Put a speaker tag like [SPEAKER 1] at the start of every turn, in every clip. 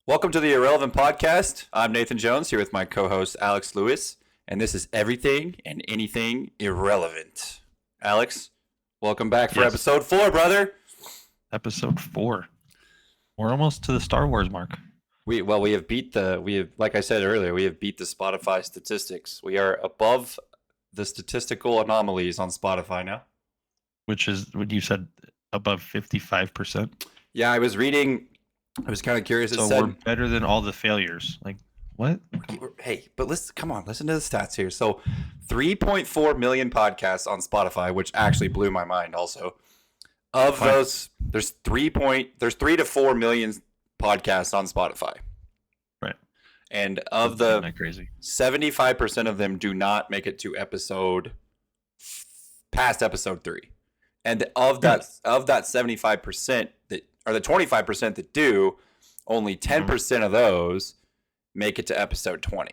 [SPEAKER 1] Welcome to the Irrelevant Podcast. I'm Nathan Jones here with my co-host Alex Lewis, and this is everything and anything irrelevant. Alex, welcome back for episode 4, brother.
[SPEAKER 2] Episode 4. We're almost to the Star Wars mark.
[SPEAKER 1] Like I said earlier, we have beat the Spotify statistics. We are above the statistical anomalies on Spotify now.
[SPEAKER 2] Which is what you said, above 55%.
[SPEAKER 1] Yeah, I was kind of curious.
[SPEAKER 2] So we're better than all the failures. Like, what?
[SPEAKER 1] Hey, but listen to the stats here. So 3.4 million podcasts on Spotify, which actually blew my mind also. Of those, there's 3 to 4 million podcasts on Spotify.
[SPEAKER 2] Right.
[SPEAKER 1] And of the
[SPEAKER 2] crazy
[SPEAKER 1] 75% of them do not make it to past episode 3. And of that 75% or the 25% that do, only 10% of those make it to episode 20.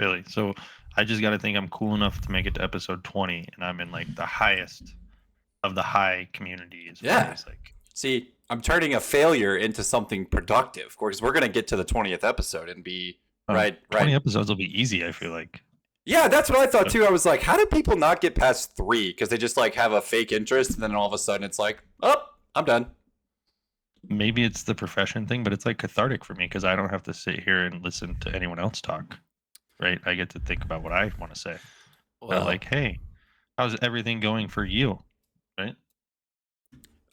[SPEAKER 2] Really? So I just got to think I'm cool enough to make it to episode 20, and I'm in like the highest of the high community.
[SPEAKER 1] See, I'm turning a failure into something productive. Of course, we're going to get to the 20th episode and be right.
[SPEAKER 2] 20 episodes will be easy, I feel like.
[SPEAKER 1] Yeah, that's what I thought too. I was like, how do people not get past 3? Because they just like have a fake interest, and then all of a sudden it's like, oh, I'm done.
[SPEAKER 2] Maybe it's the profession thing, but it's like cathartic for me because I don't have to sit here and listen to anyone else talk. Right? I get to think about what I want to say. Well, like, hey, how's everything going for you? Right?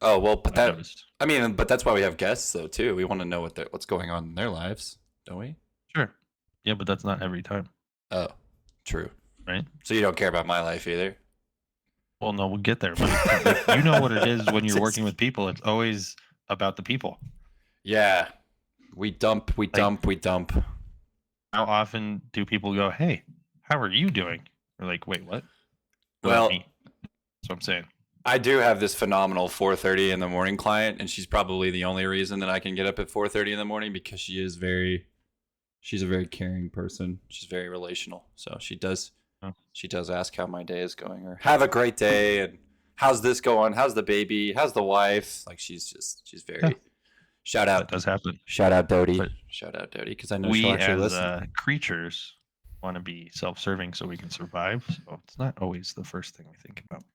[SPEAKER 1] Oh, well, but that's why we have guests though too. We want to know what's going on in their lives, don't we?
[SPEAKER 2] Sure. Yeah, but that's not every time.
[SPEAKER 1] Oh, true.
[SPEAKER 2] Right?
[SPEAKER 1] So you don't care about my life either?
[SPEAKER 2] Well, no, we'll get there. But you know what it is when you're working with people. It's always about the people.
[SPEAKER 1] Yeah. We dump.
[SPEAKER 2] How often do people go, hey, how are you doing? We're like, wait, what?
[SPEAKER 1] Well,
[SPEAKER 2] that's what I'm saying.
[SPEAKER 1] I do have this phenomenal 4:30 in the morning client, and she's probably the only reason that I can get up at 4:30 in the morning because she's a very caring person. She's very relational. So she does ask how my day is going or have a great day and how's this going? How's the baby? How's the wife? Like she's very shout out.
[SPEAKER 2] That does happen.
[SPEAKER 1] Shout out Dodie. Shout out Dodie because I know she'll actually listen.
[SPEAKER 2] We as creatures want to be self-serving so we can survive. So it's not always the first thing we think about.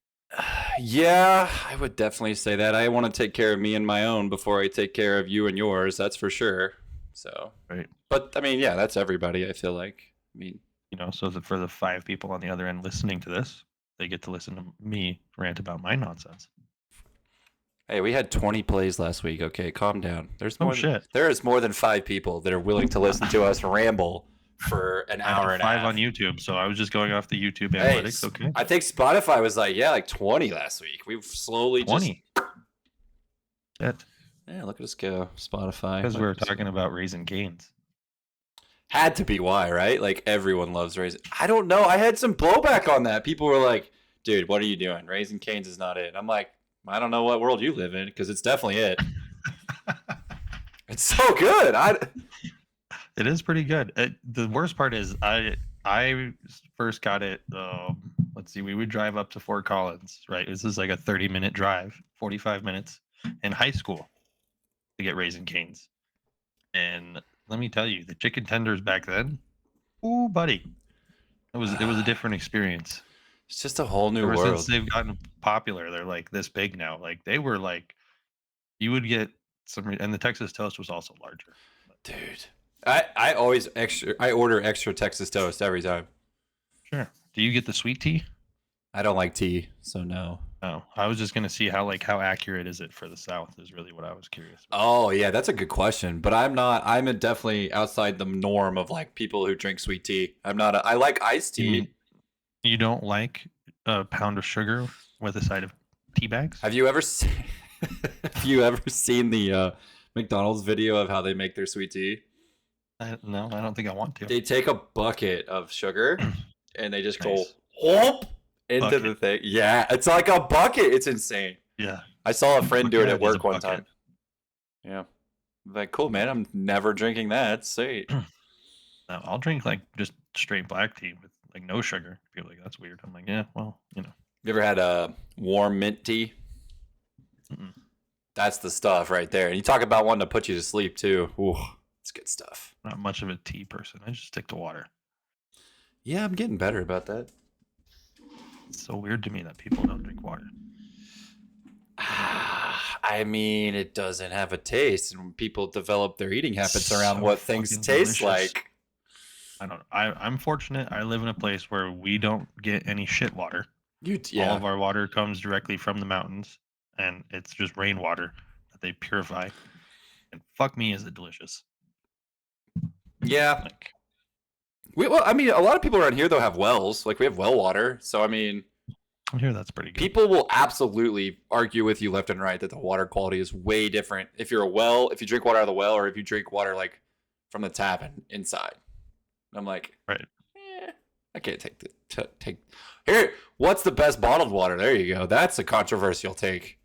[SPEAKER 1] Yeah, I would definitely say that. I want to take care of me and my own before I take care of you and yours. That's for sure. So,
[SPEAKER 2] right.
[SPEAKER 1] But I mean, yeah, that's everybody. I feel like. I mean,
[SPEAKER 2] so for the 5 people on the other end listening to this, they get to listen to me rant about my nonsense.
[SPEAKER 1] Hey, we had 20 plays last week. Okay, calm down. There is more than 5 people that are willing to listen to us ramble for an hour and a half.
[SPEAKER 2] 5 on YouTube, so I was just going off the YouTube analytics. Okay.
[SPEAKER 1] I think Spotify was like 20 last week. We've slowly
[SPEAKER 2] 20.
[SPEAKER 1] Yeah, look at us go, Spotify.
[SPEAKER 2] Because we were talking about Raising Cane's.
[SPEAKER 1] Had to be why, right? Like everyone loves Raising. I don't know. I had some blowback on that. People were like, "Dude, what are you doing? Raising Cane's is not it." I'm like, I don't know what world you live in because it's definitely it. It's so good.
[SPEAKER 2] It is pretty good. The worst part is I first got it. Let's see. We would drive up to Fort Collins. Right. This is like a 30-minute drive, 45 minutes in high school to get Raising Cane's. And let me tell you, the chicken tenders back then, ooh, buddy, it was a different experience.
[SPEAKER 1] It's just a whole new world.
[SPEAKER 2] Since they've gotten popular, they're like this big now. Like they were like, you would get some, and the Texas toast was also larger.
[SPEAKER 1] Dude, I order extra Texas toast every time.
[SPEAKER 2] Sure. Do you get the sweet tea?
[SPEAKER 1] I don't like tea, so no.
[SPEAKER 2] Oh, I was just gonna see how accurate is it for the South is really what I was curious about.
[SPEAKER 1] Oh yeah, that's a good question. But I'm definitely outside the norm of like people who drink sweet tea. I like iced tea.
[SPEAKER 2] You don't like a pound of sugar with a side of tea bags?
[SPEAKER 1] Have you ever seen the McDonald's video of how they make their sweet tea?
[SPEAKER 2] No, I don't think I want to.
[SPEAKER 1] They take a bucket of sugar and they just go whoop into the thing. Yeah, it's like a bucket. It's insane.
[SPEAKER 2] Yeah.
[SPEAKER 1] I saw a friend do it at work one time. Yeah. Like, cool, man. I'm never drinking that. Sweet.
[SPEAKER 2] No, I'll drink like just straight black tea with like no sugar. People are like, that's weird. I'm like, yeah, well,
[SPEAKER 1] You ever had a warm mint tea?
[SPEAKER 2] Mm-mm.
[SPEAKER 1] That's the stuff right there. And you talk about one to put you to sleep too. Ooh, it's good stuff.
[SPEAKER 2] Not much of a tea person. I just stick to water.
[SPEAKER 1] Yeah, I'm getting better about that.
[SPEAKER 2] It's so weird to me that people don't drink water.
[SPEAKER 1] I mean, it doesn't have a taste, and when people develop their eating habits around
[SPEAKER 2] So
[SPEAKER 1] what things
[SPEAKER 2] fucking
[SPEAKER 1] taste
[SPEAKER 2] delicious.
[SPEAKER 1] like.
[SPEAKER 2] I don't. I'm fortunate. I live in a place where we don't get any shit water. All
[SPEAKER 1] Yeah.
[SPEAKER 2] of our water comes directly from the mountains, and it's just rainwater that they purify. And fuck me, is it delicious?
[SPEAKER 1] Yeah.
[SPEAKER 2] Like,
[SPEAKER 1] Well, I mean, a lot of people around here though have wells. Like we have well water, so I mean,
[SPEAKER 2] I hear that's pretty good.
[SPEAKER 1] people will absolutely argue with you left and right that the water quality is way different if you're a well, if you drink water out of the well, or if you drink water like from the tap and inside. And I'm like,
[SPEAKER 2] Right.
[SPEAKER 1] I can't take take here. What's the best bottled water? There you go. That's a controversial take.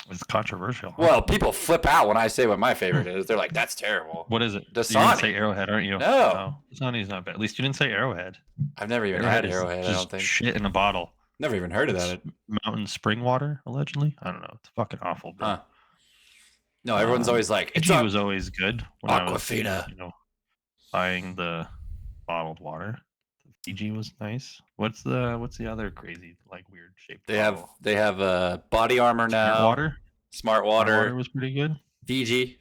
[SPEAKER 2] It's controversial. Huh?
[SPEAKER 1] Well, people flip out when I say what my favorite is. They're like, "That's terrible."
[SPEAKER 2] What is it? You're
[SPEAKER 1] Dasani.
[SPEAKER 2] gonna say Arrowhead, aren't you?
[SPEAKER 1] No.
[SPEAKER 2] Dasani's not bad. At least you didn't say Arrowhead.
[SPEAKER 1] I've never even had
[SPEAKER 2] is
[SPEAKER 1] Arrowhead. I
[SPEAKER 2] just
[SPEAKER 1] don't think.
[SPEAKER 2] shit in a bottle.
[SPEAKER 1] Never even heard of
[SPEAKER 2] It's
[SPEAKER 1] that.
[SPEAKER 2] mountain spring water, allegedly. I don't know. It's fucking awful, bro.
[SPEAKER 1] Huh. No, everyone's always like,
[SPEAKER 2] Fiji was always good when I was,
[SPEAKER 1] Aquafina.
[SPEAKER 2] buying the bottled water. Fiji was nice. What's the other crazy like weird shaped
[SPEAKER 1] They
[SPEAKER 2] bottle?
[SPEAKER 1] have body armor now.
[SPEAKER 2] Smart water.
[SPEAKER 1] Smart
[SPEAKER 2] Smart
[SPEAKER 1] water.
[SPEAKER 2] water was pretty good.
[SPEAKER 1] Fiji.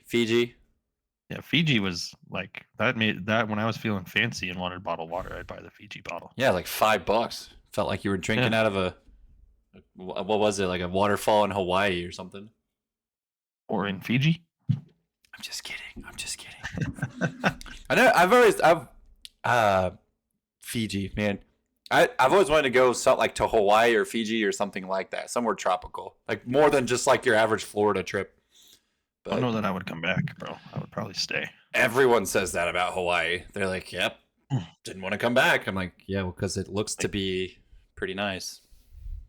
[SPEAKER 2] Yeah, Fiji was like that. Made that when I was feeling fancy and wanted bottled water, I'd buy the Fiji bottle.
[SPEAKER 1] Yeah, like $5. Felt like you were drinking out of what was it, like a waterfall in Hawaii or something.
[SPEAKER 2] Or in Fiji.
[SPEAKER 1] I'm just kidding. I know. I've Fiji, man. I've always wanted to go like to Hawaii or Fiji or something like that, somewhere tropical, like more than just like your average Florida trip.
[SPEAKER 2] I don't know that I would come back, bro. I would probably stay.
[SPEAKER 1] Everyone says that about Hawaii. They're like, "Yep, didn't want to come back." I'm like, "Yeah, well, because it looks to be pretty nice."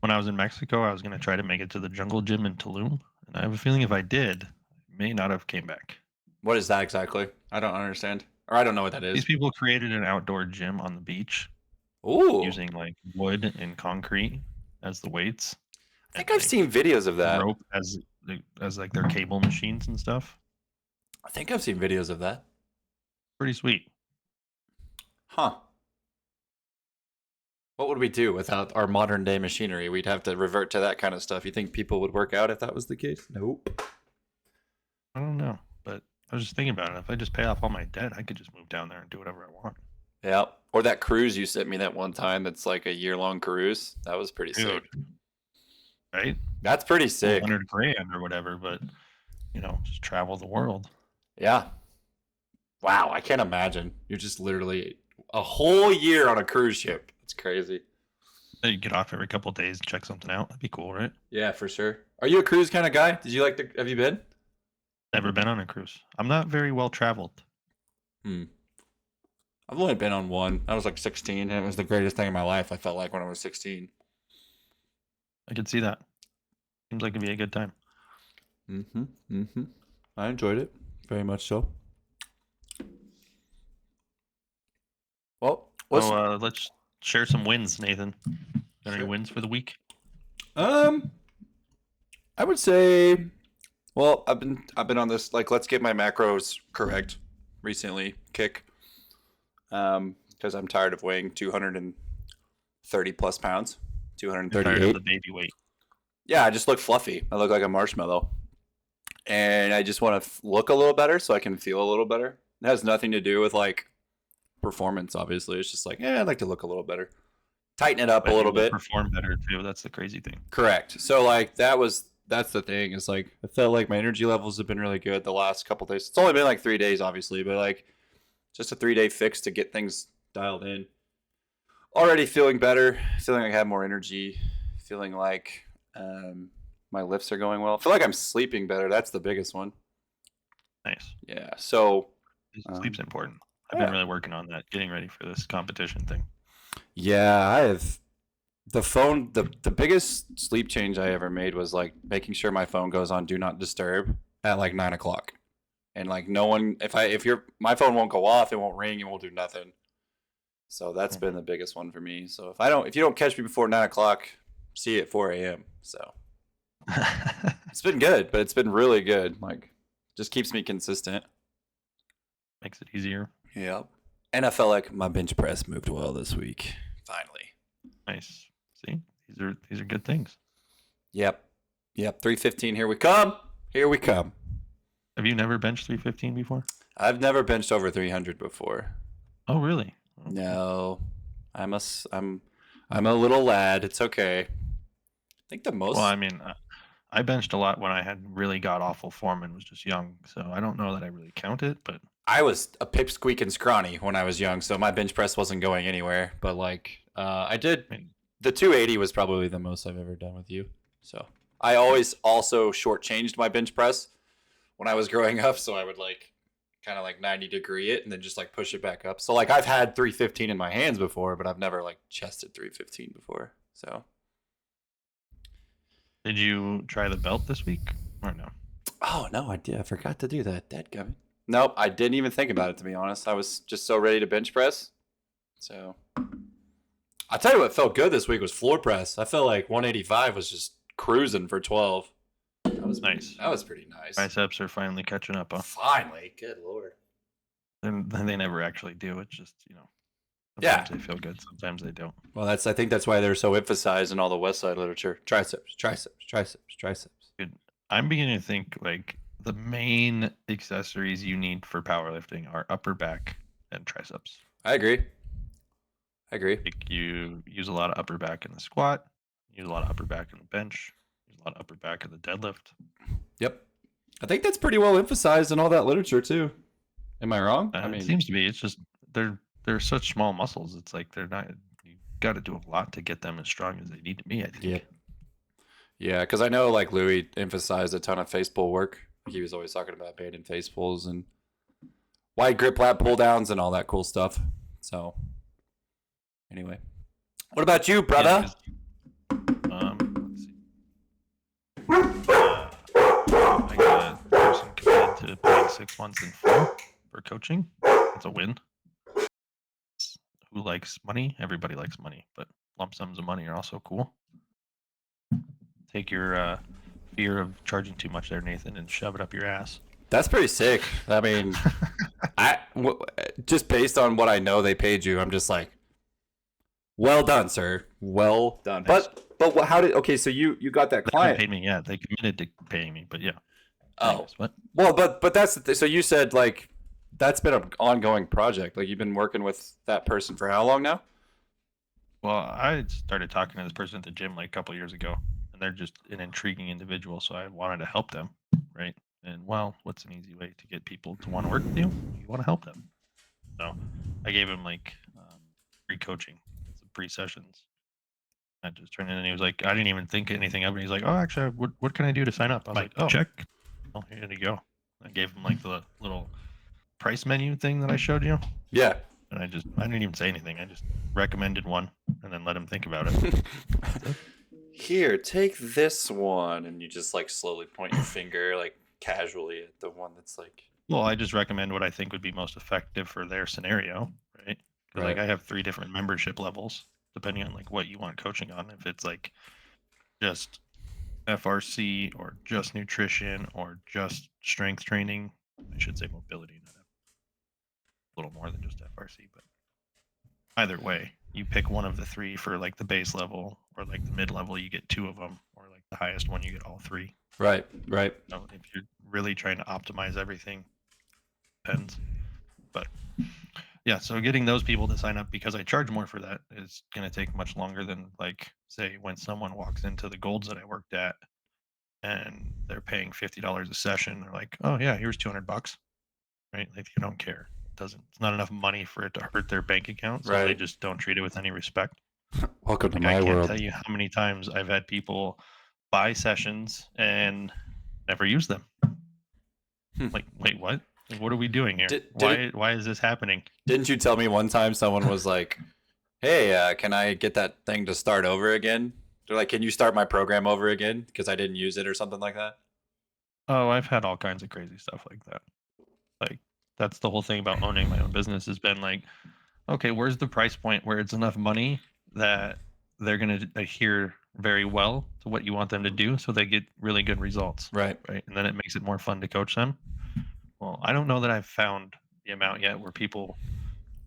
[SPEAKER 2] When I was in Mexico, I was gonna try to make it to the jungle gym in Tulum, and I have a feeling if I did, I may not have came back.
[SPEAKER 1] What is that exactly? I don't understand, or I don't know what that
[SPEAKER 2] These
[SPEAKER 1] is.
[SPEAKER 2] people created an outdoor gym on the beach
[SPEAKER 1] Ooh,
[SPEAKER 2] using like wood and concrete as the weights.
[SPEAKER 1] I think I've seen videos of that.
[SPEAKER 2] Rope as like their cable machines and stuff.
[SPEAKER 1] I think I've seen videos of that.
[SPEAKER 2] Pretty sweet.
[SPEAKER 1] Huh. What would we do without our modern day machinery? We'd have to revert to that kind of stuff. You think people would work out if that was the case? Nope.
[SPEAKER 2] I don't know, but I was just thinking about it. If I just pay off all my debt, I could just move down there and do whatever I want.
[SPEAKER 1] Yeah. Or that cruise you sent me that one time that's like a year-long cruise. That was pretty sick.
[SPEAKER 2] Right?
[SPEAKER 1] That's pretty sick.
[SPEAKER 2] $100,000 or whatever, but just travel the world.
[SPEAKER 1] Yeah. Wow, I can't imagine. You're just literally a whole year on a cruise ship. It's crazy.
[SPEAKER 2] You get off every couple of days and check something out. That'd be cool, right?
[SPEAKER 1] Yeah, for sure. Are you a cruise kind of guy? Have you been?
[SPEAKER 2] Never been on a cruise. I'm not very well traveled.
[SPEAKER 1] I've only been on one. I was like 16, and it was the greatest thing in my life. I felt like when I was 16.
[SPEAKER 2] I could see that. Seems like it'd be a good time.
[SPEAKER 1] I enjoyed it very much so. Well,
[SPEAKER 2] let's share some wins, Nathan. Got any
[SPEAKER 1] Sure.
[SPEAKER 2] wins for the week?
[SPEAKER 1] I would say, well, I've been on this like let's get my macros correct recently kick, because I'm tired of weighing 230 plus pounds,
[SPEAKER 2] You're tired of
[SPEAKER 1] 238.
[SPEAKER 2] the baby weight.
[SPEAKER 1] Yeah, I just look fluffy. I look like a marshmallow, and I just want to look a little better so I can feel a little better. It has nothing to do with like performance, obviously. It's just like, I'd like to look a little better, tighten it up
[SPEAKER 2] But
[SPEAKER 1] a
[SPEAKER 2] you
[SPEAKER 1] little
[SPEAKER 2] will
[SPEAKER 1] bit.
[SPEAKER 2] perform better too. That's the crazy thing.
[SPEAKER 1] Correct. So like that's the thing. Is like I felt like my energy levels have been really good the last couple days. It's only been like 3 days, obviously, but like just a 3-day fix to get things dialed in. Already feeling better, feeling like I have more energy, feeling like my lifts are going well. I feel like I'm sleeping better. That's the biggest one.
[SPEAKER 2] Nice.
[SPEAKER 1] Yeah. So
[SPEAKER 2] Sleep's important. I've
[SPEAKER 1] yeah.
[SPEAKER 2] been really working on that, getting ready for this competition thing.
[SPEAKER 1] yeah, I have the phone. The biggest sleep change I ever made was like making sure my phone goes on do not disturb at like 9 o'clock, and like no one if my phone won't go off, it won't ring, it won't do nothing. So that's been the biggest one for me. So if you don't catch me before 9 o'clock, see you at 4 a.m. So It's been good, but it's been really good. Like, just keeps me consistent.
[SPEAKER 2] Makes it easier.
[SPEAKER 1] Yep. And I felt like my bench press moved well this week. Finally.
[SPEAKER 2] Nice. See, these are good things.
[SPEAKER 1] Yep. Yep. 315. Here we come. Here we come.
[SPEAKER 2] Have you never benched 315 before?
[SPEAKER 1] I've never benched over 300 before.
[SPEAKER 2] Oh, really?
[SPEAKER 1] No. I'm a little lad. It's okay. I think the most.
[SPEAKER 2] Well, I mean, I benched a lot when I had really got awful form and was just young, so I don't know that I really count it, but
[SPEAKER 1] I was a pipsqueak and scrawny when I was young, so my bench press wasn't going anywhere. But like, I did.
[SPEAKER 2] I mean,
[SPEAKER 1] The 280 was probably the most I've ever done with you. So I always also shortchanged my bench press when I was growing up. So I would like kind of like 90-degree it and then just like push it back up. So like I've had 315 in my hands before, but I've never like chested 315 before. So
[SPEAKER 2] did you try the belt this week or no?
[SPEAKER 1] oh no, I did. I forgot to do that. Dadgummit. Nope, I didn't even think about it to be honest. I was just so ready to bench press. So I'll tell you what felt good this week was floor press. I felt like 185 was just cruising for 12. That was
[SPEAKER 2] Nice.
[SPEAKER 1] That was pretty nice.
[SPEAKER 2] Biceps are finally catching up, huh?
[SPEAKER 1] Finally, good lord.
[SPEAKER 2] And they never actually do. It's just,
[SPEAKER 1] Yeah.
[SPEAKER 2] sometimes they feel good, sometimes they don't.
[SPEAKER 1] Well, I think that's why they're so emphasized in all the West Side literature. Triceps, triceps, triceps, triceps.
[SPEAKER 2] I'm beginning to think like the main accessories you need for powerlifting are upper back and triceps.
[SPEAKER 1] I agree.
[SPEAKER 2] Like you use a lot of upper back in the squat, use a lot of upper back in the bench, use a lot of upper back in the deadlift.
[SPEAKER 1] Yep. I think that's pretty well emphasized in all that literature too. Am I wrong? I mean,
[SPEAKER 2] It seems to be. It's just they're such small muscles. It's like they're not. You got to do a lot to get them as strong as they need to be. I think.
[SPEAKER 1] yeah. Yeah, because I know like Louis emphasized a ton of face pull work. He was always talking about abandoned face pulls and wide grip lat pull downs and all that cool stuff. So anyway, what about you, brother?
[SPEAKER 2] Let's see. I got a person committed to playing 6 months in full for coaching. That's a win. Who likes money? Everybody likes money, but lump sums of money are also cool. Take your fear of charging too much there, Nathan, and shove it up your ass.
[SPEAKER 1] That's pretty sick. I mean, just based on what I know they paid you, I'm just like, well done, sir. Well done.
[SPEAKER 2] Nice.
[SPEAKER 1] But how did? Okay, so you got that
[SPEAKER 2] They haven't
[SPEAKER 1] client.
[SPEAKER 2] paid me yet. They committed to paying me, but yeah.
[SPEAKER 1] Oh,
[SPEAKER 2] Thanks. What?
[SPEAKER 1] well, but that's so you said like that's been an ongoing project. Like you've been working with that person for how long now?
[SPEAKER 2] Well, I started talking to this person at the gym like a couple years ago, and they're just an intriguing individual, so I wanted to help them, right? And well, what's an easy way to get people to want to work with you? You want to help them. So I gave him like free coaching, some free sessions. I just turned in, and he was like, I didn't even think anything of it. He's like, oh, actually, what can I do to sign up? I was like, oh,
[SPEAKER 3] check.
[SPEAKER 2] oh, here you go. I gave him like the little price menu thing that I showed you.
[SPEAKER 1] Yeah.
[SPEAKER 2] And I didn't even say anything. I just recommended one and then let him think about it.
[SPEAKER 1] Here, take this one, and you just like slowly point your finger like casually at the one that's like.
[SPEAKER 2] Well, I just recommend what I think would be most effective for their scenario, right? 'Cause, like
[SPEAKER 1] Right.
[SPEAKER 2] I have 3 different membership levels depending on like what you want coaching on. If it's like just FRC or just nutrition or just strength training, I should say mobility, not a little more than just FRC, but either way, you pick one of the 3 for like the base level, or like the mid level, you get 2 of them, or like the highest one, you get all 3.
[SPEAKER 1] Right. Right.
[SPEAKER 2] So if you're really trying to optimize everything, depends. But yeah, so getting those people to sign up because I charge more for that is going to take much longer than like say when someone walks into the Golds that I worked at and they're paying $50 a session. They're like, oh yeah, here's $200, right? Like you don't care. It's not enough money for it to hurt their bank account, so they
[SPEAKER 1] Right.
[SPEAKER 2] just don't treat it with any respect.
[SPEAKER 1] Welcome to
[SPEAKER 2] Like, I
[SPEAKER 1] my
[SPEAKER 2] can't
[SPEAKER 1] world.
[SPEAKER 2] tell you how many times I've had people buy sessions and never use them. Like, wait, what? Like, what are we doing here? Why is this happening?
[SPEAKER 1] Didn't you tell me one time someone was like, "Hey, can I get that thing to start over again?" They're like, "Can you start my program over again because I didn't use it or something like that?"
[SPEAKER 2] Oh, I've had all kinds of crazy stuff like that. Like, that's the whole thing about owning my own business has been like, okay, where's the price point where it's enough money that they're going to adhere very well to what you want them to do, so they get really good results,
[SPEAKER 1] Right.
[SPEAKER 2] right? And then it makes it more fun to coach them. Well, I don't know that I've found the amount yet where people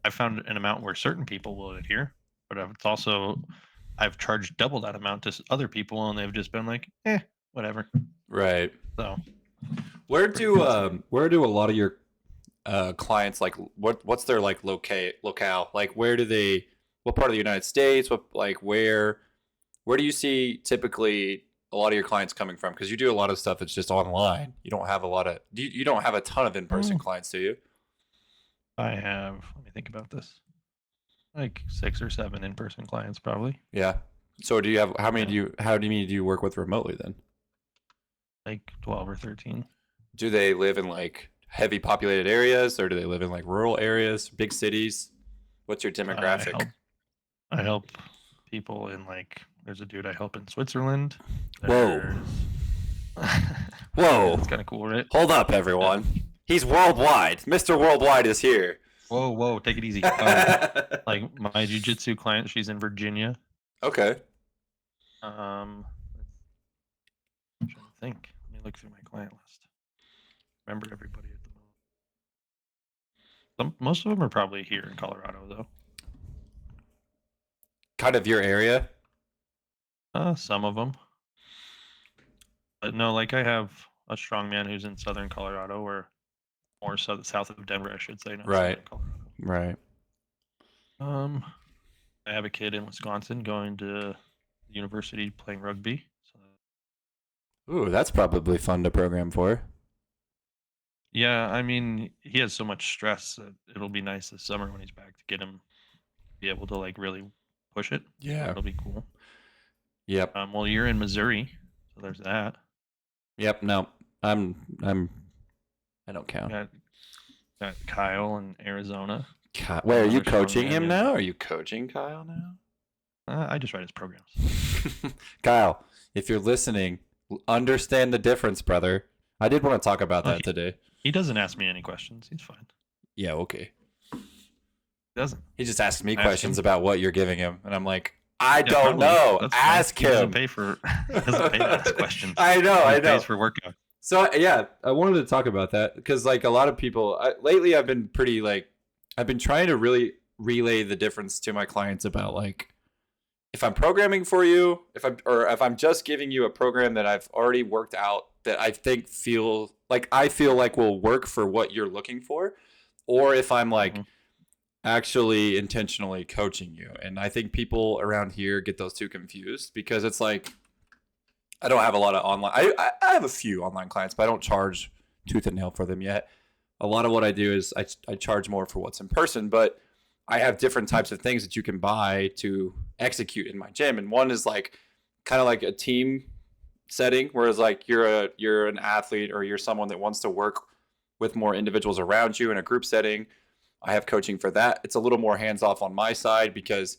[SPEAKER 2] I've found an amount where certain people will adhere, but it's also I've charged double that amount to other people, and they've just been like, whatever.
[SPEAKER 1] Right.
[SPEAKER 2] So
[SPEAKER 1] Where do a lot of your clients like what's their like locale? Like where do they what part of the United States? What like where do you see typically a lot of your clients coming from? Because you do a lot of stuff that's just online. You don't have a lot of you don't have a ton of in-person
[SPEAKER 2] mm,
[SPEAKER 1] clients, do you?
[SPEAKER 2] I have. Let me think about this. Like 6 or 7 in-person clients, probably.
[SPEAKER 1] Yeah. So do you have
[SPEAKER 2] Yeah,
[SPEAKER 1] how many do you work with remotely then?
[SPEAKER 2] like 12 or 13.
[SPEAKER 1] Do they live in like heavy populated areas or do they live in like rural areas, big cities? What's your
[SPEAKER 2] I
[SPEAKER 1] demographic?
[SPEAKER 2] help. I help people in like. There's a dude I help in Switzerland.
[SPEAKER 1] Whoa.
[SPEAKER 2] There's.
[SPEAKER 1] Whoa.
[SPEAKER 2] That's kind of cool, right?
[SPEAKER 1] Hold up,
[SPEAKER 2] Yeah.
[SPEAKER 1] everyone. He's worldwide. Mr. Worldwide is here.
[SPEAKER 2] Whoa, take it easy. Like my jujitsu client, she's in Virginia.
[SPEAKER 1] Okay.
[SPEAKER 2] Um, I'm trying to think. Let me look through my client list. Remember everybody at the moment. Most of them are probably here in Colorado, though.
[SPEAKER 1] Kind of your area.
[SPEAKER 2] Some of them, but no. Like I have a strongman who's in southern Colorado, or more south of Denver, I should say, not
[SPEAKER 1] Right.
[SPEAKER 2] southern Colorado.
[SPEAKER 1] Right.
[SPEAKER 2] Um, I have a kid in Wisconsin going to university playing rugby. So
[SPEAKER 1] Ooh, that's probably fun to program for.
[SPEAKER 2] yeah, I mean, he has so much stress that it'll be nice this summer when he's back to get him be able to like really push it. So
[SPEAKER 1] Yeah.
[SPEAKER 2] that'll be cool.
[SPEAKER 1] Yep.
[SPEAKER 2] Well, you're in Missouri, so there's that.
[SPEAKER 1] Yep. No. I'm I don't count.
[SPEAKER 2] Got Kyle in Arizona.
[SPEAKER 1] Wait, are you
[SPEAKER 2] Another strong
[SPEAKER 1] coaching
[SPEAKER 2] man
[SPEAKER 1] him
[SPEAKER 2] in.
[SPEAKER 1] now? Are you coaching Kyle now?
[SPEAKER 2] I just write his programs.
[SPEAKER 1] Kyle, if you're listening, understand the difference, brother. I did want to talk about
[SPEAKER 2] Oh,
[SPEAKER 1] that today.
[SPEAKER 2] he doesn't ask me any questions. He's fine.
[SPEAKER 1] Yeah, okay.
[SPEAKER 2] He doesn't.
[SPEAKER 1] He just asks me
[SPEAKER 2] Ask
[SPEAKER 1] questions
[SPEAKER 2] him.
[SPEAKER 1] about what you're giving him, and I'm like, I
[SPEAKER 2] Yeah,
[SPEAKER 1] don't
[SPEAKER 2] probably.
[SPEAKER 1] know.
[SPEAKER 2] That's fine.
[SPEAKER 1] Ask
[SPEAKER 2] He doesn't
[SPEAKER 1] him.
[SPEAKER 2] pay for. He doesn't pay to ask questions.
[SPEAKER 1] I know.
[SPEAKER 2] He
[SPEAKER 1] I know.
[SPEAKER 2] pays for workout.
[SPEAKER 1] So yeah, I wanted to talk about that because like a lot of people lately, I've been pretty like I've been trying to really relay the difference to my clients about like if I'm programming for you, if I'm just giving you a program that I've already worked out that I think I feel like will work for what you're looking for, or if I'm like
[SPEAKER 2] Mhm.
[SPEAKER 1] actually intentionally coaching you. And I think people around here get those two confused because it's like I don't have a lot of online. I have a few online clients, but I don't charge tooth and nail for them yet. A lot of what I do is I charge more for what's in person, but I have different types of things that you can buy to execute in my gym. And one is like kind of like a team setting, whereas like you're an athlete or you're someone that wants to work with more individuals around you in a group setting. I have coaching for that. It's a little more hands off on my side because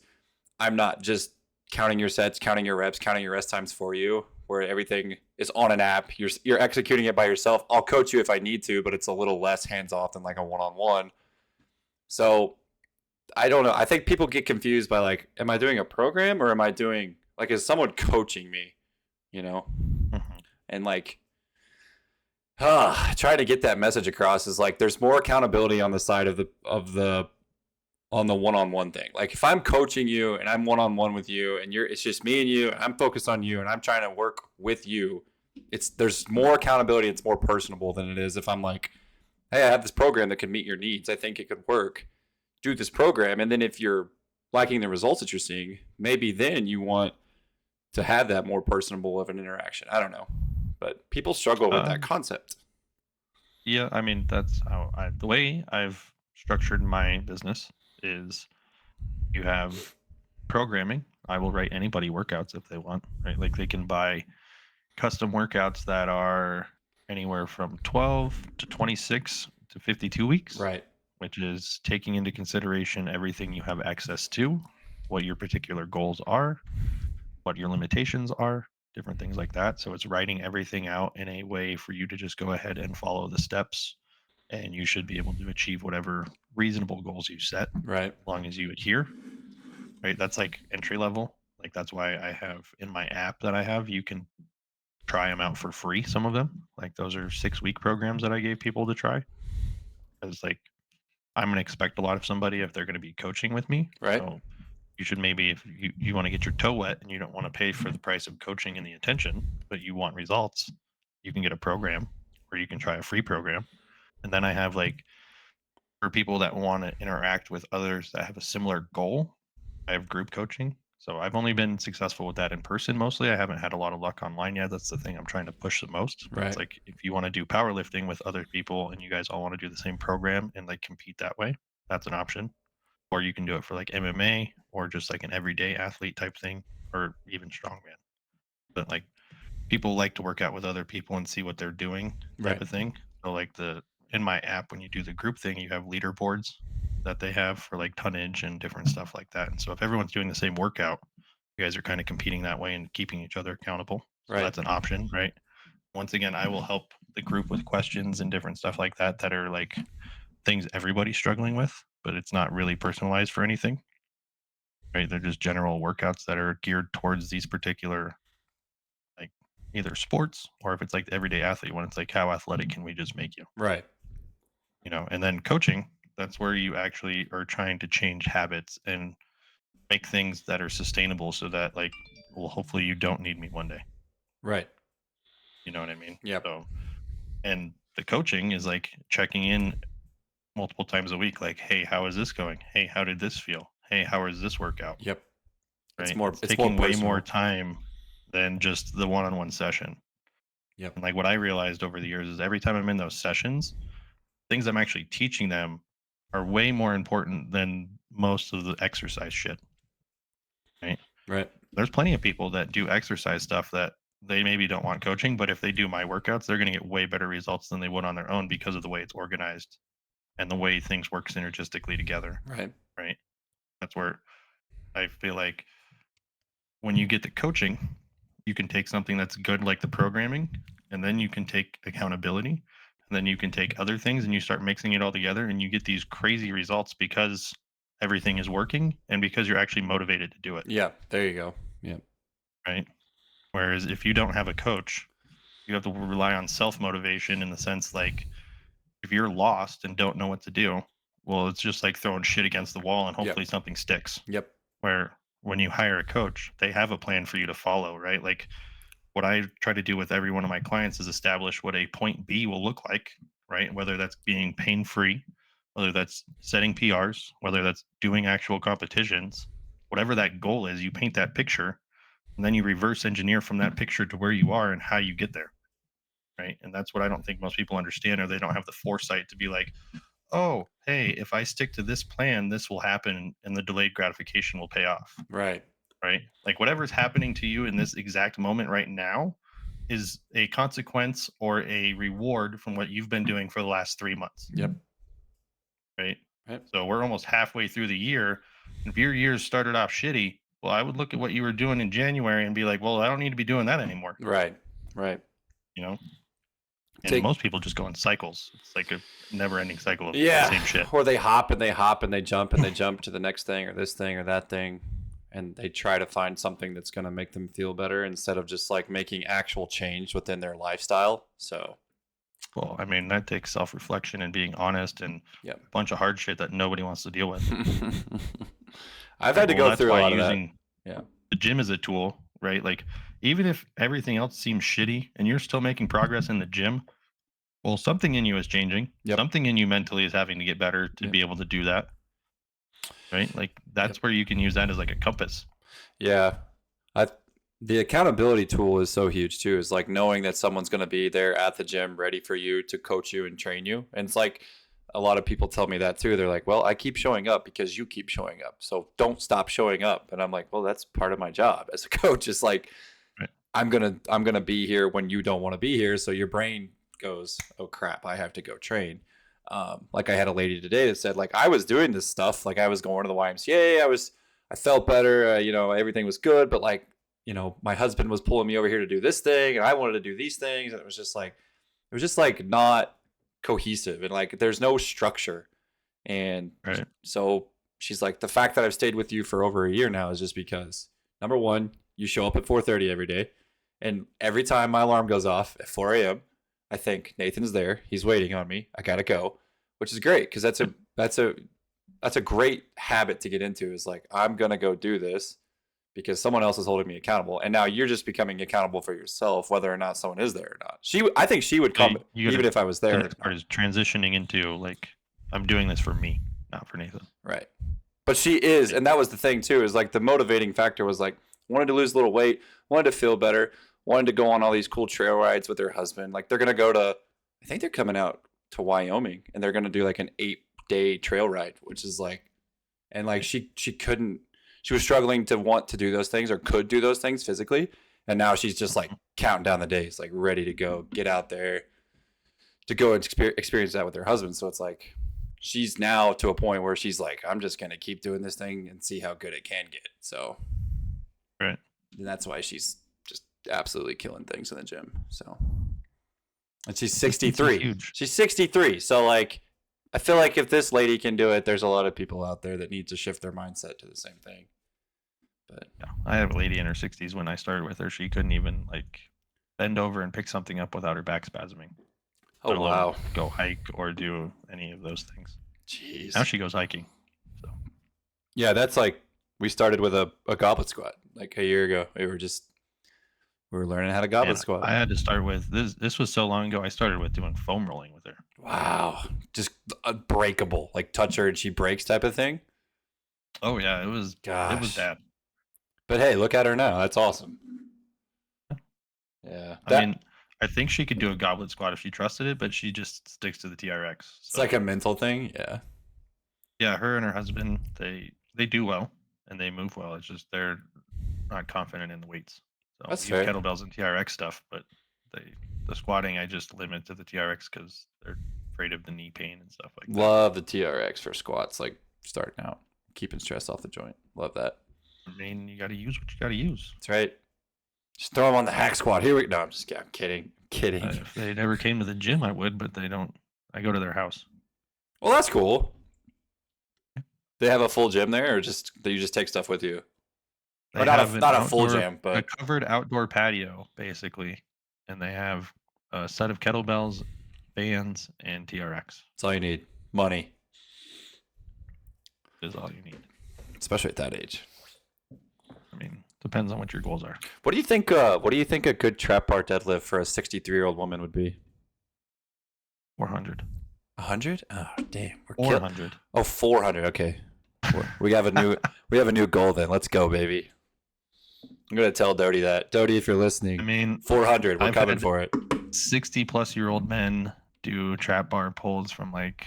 [SPEAKER 1] I'm not just counting your sets, counting your reps, counting your rest times for you, where everything is on an app. You're executing it by yourself. I'll coach you if I need to, but it's a little less hands off than like a one on one. So I don't know. I think people get confused by like, am I doing a program or am I doing like is someone coaching me? You know,
[SPEAKER 2] Mhm.
[SPEAKER 1] and like trying to get that message across is like there's more accountability on the side of the on the one-on-one thing. Like if I'm coaching you and I'm one-on-one with you and it's just me and you and I'm focused on you and I'm trying to work with you, there's more accountability, it's more personable than it is if I'm like, hey, I have this program that could meet your needs. I think it could work. Do this program, and then if you're liking the results that you're seeing, maybe then you want to have that more personable of an interaction. I don't know. But people struggle with that
[SPEAKER 2] Um,
[SPEAKER 1] concept.
[SPEAKER 2] yeah, I mean that's how the way I've structured my business is you have programming. I will write anybody workouts if they want, right? Like they can buy custom workouts that are anywhere from 12 to 26 to 52 weeks,
[SPEAKER 1] Right.
[SPEAKER 2] which is taking into consideration everything you have access to, what your particular goals are, what your limitations are, different things like that. So it's writing everything out in a way for you to just go ahead and follow the steps, and you should be able to achieve whatever reasonable goals you set
[SPEAKER 1] Right.
[SPEAKER 2] as long as you adhere. Right? That's like entry level. Like that's why I have in my app that I have, you can try them out for free. Some of them, like those are 6-week programs that I gave people to try. Because like I'm gonna expect a lot of somebody if they're gonna be coaching with me.
[SPEAKER 1] Right.
[SPEAKER 2] So you should maybe if you want to get your toe wet and you don't want to pay for the price of coaching and the attention, but you want results, you can get a program or you can try a free program. And then I have like for people that want to interact with others that have a similar goal, I have group coaching. So I've only been successful with that in person mostly. I haven't had a lot of luck online yet. That's the thing I'm trying to push the most. But it's
[SPEAKER 1] Right.
[SPEAKER 2] like if you want to do powerlifting with other people and you guys all want to do the same program and like compete that way, that's an option. Or you can do it for like MMA or just like an everyday athlete type thing or even strongman. But like people like to work out with other people and see what they're doing type
[SPEAKER 1] Right.
[SPEAKER 2] of thing. So like the in my app when you do the group thing, you have leaderboards that they have for like tonnage and different stuff like that. And so if everyone's doing the same workout, you guys are kind of competing that way and keeping each other accountable. So
[SPEAKER 1] Right.
[SPEAKER 2] that's an option, right? Once again, I will help the group with questions and different stuff like that that are like things everybody's struggling with, but it's not really personalized for anything, right? They're just general workouts that are geared towards these particular like either sports or if it's like the everyday athlete when it's like how athletic can we just make you,
[SPEAKER 1] Right.
[SPEAKER 2] and then coaching, that's where you actually are trying to change habits and make things that are sustainable so that like well hopefully you don't need me one day,
[SPEAKER 1] Right.
[SPEAKER 2] you know what I mean?
[SPEAKER 1] Yep.
[SPEAKER 2] So and the coaching is like checking in multiple times a week like hey how is this going, hey how did this feel, hey how is this workout,
[SPEAKER 1] Yep. It's
[SPEAKER 2] right?
[SPEAKER 1] more.
[SPEAKER 2] It's
[SPEAKER 1] It's more
[SPEAKER 2] taking way more
[SPEAKER 1] personal.
[SPEAKER 2] time than just the one-on-one session.
[SPEAKER 1] Yep.
[SPEAKER 2] And like what I realized over the years is every time I'm in those sessions, things I'm actually teaching them are way more important than most of the exercise shit, right?
[SPEAKER 1] Right.
[SPEAKER 2] There's plenty of people that do exercise stuff that they maybe don't want coaching, but if they do my workouts, they're going to get way better results than they would on their own because of the way it's organized and the way things work synergistically together,
[SPEAKER 1] Right.
[SPEAKER 2] right? That's where I feel like when you get the coaching, you can take something that's good like the programming, and then you can take accountability, and then you can take other things and you start mixing it all together and you get these crazy results because everything is working and because you're actually motivated to do it,
[SPEAKER 1] Yeah. There you go. Yep.
[SPEAKER 2] right? Whereas if you don't have a coach, you have to rely on self motivation in the sense like if you're lost and don't know what to do, well, it's just like throwing shit against the wall and
[SPEAKER 1] Yep.
[SPEAKER 2] hopefully something sticks.
[SPEAKER 1] Yep.
[SPEAKER 2] Where when you hire a coach, they have a plan for you to follow, right? Like what I try to do with every one of my clients is establish what a point B will look like, right? Whether that's being pain free, whether that's setting PRs, whether that's doing actual competitions, whatever that goal is, you paint that picture and then you reverse engineer from that picture to where you are and how you get there, right? And that's what I don't think most people understand, or they don't have the foresight to be like, oh, hey, if I stick to this plan, this will happen and the delayed gratification will pay off,
[SPEAKER 1] Right.
[SPEAKER 2] right? Like whatever's happening to you in this exact moment right now is a consequence or a reward from what you've been doing for the last 3 months,
[SPEAKER 1] Yep.
[SPEAKER 2] right?
[SPEAKER 1] Right.
[SPEAKER 2] So we're almost halfway through the year. And if your year started off shitty, well, I would look at what you were doing in January and be like, well, I don't need to be doing that anymore,
[SPEAKER 1] Right. Right.
[SPEAKER 2] you know? And
[SPEAKER 1] Take.
[SPEAKER 2] most people just go in cycles. It's like a never ending cycle of the
[SPEAKER 1] Yeah.
[SPEAKER 2] same shit.
[SPEAKER 1] Or they hop and they hop and they jump and they jump to the next thing or this thing or that thing, and they try to find something that's going to make them feel better instead of just like making actual change within their lifestyle. So.
[SPEAKER 2] Well, I mean, that takes self reflection and being honest and
[SPEAKER 1] Yep.
[SPEAKER 2] a bunch of hard shit that nobody wants to deal with.
[SPEAKER 1] I've
[SPEAKER 2] Right?
[SPEAKER 1] had to
[SPEAKER 2] Well,
[SPEAKER 1] go
[SPEAKER 2] that's
[SPEAKER 1] through a
[SPEAKER 2] why
[SPEAKER 1] lot of that.
[SPEAKER 2] using
[SPEAKER 1] Yeah.
[SPEAKER 2] the gym as a tool, right? Like, even if everything else seems shitty and you're still making progress in the gym, well, something in you is changing.
[SPEAKER 1] Yep.
[SPEAKER 2] Something in you mentally is having to get better to
[SPEAKER 1] Yep.
[SPEAKER 2] be able to do that, right? Like, that's
[SPEAKER 1] Yep.
[SPEAKER 2] where you can use that as like a compass.
[SPEAKER 1] Yeah. I the accountability tool is so huge too. Is like knowing that someone's going to be there at the gym ready for you to coach you and train you. And it's like a lot of people tell me that too. They're like, "Well, I keep showing up because you keep showing up. So don't stop showing up." And I'm like, "Well, that's part of my job as a coach. It's like
[SPEAKER 2] Right.
[SPEAKER 1] I'm going to be here when you don't want to be here, so your brain goes, "Oh crap, I have to go train." Like I had a lady today that said like I was doing this stuff, like I was going to the YMCA, I felt better, everything was good, but like, my husband was pulling me over here to do this thing and I wanted to do these things, and it was just like not cohesive, and like there's no structure. And
[SPEAKER 2] Right.
[SPEAKER 1] so she's like, the fact that I've stayed with you for over a year now is just because Number one, you show up at 4:30 every day, and every time my alarm goes off at 4 a.m., I think Nathan's there. He's waiting on me. I gotta go, which is great because that's a great habit to get into. Is like I'm gonna go do this because someone else is holding me accountable, and now you're just becoming accountable for yourself, whether or not someone is there or not. I think she would
[SPEAKER 2] So
[SPEAKER 1] come
[SPEAKER 2] you
[SPEAKER 1] even
[SPEAKER 2] gotta,
[SPEAKER 1] if I was
[SPEAKER 2] the
[SPEAKER 1] there.
[SPEAKER 2] next part is transitioning into like, I'm doing this for me, not for Nathan.
[SPEAKER 1] Right. But she is, and that was the thing too, is like the motivating factor was like wanted to lose a little weight, wanted to feel better, wanted to go on all these cool trail rides with her husband. Like they're gonna go to I think they're coming out to Wyoming and they're gonna do like an 8-day trail ride, which is like and like she couldn't she was struggling to want to do those things or could do those things physically. And now she's just like counting down the days, like ready to go, get out there to go and experience that with her husband. So it's like she's now to a point where she's like, I'm just gonna keep doing this thing and see how good it can get. So,
[SPEAKER 2] Right.
[SPEAKER 1] and that's why she's just absolutely killing things in the gym. So, and she's
[SPEAKER 2] It's
[SPEAKER 1] 63.
[SPEAKER 2] huge.
[SPEAKER 1] She's 63. So like, I feel like if this lady can do it, there's a lot of people out there that need to shift their mindset to the same thing. But
[SPEAKER 2] Yeah. I have a lady in her 60s. When I started with her, she couldn't even like bend over and pick something up without her back spasming.
[SPEAKER 1] oh
[SPEAKER 2] Let alone
[SPEAKER 1] wow,
[SPEAKER 2] go hike or do any of those things.
[SPEAKER 1] jeez.
[SPEAKER 2] Now she goes hiking. So
[SPEAKER 1] Yeah, that's like we started with a goblet squat like a year ago. We were learning how to goblet
[SPEAKER 2] and
[SPEAKER 1] squat.
[SPEAKER 2] I had to start with this. This was so long ago. I started with doing foam rolling with her.
[SPEAKER 1] Wow, just unbreakable, like touch her and she breaks type of thing.
[SPEAKER 2] Oh yeah, it was
[SPEAKER 1] Gosh.
[SPEAKER 2] bad.
[SPEAKER 1] But hey, look at her now. That's awesome. Yeah,
[SPEAKER 2] I mean, I think she could do a goblet squat if she trusted it, but she just sticks to the TRX.
[SPEAKER 1] it's
[SPEAKER 2] So,
[SPEAKER 1] like a mental thing. Yeah,
[SPEAKER 2] yeah, her and her husband, they do well and they move well. It's just they're not confident in the weights. So
[SPEAKER 1] That's
[SPEAKER 2] we use
[SPEAKER 1] fair.
[SPEAKER 2] kettlebells and TRX stuff, but the squatting I just limit to the TRX because they're afraid of the knee pain and stuff like that.
[SPEAKER 1] love the TRX for squats, like starting out, keeping stress off the joint. Love that.
[SPEAKER 2] I mean, you got to use what you got to use.
[SPEAKER 1] That's right. Just throw them on the hack squat. Here we. No, I'm just. I'm kidding. Kidding.
[SPEAKER 2] If they never came to the gym, I would, but they don't. I go to their house.
[SPEAKER 1] Well, that's cool. They have a full gym there, or just do you just take stuff with you?
[SPEAKER 2] They
[SPEAKER 1] Or not
[SPEAKER 2] have
[SPEAKER 1] a
[SPEAKER 2] an
[SPEAKER 1] not a full
[SPEAKER 2] outdoor-
[SPEAKER 1] gym,
[SPEAKER 2] a
[SPEAKER 1] but
[SPEAKER 2] covered outdoor patio, basically, and they have a set of kettlebells, bands, and TRX.
[SPEAKER 1] that's all you need. Money,
[SPEAKER 2] Is all you need.
[SPEAKER 1] especially at that age.
[SPEAKER 2] I mean, depends on what your goals are.
[SPEAKER 1] What do you think? What do you think a good trap bar deadlift for a 63-year-old woman would be?
[SPEAKER 2] 400.
[SPEAKER 1] 100? Oh, damn. We're
[SPEAKER 2] 400.
[SPEAKER 1] Oh, 400. Okay. We have a new goal then. Let's go, baby. I'm gonna tell Doty that. Doty, if you're listening,
[SPEAKER 2] I mean,
[SPEAKER 1] 400. We're
[SPEAKER 2] I've
[SPEAKER 1] coming
[SPEAKER 2] had-
[SPEAKER 1] for it.
[SPEAKER 2] 60-plus-year-old men do trap bar pulls from like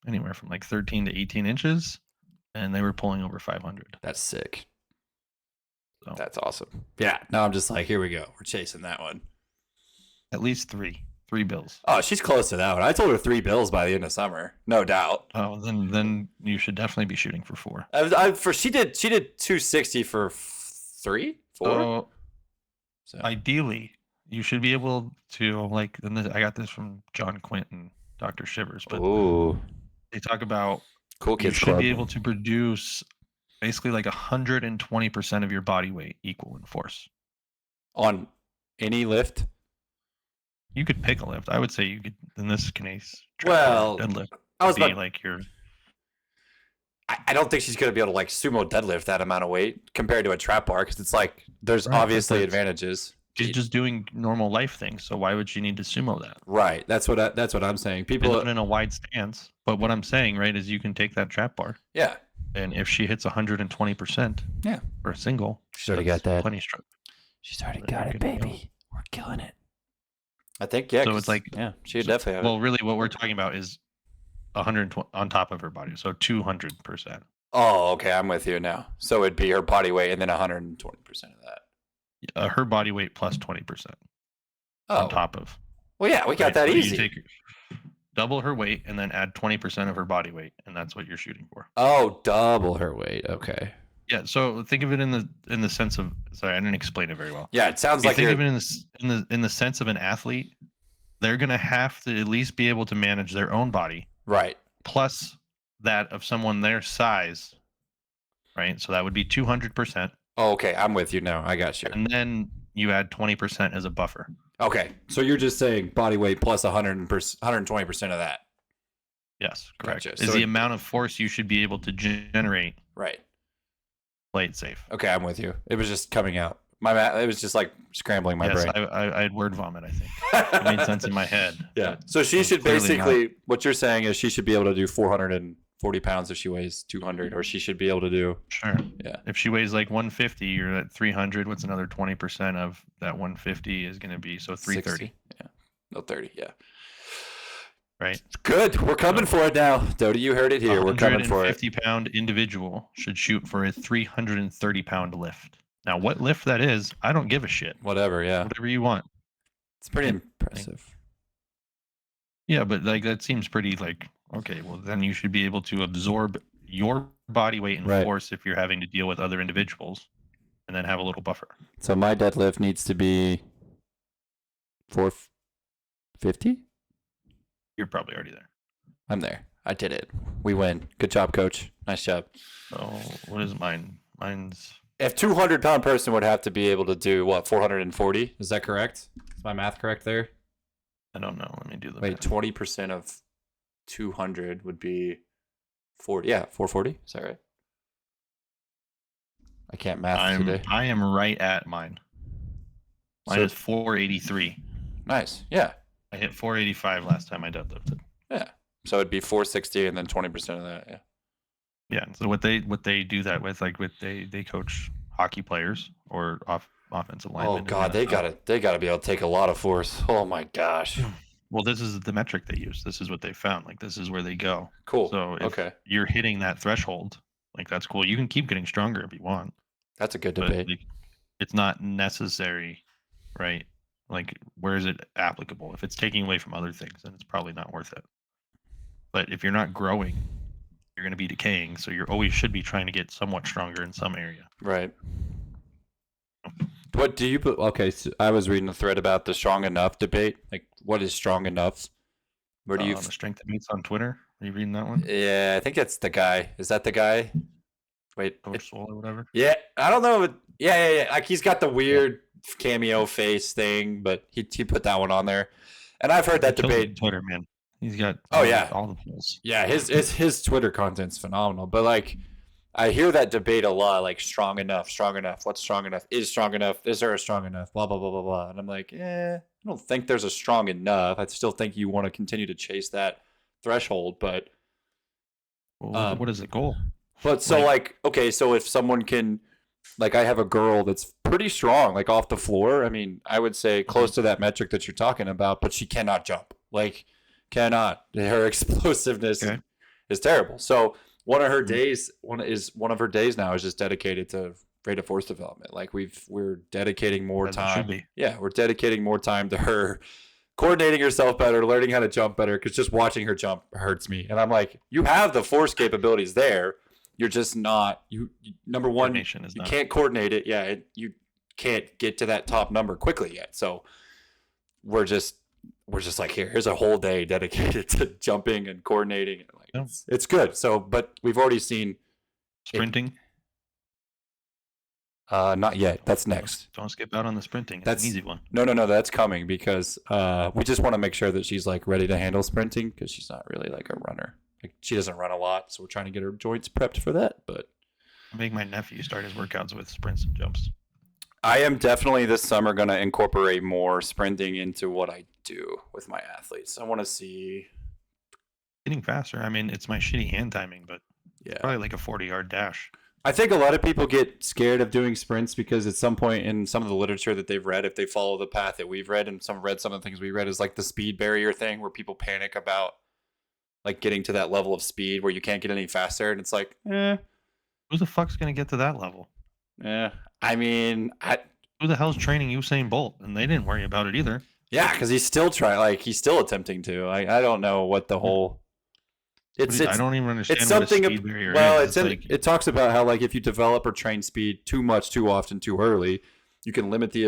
[SPEAKER 2] anywhere from like 13 to 18 inches, and they were pulling over 500.
[SPEAKER 1] That's sick.
[SPEAKER 2] So
[SPEAKER 1] That's awesome. Yeah. No, I'm just like, here we go. We're chasing that one.
[SPEAKER 2] at least three bills.
[SPEAKER 1] Oh, she's close to that one. I told her 3 bills by the end of summer, no doubt.
[SPEAKER 2] Oh, then you should definitely be shooting for 4.
[SPEAKER 1] She did 260 for 3, 4.
[SPEAKER 2] So
[SPEAKER 1] So
[SPEAKER 2] ideally, you should be able to like. And I got this from John Quint and Dr. Shivers, but
[SPEAKER 1] ooh,
[SPEAKER 2] they talk about
[SPEAKER 1] cool
[SPEAKER 2] you
[SPEAKER 1] kids
[SPEAKER 2] should
[SPEAKER 1] club.
[SPEAKER 2] be able to produce basically like 120% of your body weight equal in force.
[SPEAKER 1] On any lift.
[SPEAKER 2] You could pick a lift. I would say you could in this case.
[SPEAKER 1] Well,
[SPEAKER 2] deadlift
[SPEAKER 1] I was
[SPEAKER 2] be
[SPEAKER 1] about.
[SPEAKER 2] like your
[SPEAKER 1] I don't think she's gonna be able to like sumo deadlift that amount of weight compared to a trap bar because it's like there's
[SPEAKER 2] Right, but
[SPEAKER 1] obviously
[SPEAKER 2] that's-
[SPEAKER 1] advantages.
[SPEAKER 2] she's just doing normal life things. So why would she need to sumo that?
[SPEAKER 1] Right. That's what I'm saying.
[SPEAKER 2] She's
[SPEAKER 1] People.
[SPEAKER 2] not in a wide stance. But what I'm saying, right, is you can take that trap bar,
[SPEAKER 1] Yeah.
[SPEAKER 2] and if she hits 120%,
[SPEAKER 1] Yeah.
[SPEAKER 2] for a single,
[SPEAKER 1] She's already
[SPEAKER 2] that's
[SPEAKER 1] got that.
[SPEAKER 2] plenty strong.
[SPEAKER 1] She's already
[SPEAKER 2] There you go.
[SPEAKER 1] We're killing it. I think yeah.
[SPEAKER 2] So
[SPEAKER 1] 'cause-
[SPEAKER 2] it's like-
[SPEAKER 1] yeah, she definitely have it.
[SPEAKER 2] Well, really, what we're talking about is 120 on top of her body, so 200%.
[SPEAKER 1] Oh, okay. I'm with you now. So it'd be her body weight and then 120% of that.
[SPEAKER 2] Her body weight plus 20%
[SPEAKER 1] Oh,
[SPEAKER 2] on top of.
[SPEAKER 1] well, yeah, we got
[SPEAKER 2] right?
[SPEAKER 1] that
[SPEAKER 2] So you
[SPEAKER 1] easy.
[SPEAKER 2] take double her weight and then add 20% of her body weight, and that's what you're shooting for.
[SPEAKER 1] Oh, double her weight. Okay.
[SPEAKER 2] Yeah. So think of it in the sense of. Sorry, I didn't explain it very well.
[SPEAKER 1] Yeah, it sounds
[SPEAKER 2] You
[SPEAKER 1] like
[SPEAKER 2] think
[SPEAKER 1] you're.
[SPEAKER 2] of it in the sense of an athlete, they're gonna have to at least be able to manage their own body
[SPEAKER 1] Right.
[SPEAKER 2] plus that of someone their size, right? So that would be 200%.
[SPEAKER 1] Oh, okay, I'm with you now. I got you.
[SPEAKER 2] And then you add 20% as a buffer.
[SPEAKER 1] Okay, so you're just saying body weight plus 120% of that.
[SPEAKER 2] Yes, correct.
[SPEAKER 1] Gotcha.
[SPEAKER 2] Is
[SPEAKER 1] So
[SPEAKER 2] the
[SPEAKER 1] it-
[SPEAKER 2] amount of force you should be able to generate
[SPEAKER 1] Right.
[SPEAKER 2] play it safe.
[SPEAKER 1] Okay, I'm with you. It was just coming out. My math. It was just like scrambling my
[SPEAKER 2] Yes,
[SPEAKER 1] brain.
[SPEAKER 2] I had word vomit, I think. It made sense in my head.
[SPEAKER 1] Yeah.
[SPEAKER 2] but
[SPEAKER 1] So she
[SPEAKER 2] it's
[SPEAKER 1] should
[SPEAKER 2] clearly
[SPEAKER 1] basically. What you're saying is she should be able to do 440 pounds if she weighs 200, or she should be able to do.
[SPEAKER 2] Sure.
[SPEAKER 1] Yeah.
[SPEAKER 2] If she weighs like 150, you're at 300. What's another 20% of that 150 is going to be? So 330,
[SPEAKER 1] 60. Yeah. No 30. Yeah.
[SPEAKER 2] right?
[SPEAKER 1] Good. We're coming for it now, Dodie. You heard it here. We're coming for it.
[SPEAKER 2] 150-pound individual should shoot for a 330-pound lift. Now, what lift that is, I don't give a shit.
[SPEAKER 1] Whatever. Yeah.
[SPEAKER 2] Whatever you want.
[SPEAKER 1] It's pretty impressive.
[SPEAKER 2] Yeah, but like that seems pretty like okay. Well, then you should be able to absorb your body weight and
[SPEAKER 1] Right.
[SPEAKER 2] force if you're having to deal with other individuals, and then have a little buffer.
[SPEAKER 1] So my deadlift needs to be 450.
[SPEAKER 2] You're probably already there.
[SPEAKER 1] I'm there. I did it. We win. Good job, coach. Nice job.
[SPEAKER 2] So what is mine? Mine's
[SPEAKER 1] If 200-pound person would have to be able to do what 440? Is that correct? Is my math correct there?
[SPEAKER 2] I don't know. Let me do the
[SPEAKER 1] Wait,
[SPEAKER 2] math.
[SPEAKER 1] 20% of 200 would be 40. Yeah, 440. Is that right? I can't math today.
[SPEAKER 2] I am right at mine. Mine
[SPEAKER 1] So-
[SPEAKER 2] is 483.
[SPEAKER 1] Nice. Yeah.
[SPEAKER 2] I hit 485 last time I deadlifted.
[SPEAKER 1] Yeah. So it'd be 460 and then 20% of that. Yeah.
[SPEAKER 2] Yeah. So what they do that with, like with they coach hockey players or offensive linemen.
[SPEAKER 1] Oh
[SPEAKER 2] in the
[SPEAKER 1] God, they
[SPEAKER 2] NFL.
[SPEAKER 1] gotta be able to take a lot of force. Oh my gosh.
[SPEAKER 2] Well, this is the metric they use. This is what they found. Like this is where they go.
[SPEAKER 1] Cool.
[SPEAKER 2] So if
[SPEAKER 1] Okay.
[SPEAKER 2] you're hitting that threshold, like that's cool. You can keep getting stronger if you want,
[SPEAKER 1] That's a good
[SPEAKER 2] but
[SPEAKER 1] debate.
[SPEAKER 2] like, it's not necessary, right? Like where is it applicable? If it's taking away from other things, then it's probably not worth it. But if you're not growing, you're going to be decaying. So you're always should be trying to get somewhat stronger in some area.
[SPEAKER 1] Right. What do you put? Okay, so I was reading a thread about the strong enough debate. Like, what is strong enough? Where do you?
[SPEAKER 2] The strength that meets on Twitter. Are you reading that one?
[SPEAKER 1] Yeah, I think it's the guy. Is that the guy? Wait.
[SPEAKER 2] Coach Swole or whatever.
[SPEAKER 1] Yeah, I don't know. Yeah. Like he's got the weird cameo face thing, but he put that one on there, and I've heard that
[SPEAKER 2] He kills it on
[SPEAKER 1] debate.
[SPEAKER 2] Twitter, man. He's got
[SPEAKER 1] Oh, yeah.
[SPEAKER 2] all the polls.
[SPEAKER 1] Yeah, his Twitter content's phenomenal. But like, I hear that debate a lot. Like, strong enough. What's strong enough? Is strong enough? Is there a strong enough? Blah blah blah blah blah. And I'm like, I don't think there's a strong enough. I still think you want to continue to chase that threshold, but.
[SPEAKER 2] Well, what is the goal?
[SPEAKER 1] But so like, okay, so if someone can, like, I have a girl that's pretty strong, like off the floor. I mean, I would say close to that metric that you're talking about, but she cannot jump. Like, cannot. Her explosiveness
[SPEAKER 2] Okay.
[SPEAKER 1] is terrible. So one of her days, one of her days now is just dedicated to rate of force development. Like we're dedicating more
[SPEAKER 2] As it
[SPEAKER 1] time.
[SPEAKER 2] should be.
[SPEAKER 1] Yeah, we're dedicating more time to her coordinating herself better, learning how to jump better, because just watching her jump hurts me. And I'm like, you have the force capabilities there. You're just not, number one,
[SPEAKER 2] Coordination is
[SPEAKER 1] you
[SPEAKER 2] not.
[SPEAKER 1] can't coordinate it. Yeah, you can't get to that top number quickly yet. So we're just like, here's a whole day dedicated to jumping and coordinating. Like,
[SPEAKER 2] Yeah.
[SPEAKER 1] it's good. So, but we've already seen,
[SPEAKER 2] Sprinting.
[SPEAKER 1] not yet. That's next.
[SPEAKER 2] Don't skip out on the sprinting. It's
[SPEAKER 1] That's-
[SPEAKER 2] an easy one.
[SPEAKER 1] No, that's coming because we just want to make sure that she's like ready to handle sprinting because she's not really like a runner. Like she doesn't run a lot, so we're trying to get her joints prepped for that. But
[SPEAKER 2] I make my nephew start his workouts with sprints and jumps.
[SPEAKER 1] I am definitely this summer going to incorporate more sprinting into what I do with my athletes. I want to see,
[SPEAKER 2] Getting faster. I mean, it's my shitty hand timing, but
[SPEAKER 1] yeah.
[SPEAKER 2] probably like a 40-yard dash.
[SPEAKER 1] I think a lot of people get scared of doing sprints because at some point in some of the literature that they've read, if they follow the path that we've read and some of the things we read is like the speed barrier thing where people panic about like getting to that level of speed where you can't get any faster. And it's like,
[SPEAKER 2] Who the fuck's going to get to that level?
[SPEAKER 1] I mean,
[SPEAKER 2] Who the hell's training Usain Bolt? And they didn't worry about it either.
[SPEAKER 1] yeah, because he's still he's still attempting to. I don't know what the whole.
[SPEAKER 2] I don't even understand
[SPEAKER 1] It's
[SPEAKER 2] what a
[SPEAKER 1] something.
[SPEAKER 2] speed barrier
[SPEAKER 1] Well,
[SPEAKER 2] is.
[SPEAKER 1] it talks about how like if you develop or train speed too much, too often, too early, you can limit the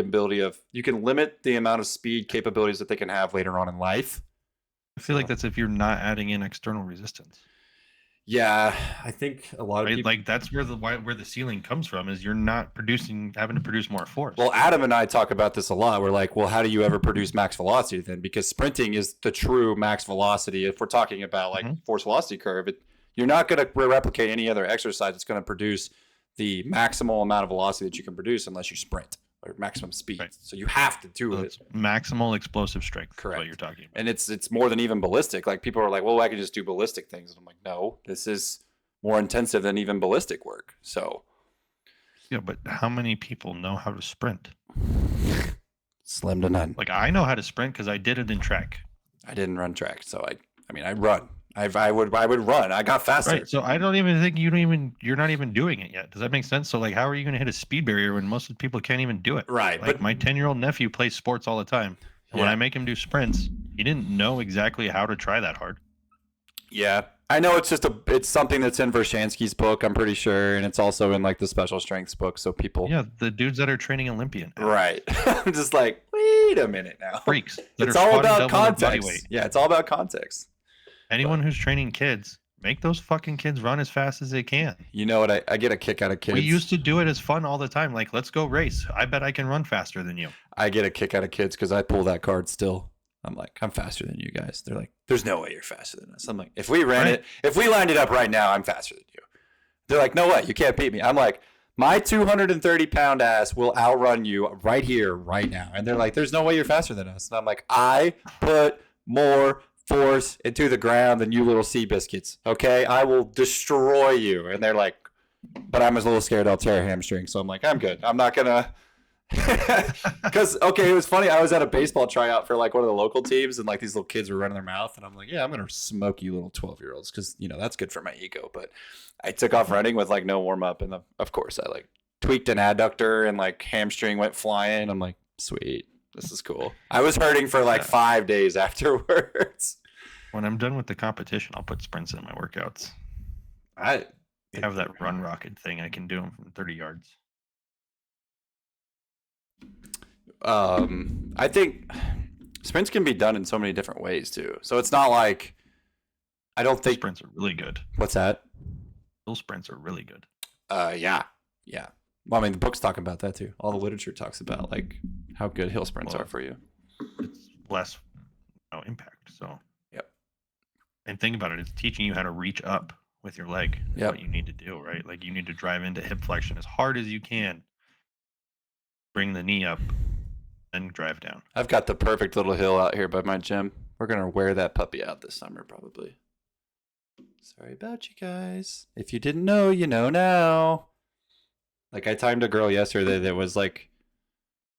[SPEAKER 1] amount of speed capabilities that they can have later on in life.
[SPEAKER 2] I feel like that's if you're not adding in external resistance.
[SPEAKER 1] Yeah, I think a lot of
[SPEAKER 2] Right?
[SPEAKER 1] people.
[SPEAKER 2] Like that's where the ceiling comes from is you're not having to produce more force.
[SPEAKER 1] Well, Adam and I talk about this a lot. We're like, well, how do you ever produce max velocity then? Because sprinting is the true max velocity. If we're talking about like
[SPEAKER 2] Mhm.
[SPEAKER 1] force velocity curve, you're not going to replicate any other exercise that's going to produce the maximal amount of velocity that you can produce unless you sprint or maximum speed.
[SPEAKER 2] Right.
[SPEAKER 1] So you have to do
[SPEAKER 2] So
[SPEAKER 1] it.
[SPEAKER 2] it's maximal explosive strength. Is
[SPEAKER 1] Correct.
[SPEAKER 2] what you're talking about.
[SPEAKER 1] And it's more than even ballistic. Like people are like, well, I can just do ballistic things. And I'm like, no, this is more intensive than even ballistic work. So
[SPEAKER 2] Yeah, but how many people know how to sprint?
[SPEAKER 1] slim to none.
[SPEAKER 2] Like I know how to sprint because I did it in track.
[SPEAKER 1] I didn't run track, so I mean, I run. I would run. I got faster.
[SPEAKER 2] Right. So I don't even think you're not even doing it yet. Does that make sense? So like, how are you going to hit a speed barrier when most people can't even do it?
[SPEAKER 1] Right,
[SPEAKER 2] Like
[SPEAKER 1] but
[SPEAKER 2] my 10-year-old nephew plays sports all the time. And when
[SPEAKER 1] Yeah.
[SPEAKER 2] I make him do sprints, he didn't know exactly how to try that hard.
[SPEAKER 1] yeah, I know it's something that's in Vershansky's book, I'm pretty sure, and it's also in like the special strengths book. So people,
[SPEAKER 2] Yeah, the dudes that are training Olympian
[SPEAKER 1] right? I'm just like, wait a minute now.
[SPEAKER 2] freaks. That
[SPEAKER 1] It's
[SPEAKER 2] are
[SPEAKER 1] all
[SPEAKER 2] squatting
[SPEAKER 1] about
[SPEAKER 2] double their body
[SPEAKER 1] context.
[SPEAKER 2] weight.
[SPEAKER 1] Yeah, it's all about context.
[SPEAKER 2] Anyone who's training kids, make those fucking kids run as fast as they can.
[SPEAKER 1] You know what? I get a kick out of kids.
[SPEAKER 2] We used to do it as fun all the time. Like, let's go race. I bet I can run faster than you.
[SPEAKER 1] I get a kick out of kids because I pull that card still. I'm like, I'm faster than you guys. They're like, there's no way you're faster than us. I'm like, if we ran
[SPEAKER 2] Right.
[SPEAKER 1] it, if we lined it up right now, I'm faster than you. They're like, no way, you can't beat me. I'm like, my 230-pound ass will outrun you right here, right now. And they're like, there's no way you're faster than us. And I'm like, I put more force into the ground than you little sea biscuits. Okay, I will destroy you. And they're like, but I'm a little scared I'll tear a hamstring. So I'm like, I'm good. I'm not gonna. Because okay, it was funny. I was at a baseball tryout for like one of the local teams, and like these little kids were running their mouth, and I'm like, yeah, I'm gonna smoke you little 12-year-olds because that's good for my ego. But I took off running with like no warm up, and of course I like tweaked an adductor and like hamstring went flying. I'm like, sweet, this is cool. I was hurting for like 5 days afterwards.
[SPEAKER 2] When I'm done with the competition, I'll put sprints in my workouts.
[SPEAKER 1] I
[SPEAKER 2] have that run rocket thing. I can do them from 30 yards.
[SPEAKER 1] I think sprints can be done in so many different ways too. So it's not like I don't think
[SPEAKER 2] Sprints are really good.
[SPEAKER 1] What's that?
[SPEAKER 2] Those sprints are really good.
[SPEAKER 1] Yeah. Well, I mean, the books talk about that too. All the literature talks about like how good hill sprints are for you.
[SPEAKER 2] It's less impact. So.
[SPEAKER 1] Yep.
[SPEAKER 2] And think about it. It's teaching you how to reach up with your leg. Is
[SPEAKER 1] Yep.
[SPEAKER 2] what you need to do, right? Like you need to drive into hip flexion as hard as you can. Bring the knee up. And drive down.
[SPEAKER 1] I've got the perfect little hill out here by my gym. We're gonna wear that puppy out this summer, probably. Sorry about you guys. If you didn't know, you know now. Like I timed a girl yesterday that was like,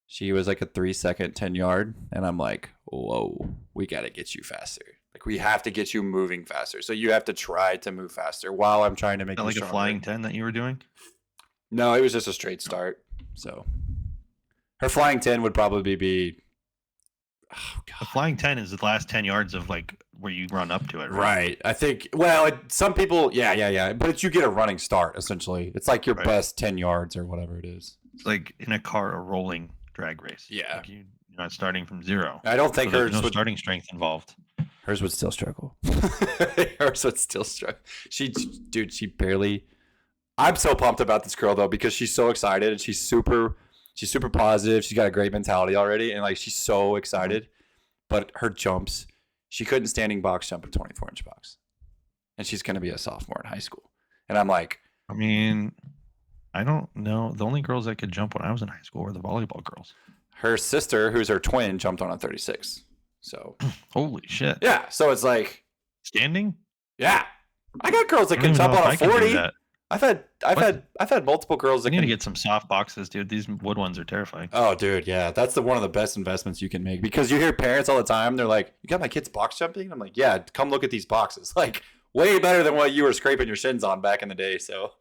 [SPEAKER 1] she was like a 3-second 10-yard, and I'm like, whoa, we gotta get you faster. Like we have to get you moving faster. So you have to try to move faster while I'm trying to make you
[SPEAKER 2] like
[SPEAKER 1] stronger.
[SPEAKER 2] a flying 10 that you were doing?
[SPEAKER 1] No, it was just a straight start. So. Her flying 10 would probably be. Oh, God.
[SPEAKER 2] The flying 10 is the last 10 yards of like where you run up to it, right?
[SPEAKER 1] Right. I think, well, some people, yeah. But you get a running start, essentially. It's like your best 10 yards or whatever it is.
[SPEAKER 2] It's like in a car, a rolling drag race.
[SPEAKER 1] Yeah.
[SPEAKER 2] Like you're not starting from zero.
[SPEAKER 1] I don't think
[SPEAKER 2] there's
[SPEAKER 1] hers
[SPEAKER 2] no starting strength involved.
[SPEAKER 1] Hers would still struggle. Hers would still struggle. She barely. I'm so pumped about this girl, though, because she's so excited and she's super positive. She's got a great mentality already, and like she's so excited. But her jumps, she couldn't standing box jump a 24-inch box, and she's going to be a sophomore in high school. And I'm like,
[SPEAKER 2] I mean, I don't know. The only girls that could jump when I was in high school were the volleyball girls.
[SPEAKER 1] Her sister, who's her twin, jumped on a 36. So
[SPEAKER 2] holy shit.
[SPEAKER 1] Yeah. So it's like
[SPEAKER 2] standing.
[SPEAKER 1] Yeah, I got girls that can jump on a 40. I've had multiple girls that
[SPEAKER 2] need to get some soft boxes, dude. These wood ones are terrifying.
[SPEAKER 1] Oh, dude, yeah, that's one of the best investments you can make, because you hear parents all the time. They're like, "You got my kids box jumping?" I'm like, "Yeah, come look at these boxes. Like, way better than what you were scraping your shins on back in the day." So,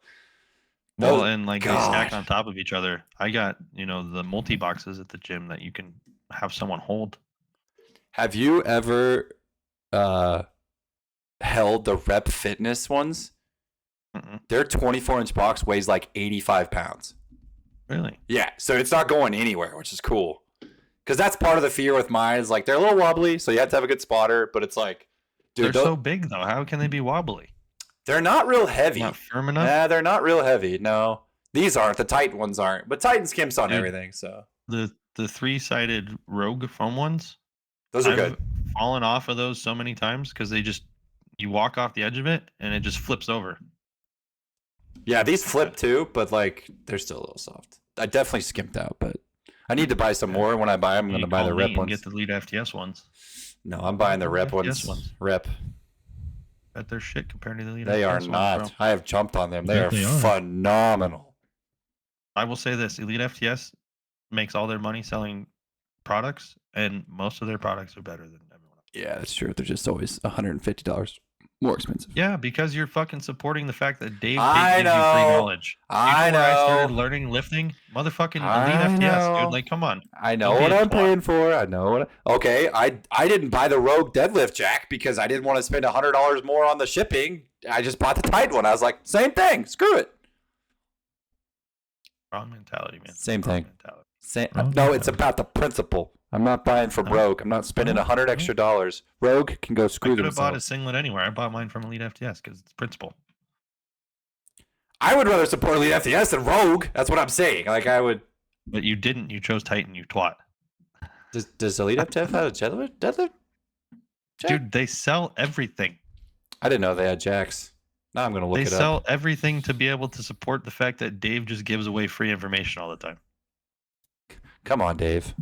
[SPEAKER 2] well, and like they stack on top of each other. I got the multi boxes at the gym that you can have someone hold.
[SPEAKER 1] Have you ever held the Rep Fitness ones? Their 24-inch box weighs like 85 pounds.
[SPEAKER 2] Really?
[SPEAKER 1] Yeah. So it's not going anywhere, which is cool. Because that's part of the fear with mine is like they're a little wobbly, so you have to have a good spotter. But it's like, dude,
[SPEAKER 2] they're so big though. How can they be wobbly?
[SPEAKER 1] They're not real heavy.
[SPEAKER 2] Not firm enough.
[SPEAKER 1] Nah, they're not real heavy. No, these aren't. The Titan ones aren't. But Titan skimps on
[SPEAKER 2] Dude.
[SPEAKER 1] everything. So
[SPEAKER 2] The 3-sided Rogue foam ones.
[SPEAKER 1] those are
[SPEAKER 2] I've
[SPEAKER 1] good.
[SPEAKER 2] fallen off of those so many times because you walk off the edge of it and it just flips over.
[SPEAKER 1] Yeah, these flip too, but like they're still a little soft. I definitely skimped out, but I need to buy some more. When I buy them, I'm going to buy the rep ones.
[SPEAKER 2] Get the Elite FTS ones.
[SPEAKER 1] No, I'm buying the rep
[SPEAKER 2] FTS
[SPEAKER 1] ones. Rep.
[SPEAKER 2] Bet they're shit compared to the Elite
[SPEAKER 1] They
[SPEAKER 2] FTS
[SPEAKER 1] are
[SPEAKER 2] ones,
[SPEAKER 1] not.
[SPEAKER 2] bro.
[SPEAKER 1] I have jumped on them. They
[SPEAKER 3] bet
[SPEAKER 1] are
[SPEAKER 3] they are.
[SPEAKER 1] phenomenal.
[SPEAKER 2] I will say this: Elite FTS makes all their money selling products, and most of their products are better than everyone else.
[SPEAKER 1] Yeah, that's true. They're just always $150 more expensive.
[SPEAKER 2] Yeah, because you're fucking supporting the fact that Dave
[SPEAKER 1] I
[SPEAKER 2] gives you free
[SPEAKER 1] know.
[SPEAKER 2] knowledge.
[SPEAKER 1] I
[SPEAKER 2] Where I started
[SPEAKER 1] know.
[SPEAKER 2] learning lifting, motherfucking Elite
[SPEAKER 1] I
[SPEAKER 2] FTS,
[SPEAKER 1] know.
[SPEAKER 2] dude. Like, come on.
[SPEAKER 1] I know
[SPEAKER 2] Don't be
[SPEAKER 1] what
[SPEAKER 2] a
[SPEAKER 1] I'm
[SPEAKER 2] twat.
[SPEAKER 1] paying for. I know what. Okay, I didn't buy the Rogue deadlift jack because I didn't want to spend $100 more on the shipping. I just bought the Titan one. I was like, same thing. Screw it.
[SPEAKER 2] Wrong mentality, man.
[SPEAKER 1] Same
[SPEAKER 2] Wrong
[SPEAKER 1] thing.
[SPEAKER 2] mentality.
[SPEAKER 1] No, it's about the principle. I'm not buying from
[SPEAKER 2] No.
[SPEAKER 1] Rogue. I'm not spending $100 extra dollars. Rogue can go
[SPEAKER 2] I
[SPEAKER 1] screw
[SPEAKER 2] could have bought a
[SPEAKER 1] themselves.
[SPEAKER 2] singlet anywhere. I bought mine from Elite FTS because it's principle.
[SPEAKER 1] I would rather support Elite FTS than Rogue. That's what I'm saying. Like I would.
[SPEAKER 2] But you didn't. You chose Titan, you twat.
[SPEAKER 1] Does Elite FTS have a deadlift? Jack?
[SPEAKER 2] Dude, they sell everything.
[SPEAKER 1] I didn't know they had jacks. Now I'm gonna look
[SPEAKER 2] They
[SPEAKER 1] it
[SPEAKER 2] sell
[SPEAKER 1] up.
[SPEAKER 2] everything to be able to support the fact that Dave just gives away free information all the time.
[SPEAKER 1] Come on, Dave.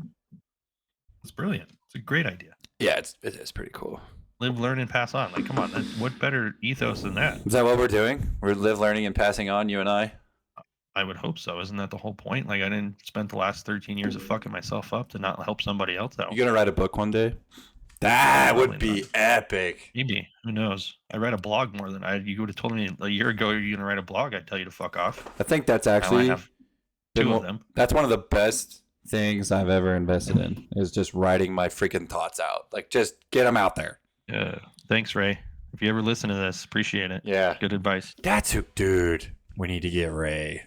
[SPEAKER 2] It's brilliant. It's a great idea.
[SPEAKER 1] Yeah, it is pretty cool.
[SPEAKER 2] Live, learn, and pass on. Like, come on. What better ethos than that?
[SPEAKER 1] Is that what we're doing? We're live, learning, and passing on. You and I.
[SPEAKER 2] I would hope so. Isn't that the whole point? Like, I didn't spend the last 13 years of fucking myself up to not help somebody else out.
[SPEAKER 1] You gonna write a book one day? That would
[SPEAKER 2] Probably
[SPEAKER 1] be epic.
[SPEAKER 2] Maybe. Who knows? I write a blog more than you would have told me a year ago you're going to write a blog. I'd tell you to fuck off.
[SPEAKER 1] I think that's
[SPEAKER 2] Now I
[SPEAKER 1] actually
[SPEAKER 2] have
[SPEAKER 1] been
[SPEAKER 2] two of
[SPEAKER 1] one-
[SPEAKER 2] them.
[SPEAKER 1] that's one of the best things I've ever invested in is just writing my freaking thoughts out. Like just get them out there.
[SPEAKER 2] Yeah. Thanks, Ray. If you ever listen to this, appreciate it.
[SPEAKER 1] Yeah.
[SPEAKER 2] Good advice.
[SPEAKER 1] That's who, dude. We need to get Ray.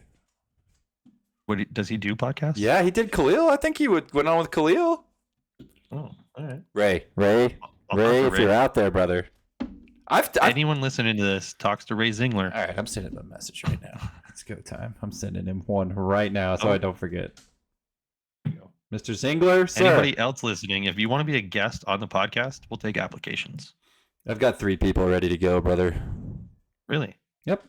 [SPEAKER 2] Does he do podcasts?
[SPEAKER 1] Yeah, he did Khalil. I think he went on with Khalil.
[SPEAKER 2] Oh, all right.
[SPEAKER 1] Ray,
[SPEAKER 2] I'll talk to
[SPEAKER 1] if you're out there, brother. I've
[SPEAKER 2] Anyone listening to this talks to Ray Zingler.
[SPEAKER 1] all right. I'm sending him a message right now. It's go time. I'm sending him one right now so
[SPEAKER 2] Oh.
[SPEAKER 1] I don't forget. Mr. Zingler, sir.
[SPEAKER 2] Anybody else listening, if you want to be a guest on the podcast, we'll take applications.
[SPEAKER 1] I've got 3 people ready to go, brother.
[SPEAKER 2] Really?
[SPEAKER 1] Yep.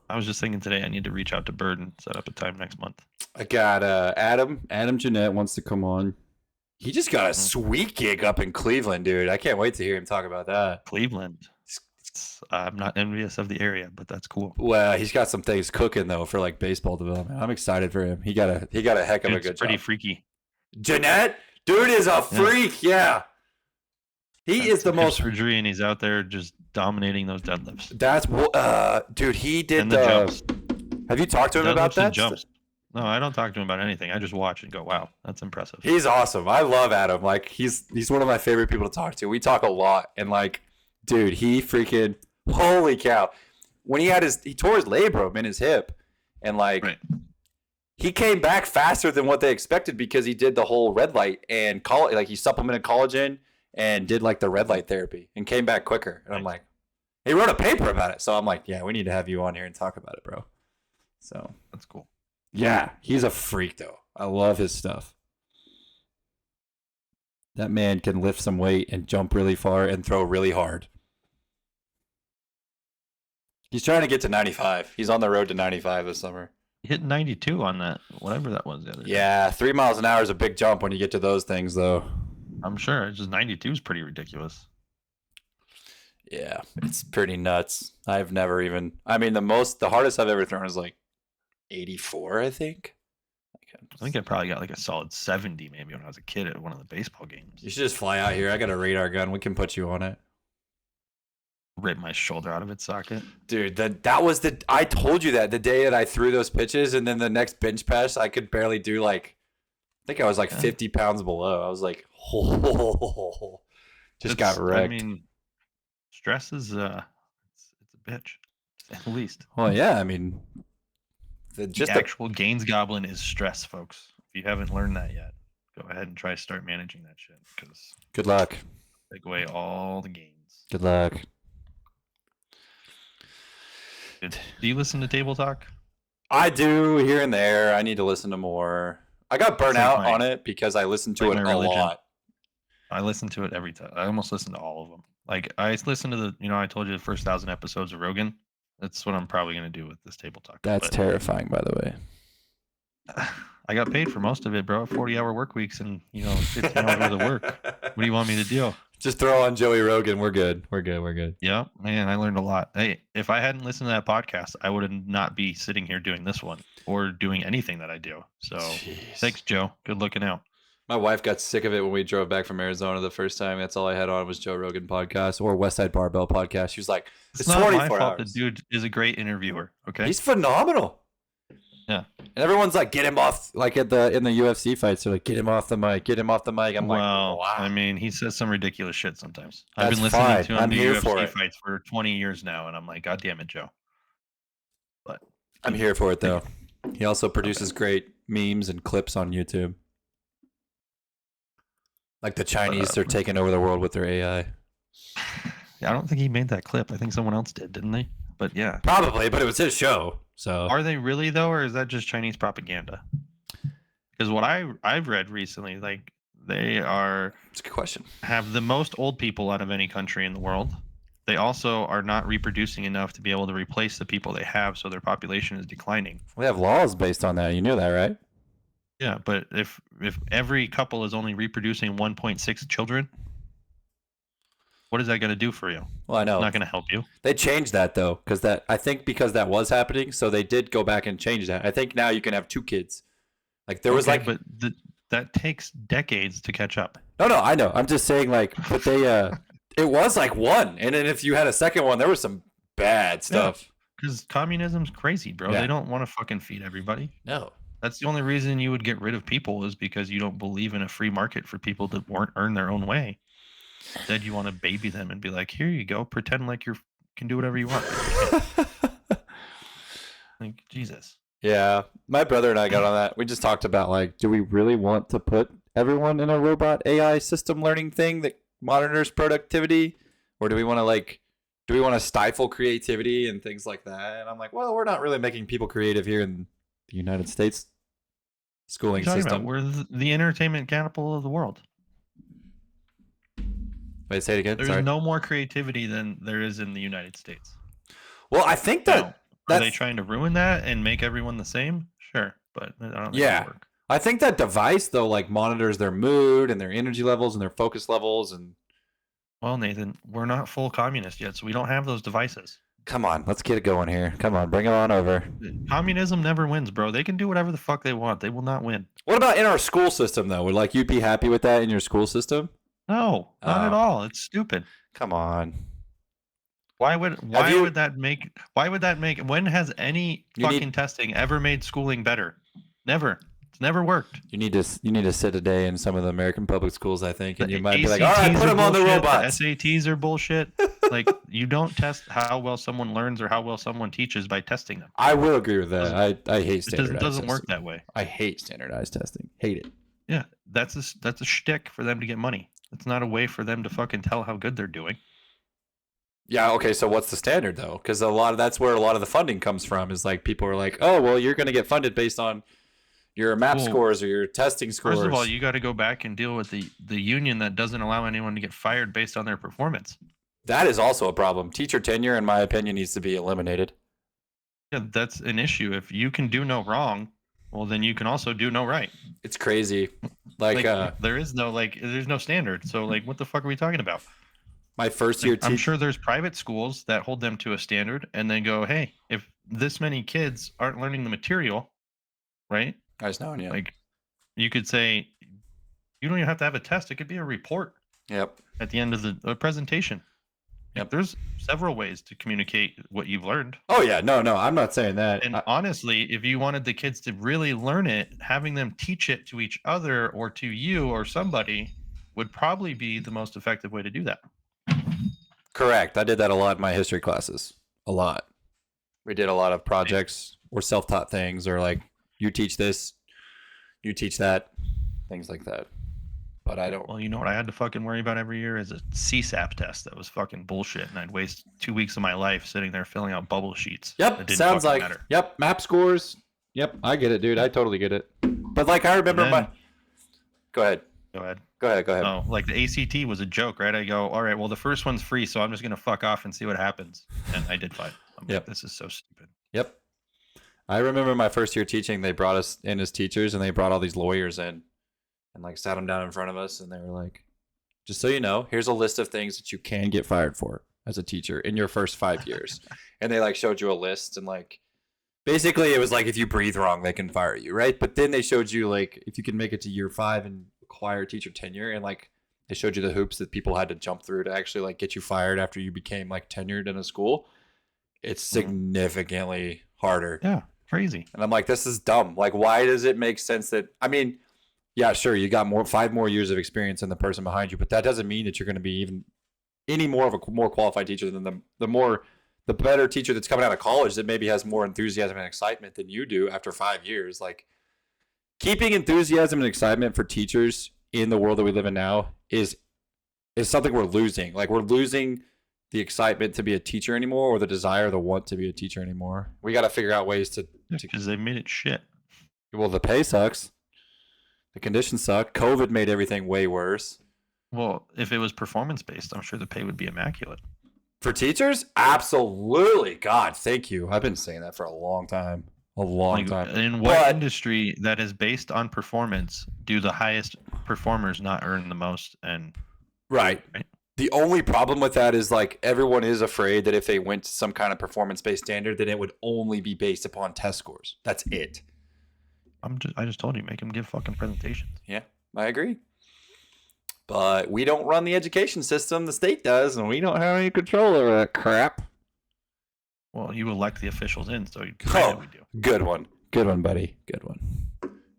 [SPEAKER 2] I was just thinking today I need to reach out to Bird and set up a time next month.
[SPEAKER 1] I got Adam Jeanette wants to come on. He just got a
[SPEAKER 2] Mhm.
[SPEAKER 1] sweet gig up in Cleveland, dude. I can't wait to hear him talk about that.
[SPEAKER 2] Cleveland. I'm not envious of the area, but that's cool.
[SPEAKER 1] Well, he's got some things cooking though for like baseball development. I'm excited for him. He got a heck of a
[SPEAKER 2] It's
[SPEAKER 1] good
[SPEAKER 2] pretty
[SPEAKER 1] job.
[SPEAKER 2] freaky.
[SPEAKER 1] Jeanette, dude is a freak. Yeah. He is the
[SPEAKER 2] Hip
[SPEAKER 1] most.
[SPEAKER 2] surgery, and he's out there just dominating those deadlifts
[SPEAKER 1] That's dude. He did
[SPEAKER 2] and the jumps.
[SPEAKER 1] Have you talked to him about
[SPEAKER 2] Deadlifts and
[SPEAKER 1] that?
[SPEAKER 2] jumps. No, I don't talk to him about anything. I just watch and go, "Wow, that's impressive."
[SPEAKER 1] He's awesome. I love Adam. Like he's one of my favorite people to talk to. We talk a lot, and like, dude, he freaking holy cow. When he tore his labrum in his hip, and like,
[SPEAKER 2] Right.
[SPEAKER 1] he came back faster than what they expected because he did the whole red light and like he supplemented collagen and did like the red light therapy and came back quicker. And I'm like, he wrote a paper about it. So I'm like, yeah, we need to have you on here and talk about it, bro. So
[SPEAKER 2] That's cool.
[SPEAKER 1] yeah, he's a freak though. I love his stuff. That man can lift some weight and jump really far and throw really hard. He's trying to get to 95. He's on the road to 95 this summer.
[SPEAKER 2] He hit 92 on that, whatever that was the other day.
[SPEAKER 1] Yeah, 3 miles an hour is a big jump when you get to those things, though.
[SPEAKER 2] I'm sure. It's just 92 is pretty ridiculous.
[SPEAKER 1] Yeah, it's pretty nuts. I've never even. I mean, the hardest I've ever thrown is like 84, I think.
[SPEAKER 2] I think I probably got like a solid 70 maybe when I was a kid at one of the baseball games.
[SPEAKER 1] You should just fly out here. I got a radar gun. We can put you on it.
[SPEAKER 2] Rip my shoulder out of its socket.
[SPEAKER 1] Dude, that was I told you that the day that I threw those pitches, and then the next bench press, I could barely do like, I think I was like 50 pounds below. I was like, oh, just got wrecked.
[SPEAKER 2] I mean, stress is it's a bitch, to say the least.
[SPEAKER 1] Well, yeah, I mean,
[SPEAKER 2] The actual gains goblin is stress, folks. If you haven't learned that yet, go ahead and try to start managing that shit because
[SPEAKER 1] good luck.
[SPEAKER 2] take away all the gains.
[SPEAKER 1] Good luck.
[SPEAKER 2] Do you listen to Table Talk?
[SPEAKER 1] I do here and there. I need to listen to more. I got burnt
[SPEAKER 2] like
[SPEAKER 1] out
[SPEAKER 2] my-
[SPEAKER 1] on it because I listened to
[SPEAKER 2] like
[SPEAKER 1] it
[SPEAKER 2] my
[SPEAKER 1] a
[SPEAKER 2] religion.
[SPEAKER 1] lot.
[SPEAKER 2] I listen to it every time. I almost listen to all of them. Like I listen to I told you the first 1,000 episodes of Rogan. That's what I'm probably going to do with this Table Talk.
[SPEAKER 1] That's
[SPEAKER 2] But
[SPEAKER 1] terrifying, by the way.
[SPEAKER 2] I got paid for most of it, bro. 40-hour work weeks and 15 hours worth of work. What do you want me to do?
[SPEAKER 1] Just throw on Joey Rogan. We're good. We're good. We're good.
[SPEAKER 2] Yeah, man, I learned a lot. Hey, if I hadn't listened to that podcast, I would not be sitting here doing this one or doing anything that I do. So
[SPEAKER 1] Jeez.
[SPEAKER 2] thanks, Joe. Good looking out.
[SPEAKER 1] My wife got sick of it when we drove back from Arizona the first time. That's all I had on was Joe Rogan podcast or Westside Barbell podcast. She was like,
[SPEAKER 2] It's
[SPEAKER 1] it's
[SPEAKER 2] not my
[SPEAKER 1] 24
[SPEAKER 2] fault. The
[SPEAKER 1] hours.
[SPEAKER 2] dude is a great interviewer. Okay.
[SPEAKER 1] He's phenomenal.
[SPEAKER 2] Yeah.
[SPEAKER 1] And everyone's like, get him off, like in the UFC fights. They're like, get him off the mic, get him off the mic. I'm like,
[SPEAKER 2] well,
[SPEAKER 1] wow.
[SPEAKER 2] I mean, he says some ridiculous shit sometimes. I've
[SPEAKER 1] That's
[SPEAKER 2] been listening
[SPEAKER 1] fine.
[SPEAKER 2] to him
[SPEAKER 1] I'm
[SPEAKER 2] do
[SPEAKER 1] here for
[SPEAKER 2] UFC
[SPEAKER 1] it.
[SPEAKER 2] fights for 20 years now, and I'm like, God damn it, Joe. But
[SPEAKER 1] I'm here for it though. He also produces great memes and clips on YouTube. Like the Chinese are taking over the world with their AI.
[SPEAKER 2] yeah, I don't think he made that clip. I think someone else did, didn't they? But yeah.
[SPEAKER 1] Probably, but it was his show. So
[SPEAKER 2] Are they really though, or is that just Chinese propaganda? Because what I've read recently, like they
[SPEAKER 1] it's a good question.
[SPEAKER 2] have the most old people out of any country in the world. They also are not reproducing enough to be able to replace the people they have, so their population is declining.
[SPEAKER 1] We have laws based on that. You knew that, right?
[SPEAKER 2] Yeah, but if every couple is only reproducing 1.6 children, what is that going to do for you?
[SPEAKER 1] Well, I know.
[SPEAKER 2] It's not going to help you.
[SPEAKER 1] They changed that though, because that was happening, so they did go back and change that. I think now you can have 2 kids. Like there was
[SPEAKER 2] Okay,
[SPEAKER 1] like,
[SPEAKER 2] but that takes decades to catch up.
[SPEAKER 1] no, I know. I'm just saying, like, but they, it was like 1, and then if you had a second one, there was some bad stuff.
[SPEAKER 2] Because communism's crazy, bro.
[SPEAKER 1] Yeah.
[SPEAKER 2] They don't want to fucking feed everybody.
[SPEAKER 1] No,
[SPEAKER 2] That's the only reason you would get rid of people is because you don't believe in a free market for people that won't earn their own way. Instead, you want to baby them and be like, here you go, pretend like you can do whatever you want. Like, Jesus.
[SPEAKER 1] yeah. My brother and I got on that. We just talked about like, do we really want to put everyone in a robot AI system learning thing that monitors productivity, or do we want to stifle creativity and things like that? And I'm like, well, we're not really making people creative here in the United States schooling
[SPEAKER 2] What are you talking
[SPEAKER 1] system.
[SPEAKER 2] about? We're the entertainment capital of the world.
[SPEAKER 1] Wait, say it again.
[SPEAKER 2] There's
[SPEAKER 1] Sorry.
[SPEAKER 2] no more creativity than there is in the United States.
[SPEAKER 1] Well, I think
[SPEAKER 2] Now,
[SPEAKER 1] that
[SPEAKER 2] are
[SPEAKER 1] that's,
[SPEAKER 2] they trying to ruin that and make everyone the same? Sure, but I don't think
[SPEAKER 1] Yeah.
[SPEAKER 2] it'll work.
[SPEAKER 1] I think that device though, like monitors their mood and their energy levels and their focus levels. And
[SPEAKER 2] Well, Nathan, we're not full communist yet, so we don't have those devices.
[SPEAKER 1] come on, let's get it going here. Come on, bring it on over.
[SPEAKER 2] Communism never wins, bro. They can do whatever the fuck they want. They will not win.
[SPEAKER 1] What about in our school system though? Would like you be happy with that in your school system?
[SPEAKER 2] No, not at
[SPEAKER 1] Oh.
[SPEAKER 2] all. It's stupid.
[SPEAKER 1] Come on.
[SPEAKER 2] Why would
[SPEAKER 1] you-
[SPEAKER 2] that make when has any
[SPEAKER 1] You need-
[SPEAKER 2] fucking testing ever made schooling better? Never. It's never worked.
[SPEAKER 1] You need to sit a day in some of the American public schools, I think, and
[SPEAKER 2] The
[SPEAKER 1] you might be like, all right,
[SPEAKER 2] ACTs
[SPEAKER 1] put
[SPEAKER 2] are
[SPEAKER 1] them on the
[SPEAKER 2] bullshit,
[SPEAKER 1] robots.
[SPEAKER 2] SATs are bullshit. Like you don't test how well someone learns or how well someone teaches by testing them.
[SPEAKER 1] I will agree with that. I hate
[SPEAKER 2] It
[SPEAKER 1] standardized
[SPEAKER 2] doesn't work
[SPEAKER 1] testing.
[SPEAKER 2] that way.
[SPEAKER 1] I hate standardized testing. Hate it.
[SPEAKER 2] Yeah, that's a shtick for them to get money. It's not a way for them to fucking tell how good they're doing.
[SPEAKER 1] Yeah, okay, so what's the standard though? Because that's where a lot of the funding comes from. Is like people are like, oh, well, you're going to get funded based on your MAP
[SPEAKER 2] Well,
[SPEAKER 1] scores or your testing scores.
[SPEAKER 2] First of all, you got to go back and deal with the union that doesn't allow anyone to get fired based on their performance.
[SPEAKER 1] That is also a problem. Teacher tenure, in my opinion, needs to be eliminated.
[SPEAKER 2] Yeah, that's an issue. If you can do no wrong, well, then you can also do no right.
[SPEAKER 1] It's crazy. Like
[SPEAKER 2] there's no standard. So like, what the fuck are we talking about?
[SPEAKER 1] my first year
[SPEAKER 2] I'm
[SPEAKER 1] teacher.
[SPEAKER 2] sure there's private schools that hold them to a standard and then go, hey, if this many kids aren't learning the material, right?
[SPEAKER 1] I just know, yeah.
[SPEAKER 2] Like, you could say, you don't even have to have a test. It could be a report
[SPEAKER 1] Yep.
[SPEAKER 2] at the end of the presentation.
[SPEAKER 1] Yep.
[SPEAKER 2] There's several ways to communicate what you've learned.
[SPEAKER 1] Oh yeah, no, I'm not saying that.
[SPEAKER 2] And honestly, if you wanted the kids to really learn it, having them teach it to each other or to you or somebody would probably be the most effective way to do that.
[SPEAKER 1] Correct. I did that a lot in my history classes. A lot. We did a lot of projects or self-taught things, or like you teach this, you teach that, things like that. but I don't.
[SPEAKER 2] Well, you know what I had to fucking worry about every year is a CSAP test that was fucking bullshit, and I'd waste 2 weeks of my life sitting there filling out bubble sheets.
[SPEAKER 1] Yep,
[SPEAKER 2] That didn't
[SPEAKER 1] sounds
[SPEAKER 2] fucking
[SPEAKER 1] like
[SPEAKER 2] matter.
[SPEAKER 1] yep. Map scores. Yep, I get it, dude. I totally get it. But like I remember
[SPEAKER 2] then-
[SPEAKER 1] my. Go ahead.
[SPEAKER 2] Go ahead.
[SPEAKER 1] Go ahead. Go ahead.
[SPEAKER 2] Oh, like the ACT was a joke, right? I go, all right, well, the first one's free, so I'm just gonna fuck off and see what happens. And I did fine. I'm
[SPEAKER 1] Yep.
[SPEAKER 2] like, this is so stupid.
[SPEAKER 1] Yep. I remember my first year teaching. They brought us in as teachers, and they brought all these lawyers in, and like sat them down in front of us, and they were like, "Just so you know, here's a list of things that you can get fired for as a teacher in your first 5 years." And they like showed you a list, and like basically it was like if you breathe wrong, they can fire you, right? But then they showed you like if you can make it to year 5 and acquire teacher tenure, and like they showed you the hoops that people had to jump through to actually like get you fired after you became like tenured in a school. It's significantly harder.
[SPEAKER 2] Yeah, crazy.
[SPEAKER 1] And I'm like, this is dumb. Like, why does it make sense that, I mean, yeah, sure, you got 5 more years of experience than the person behind you, but that doesn't mean that you're going to be even any more of a more qualified teacher than the better teacher that's coming out of college that maybe has more enthusiasm and excitement than you do after 5 years. Like, keeping enthusiasm and excitement for teachers in the world that we live in now is something we're losing. Like, we're losing the excitement to be a teacher anymore, or the desire, the want to be a teacher anymore. We got to figure out ways to
[SPEAKER 2] Because they made it shit.
[SPEAKER 1] well, the pay sucks. The conditions suck. COVID made everything way worse.
[SPEAKER 2] Well, if it was performance based, I'm sure the pay would be immaculate.
[SPEAKER 1] For teachers? Absolutely. God, thank you. I've been saying that for a long time. A long
[SPEAKER 2] Like,
[SPEAKER 1] time.
[SPEAKER 2] in what
[SPEAKER 1] But-
[SPEAKER 2] industry that is based on performance do the highest performers not earn the most? And
[SPEAKER 1] Right.
[SPEAKER 2] Right.
[SPEAKER 1] The only problem with that is like everyone is afraid that if they went to some kind of performance-based standard, then it would only be based upon test scores. That's it.
[SPEAKER 2] I just told you, make them give fucking presentations.
[SPEAKER 1] Yeah, I agree. But we don't run the education system. The state does, and we don't have any control over that crap.
[SPEAKER 2] Well, you elect the officials in, so you
[SPEAKER 1] Oh.
[SPEAKER 2] we do.
[SPEAKER 1] Good one. Good one, buddy. Good one.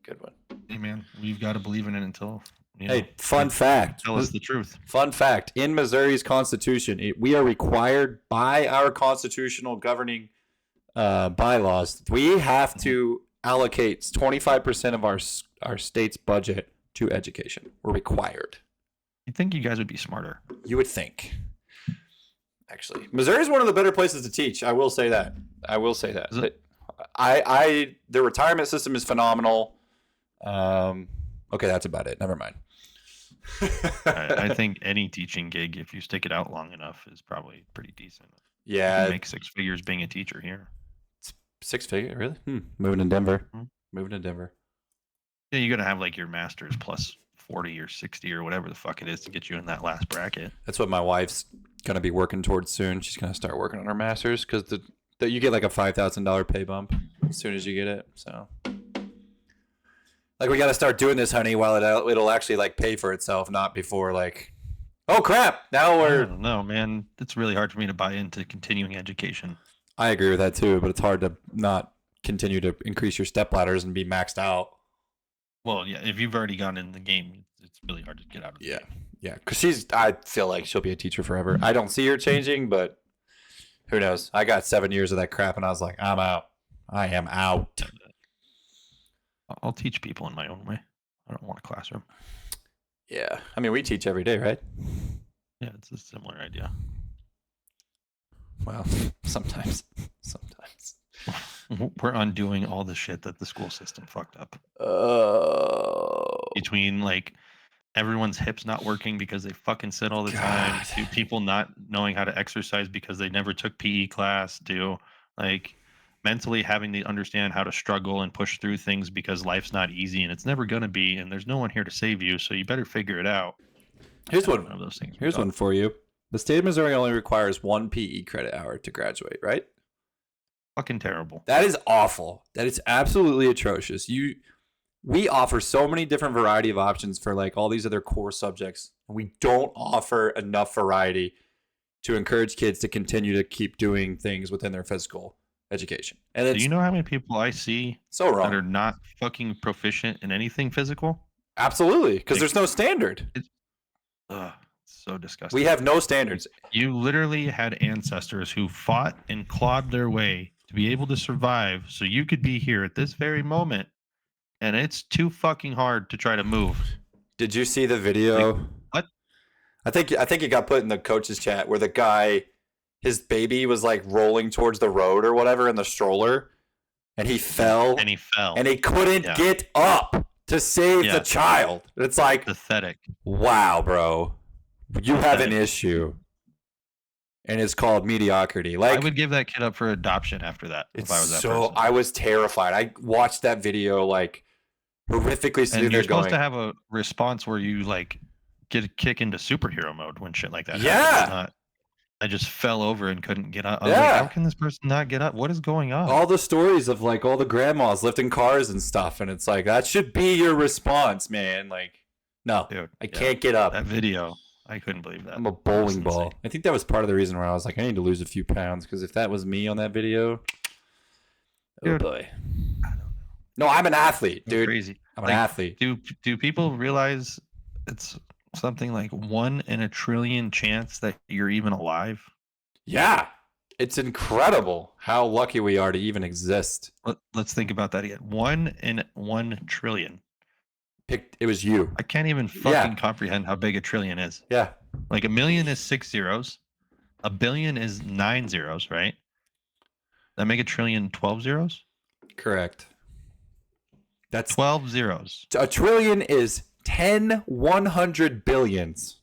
[SPEAKER 1] Good one.
[SPEAKER 2] Hey man, we've got to believe in it until you know,
[SPEAKER 1] Hey, fun fact.
[SPEAKER 2] tell us the truth.
[SPEAKER 1] Fun fact. In Missouri's constitution, we are required by our constitutional governing bylaws, we have to allocate 25% of our state's budget to education. We're required.
[SPEAKER 2] You'd think you guys would be smarter.
[SPEAKER 1] You would think. Actually, Missouri is one of the better places to teach. I will say that. I will say that.
[SPEAKER 2] Is it?
[SPEAKER 1] The retirement system is phenomenal. Okay, that's about it. Never mind.
[SPEAKER 2] I think any teaching gig, if you stick it out long enough, is probably pretty decent. You
[SPEAKER 1] Yeah,
[SPEAKER 2] can make 6 figures being a teacher here.
[SPEAKER 1] 6 figure, really? Moving to Denver.
[SPEAKER 2] Hmm.
[SPEAKER 1] Moving to Denver.
[SPEAKER 2] Yeah, you're gonna have like your master's plus 40 or 60 or whatever the fuck it is to get you in that last bracket.
[SPEAKER 1] That's what my wife's gonna be working towards soon. She's gonna start working on her master's because you get like a $5,000 pay bump as soon as you get it. So, like, we got to start doing this, honey, while it'll actually like pay for itself, not before like, oh crap, now
[SPEAKER 2] I
[SPEAKER 1] we're.
[SPEAKER 2] don't know, man. It's really hard for me to buy into continuing education.
[SPEAKER 1] I agree with that too, but it's hard to not continue to increase your step ladders and be maxed out.
[SPEAKER 2] Well, yeah, if you've already gone in the game, it's really hard to get out of the
[SPEAKER 1] Yeah.
[SPEAKER 2] game.
[SPEAKER 1] Yeah, because I feel like she'll be a teacher forever. I don't see her changing, but who knows? I got 7 years of that crap, and I was like, I'm out. I am out.
[SPEAKER 2] I'll teach people in my own way. I don't want a classroom.
[SPEAKER 1] Yeah. I mean, we teach every day, right?
[SPEAKER 2] Yeah, it's a similar idea.
[SPEAKER 1] Well, sometimes. Sometimes.
[SPEAKER 2] We're undoing all the shit that the school system fucked up.
[SPEAKER 1] Oh.
[SPEAKER 2] Between like everyone's hips not working because they fucking sit all the time,
[SPEAKER 1] God.
[SPEAKER 2] to people not knowing how to exercise because they never took PE class, to like mentally having to understand how to struggle and push through things because life's not easy and it's never gonna be, and there's no one here to save you, so you better figure it out.
[SPEAKER 1] Here's
[SPEAKER 2] One
[SPEAKER 1] one.
[SPEAKER 2] of those things.
[SPEAKER 1] Here's one for you. The state of Missouri only requires 1 PE credit hour to graduate, right?
[SPEAKER 2] Fucking terrible.
[SPEAKER 1] That is awful. That is absolutely atrocious. We offer so many different variety of options for like all these other core subjects, and we don't offer enough variety to encourage kids to continue to keep doing things within their physical education. And
[SPEAKER 2] Do
[SPEAKER 1] it's
[SPEAKER 2] you know how many people I see
[SPEAKER 1] so
[SPEAKER 2] that
[SPEAKER 1] wrong.
[SPEAKER 2] are not fucking proficient in anything physical?
[SPEAKER 1] Absolutely, because
[SPEAKER 2] Like-
[SPEAKER 1] there's no standard.
[SPEAKER 2] Ugh, so disgusting.
[SPEAKER 1] We have no standards.
[SPEAKER 2] You literally had ancestors who fought and clawed their way to be able to survive so you could be here at this very moment. And it's too fucking hard to try to move.
[SPEAKER 1] Did you see the video?
[SPEAKER 2] What?
[SPEAKER 1] I think it got put in the coaches chat where the guy, his baby was like rolling towards the road or whatever in the stroller, and he fell
[SPEAKER 2] And he fell.
[SPEAKER 1] and he couldn't
[SPEAKER 2] Yeah.
[SPEAKER 1] get up to save the
[SPEAKER 2] Yeah.
[SPEAKER 1] child. It's like,
[SPEAKER 2] Pathetic.
[SPEAKER 1] wow, bro, you have an
[SPEAKER 2] Pathetic.
[SPEAKER 1] issue, and it's called mediocrity.
[SPEAKER 2] I
[SPEAKER 1] Like,
[SPEAKER 2] would give that kid up for adoption after that.
[SPEAKER 1] it's
[SPEAKER 2] if I was that
[SPEAKER 1] so.
[SPEAKER 2] person.
[SPEAKER 1] I was terrified. I watched that video like horrifically sitting
[SPEAKER 2] And
[SPEAKER 1] there
[SPEAKER 2] you're supposed
[SPEAKER 1] going,
[SPEAKER 2] to have a response where you like get a kick into superhero mode when shit like that
[SPEAKER 1] Yeah.
[SPEAKER 2] happens. Not, I just fell over and couldn't get up. I was
[SPEAKER 1] Yeah.
[SPEAKER 2] like, how can this person not get up? What is going on?
[SPEAKER 1] all the stories of like all the grandmas lifting cars and stuff, and it's like that should be your response, man. Like, no,
[SPEAKER 2] Dude,
[SPEAKER 1] I
[SPEAKER 2] yeah.
[SPEAKER 1] can't get up.
[SPEAKER 2] That video, I couldn't believe that.
[SPEAKER 1] I'm a bowling
[SPEAKER 2] That's
[SPEAKER 1] ball.
[SPEAKER 2] insane.
[SPEAKER 1] I think that was part of the reason why I was like, I need to lose a few pounds, because if that was me on that video, oh
[SPEAKER 2] Dude,
[SPEAKER 1] boy. No, I'm an athlete, dude.
[SPEAKER 2] Crazy.
[SPEAKER 1] I'm an
[SPEAKER 2] Like,
[SPEAKER 1] athlete.
[SPEAKER 2] Do people realize it's something like 1 in a trillion chance that you're even alive?
[SPEAKER 1] Yeah, it's incredible how lucky we are to even exist.
[SPEAKER 2] Let's think about that again. 1 in 1 trillion.
[SPEAKER 1] It was you.
[SPEAKER 2] I can't even fucking comprehend how big a trillion is.
[SPEAKER 1] Yeah,
[SPEAKER 2] Like a million is 6 zeros. A billion is 9 zeros, right? That make a trillion 12 zeros?
[SPEAKER 1] correct. That's
[SPEAKER 2] 12 zeros.
[SPEAKER 1] a trillion is 10 100 billions.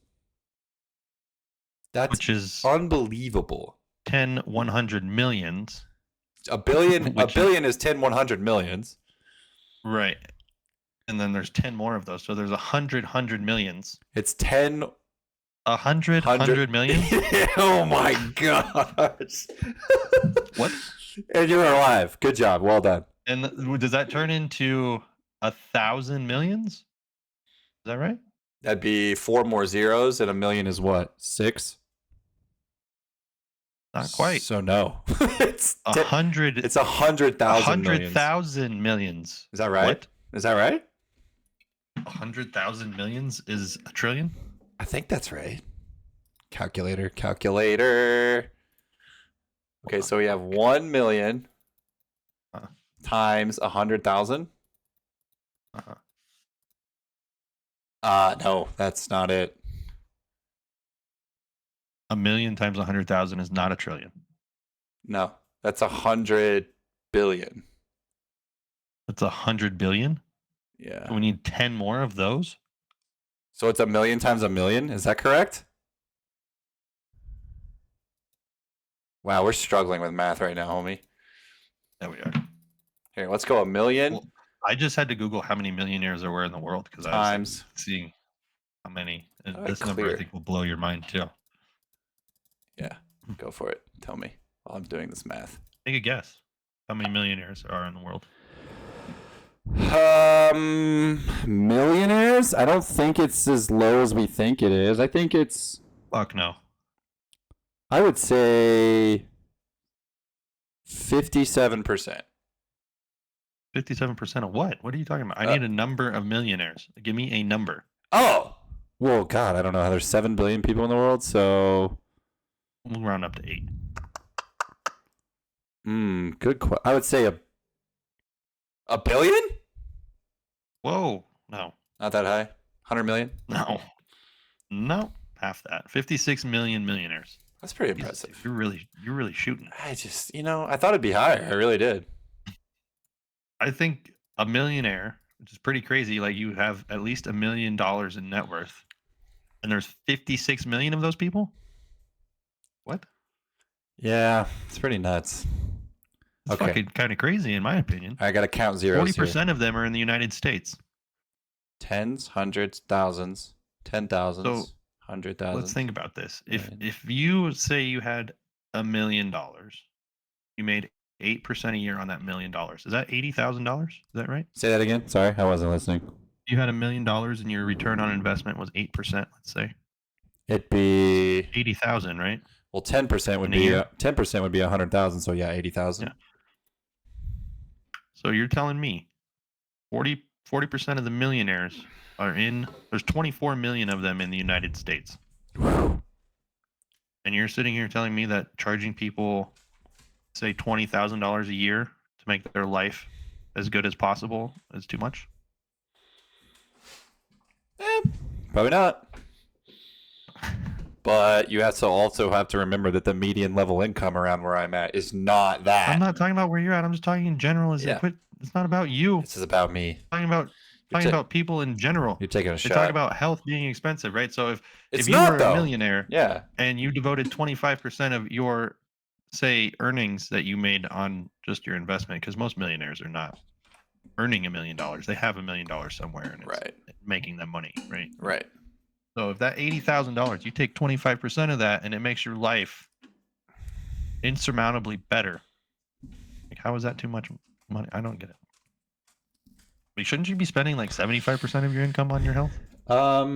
[SPEAKER 1] That's
[SPEAKER 2] Which is
[SPEAKER 1] unbelievable.
[SPEAKER 2] 10 100 millions.
[SPEAKER 1] A billion
[SPEAKER 2] Which
[SPEAKER 1] is 10 100 millions.
[SPEAKER 2] Right. And then there's 10 more of those. So there's 100 millions.
[SPEAKER 1] It's 10
[SPEAKER 2] 100 million?
[SPEAKER 1] Oh my gosh.
[SPEAKER 2] What?
[SPEAKER 1] And you're alive. Good job. Well done.
[SPEAKER 2] And does that turn into 1,000 millions? Is that right?
[SPEAKER 1] That'd be 4 more zeros, and a million is what? 6?
[SPEAKER 2] Not quite.
[SPEAKER 1] So no. it's
[SPEAKER 2] 100.
[SPEAKER 1] it's 100,000 millions.
[SPEAKER 2] 100,000 millions.
[SPEAKER 1] Is that right?
[SPEAKER 2] What?
[SPEAKER 1] Is that right?
[SPEAKER 2] 100,000 millions is a trillion?
[SPEAKER 1] I think that's right. Calculator. Okay, so we have 1 million times 100,000.
[SPEAKER 2] Uh-huh.
[SPEAKER 1] No, that's not it.
[SPEAKER 2] A million times 100,000 is not a trillion.
[SPEAKER 1] No, that's 100 billion.
[SPEAKER 2] That's 100 billion?
[SPEAKER 1] Yeah.
[SPEAKER 2] We need 10 more of those?
[SPEAKER 1] So it's a million times a million. Is that correct? Wow, we're struggling with math right now, homie.
[SPEAKER 2] There we are.
[SPEAKER 1] Here, let's go a million
[SPEAKER 2] Well, I just had to Google how many millionaires there were in the world because I was
[SPEAKER 1] times.
[SPEAKER 2] seeing how many. And
[SPEAKER 1] All right,
[SPEAKER 2] this number I
[SPEAKER 1] clear.
[SPEAKER 2] think will blow your mind too.
[SPEAKER 1] Yeah, go for it. Tell me while I'm doing this math.
[SPEAKER 2] Take a guess. How many millionaires are in the world?
[SPEAKER 1] Millionaires? I don't think it's as low as we think it is. I think it's,
[SPEAKER 2] Fuck no.
[SPEAKER 1] I would say 57%.
[SPEAKER 2] 57% of what? What are you talking about? I need a number of millionaires. Give me a number.
[SPEAKER 1] Oh, well, God, I don't know. There's 7 billion people in the world, so
[SPEAKER 2] We'll round up to 8.
[SPEAKER 1] good. I would say a billion?
[SPEAKER 2] Whoa. No.
[SPEAKER 1] Not that high. 100 million?
[SPEAKER 2] No. No. Half that. 56 million millionaires.
[SPEAKER 1] That's pretty
[SPEAKER 2] Jesus,
[SPEAKER 1] impressive.
[SPEAKER 2] you're really shooting.
[SPEAKER 1] I just, I thought it'd be higher. I really did.
[SPEAKER 2] I think a millionaire, which is pretty crazy, like you have at least $1 million in net worth, and there's 56 million of those people. What?
[SPEAKER 1] Yeah, it's pretty nuts.
[SPEAKER 2] It's
[SPEAKER 1] Okay.
[SPEAKER 2] fucking kind of crazy, in my opinion.
[SPEAKER 1] I got to count zeros
[SPEAKER 2] 40% of them are in the United States.
[SPEAKER 1] Tens, hundreds, thousands, 10,000s,
[SPEAKER 2] So,
[SPEAKER 1] 100,000.
[SPEAKER 2] Let's think about this.
[SPEAKER 1] Right.
[SPEAKER 2] If you say you had $1 million, you made 8% a year on that $1 million. Is that $80,000? Is that right?
[SPEAKER 1] Say that again. Sorry, I wasn't listening.
[SPEAKER 2] You had $1 million and your return on investment was 8%, let's say.
[SPEAKER 1] It'd be
[SPEAKER 2] 80,000, right?
[SPEAKER 1] well, 10% would
[SPEAKER 2] In a
[SPEAKER 1] be
[SPEAKER 2] year?
[SPEAKER 1] 10% would be 100,000. So yeah, 80,000.
[SPEAKER 2] Yeah. So you're telling me 40% of the millionaires are there's 24 million of them in the United States. And you're sitting here telling me that charging people, say, $20,000 a year to make their life as good as possible is too much?
[SPEAKER 1] Probably not. But you have to also have to remember that the median level income around where I'm at is not that.
[SPEAKER 2] I'm not talking about where you're at. I'm just talking in general.
[SPEAKER 1] Yeah.
[SPEAKER 2] It's not about you.
[SPEAKER 1] This is about me.
[SPEAKER 2] I'm talking about people in general.
[SPEAKER 1] You're taking a
[SPEAKER 2] They
[SPEAKER 1] shot.
[SPEAKER 2] talk about health being expensive, right? So
[SPEAKER 1] It's
[SPEAKER 2] if you
[SPEAKER 1] not,
[SPEAKER 2] were
[SPEAKER 1] though.
[SPEAKER 2] a millionaire
[SPEAKER 1] Yeah.
[SPEAKER 2] and you devoted 25% of your, say, earnings that you made on just your investment, because most millionaires are not earning $1 million. They have $1 million somewhere and it's
[SPEAKER 1] Right.
[SPEAKER 2] making them money, right?
[SPEAKER 1] Right.
[SPEAKER 2] So if that $80,000, you take 25% of that and it makes your life insurmountably better. Like, how is that too much money? I don't get it. Like, shouldn't you be spending like 75% of your income on your health?
[SPEAKER 1] Well,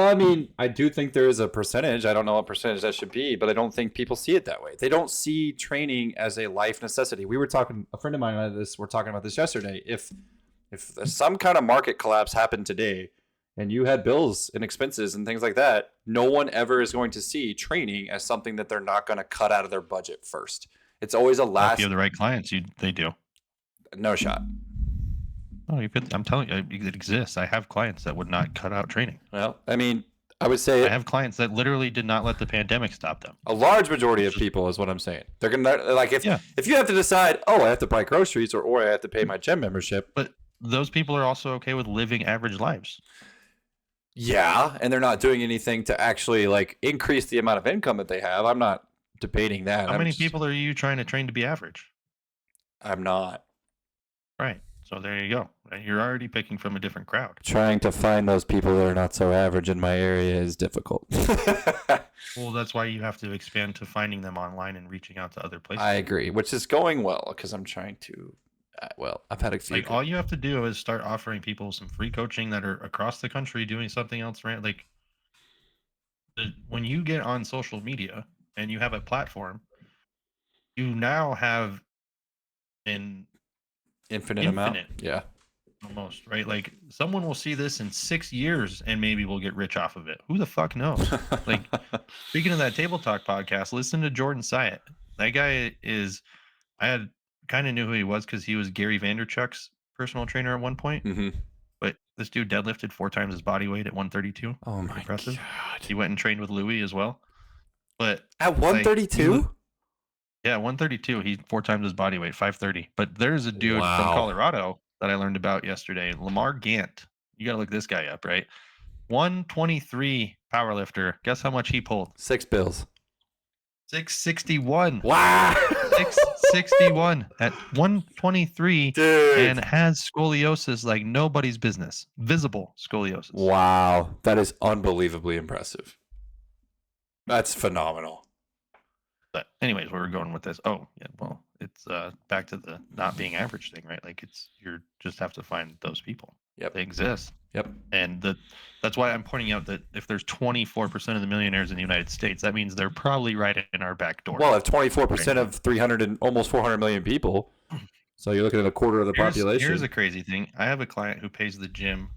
[SPEAKER 1] I mean, I do think there is a percentage. I don't know what percentage that should be, but I don't think people see it that way. They don't see training as a life necessity. We were talking, a friend of mine and I we're talking about this yesterday. If some kind of market collapse happened today and you had bills and expenses and things like that, no one ever is going to see training as something that they're not going to cut out of their budget first. It's always a
[SPEAKER 2] If
[SPEAKER 1] last.
[SPEAKER 2] you have the right clients, they do.
[SPEAKER 1] No shot.
[SPEAKER 2] Oh, you could. I'm telling you, it exists. I have clients that would not cut out training.
[SPEAKER 1] Well, I mean, I would say
[SPEAKER 2] I have clients that literally did not let the pandemic stop them.
[SPEAKER 1] a large majority of people is what I'm saying. They're gonna like if you have to decide, oh, I have to buy groceries or I have to pay my gym membership.
[SPEAKER 2] But those people are also okay with living average lives.
[SPEAKER 1] Yeah, and they're not doing anything to actually like increase the amount of income that they have. I'm not debating that.
[SPEAKER 2] How many people are you trying to train to be average?
[SPEAKER 1] I'm not.
[SPEAKER 2] Right. So there you go. Right? You're already picking from a different crowd.
[SPEAKER 1] Trying to find those people that are not so average in my area is difficult.
[SPEAKER 2] Well, that's why you have to expand to finding them online and reaching out to other places.
[SPEAKER 1] I agree, which is going well because I'm trying to. Well, I've had a few.
[SPEAKER 2] Like all you have to do is start offering people some free coaching that are across the country doing something else, right? Like when you get on social media and you have a platform, you now have an
[SPEAKER 1] infinite amount. Yeah.
[SPEAKER 2] Almost, right? Like someone will see this in 6 years and maybe we'll get rich off of it. Who the fuck knows? Like speaking of that Table Talk podcast, listen to Jordan Syatt. That guy is, I had kind of knew who he was because he was Gary Vaynerchuk's personal trainer at one point.
[SPEAKER 1] Mm-hmm.
[SPEAKER 2] But this dude deadlifted 4 times his body weight at 132.
[SPEAKER 1] Oh my
[SPEAKER 2] impressive.
[SPEAKER 1] God.
[SPEAKER 2] He went and trained with Louis as well. But
[SPEAKER 1] at 132?
[SPEAKER 2] Like, yeah, 132. He's 4 times his body weight, 530. But there's a dude
[SPEAKER 1] Wow.
[SPEAKER 2] from Colorado that I learned about yesterday, Lamar Gant. You got to look this guy up, right? 123 powerlifter. Guess how much he pulled?
[SPEAKER 1] $6 bills.
[SPEAKER 2] 661.
[SPEAKER 1] Wow.
[SPEAKER 2] 661 at 123.
[SPEAKER 1] Dude.
[SPEAKER 2] And has scoliosis like nobody's business. Visible scoliosis.
[SPEAKER 1] Wow. That is unbelievably impressive. That's phenomenal.
[SPEAKER 2] But anyways, where we're going with this? Oh, yeah, well, it's back to the not being average thing, right? Like you're just have to find those people.
[SPEAKER 1] Yep.
[SPEAKER 2] They exist.
[SPEAKER 1] Yep.
[SPEAKER 2] And that's why I'm pointing out that if there's 24% of the millionaires in the United States, that means they're probably right in our back door.
[SPEAKER 1] Well, if 24% of 300 and almost 400 million people, so you're looking at a quarter of the population.
[SPEAKER 2] Here's a crazy thing. I have a client who pays the gym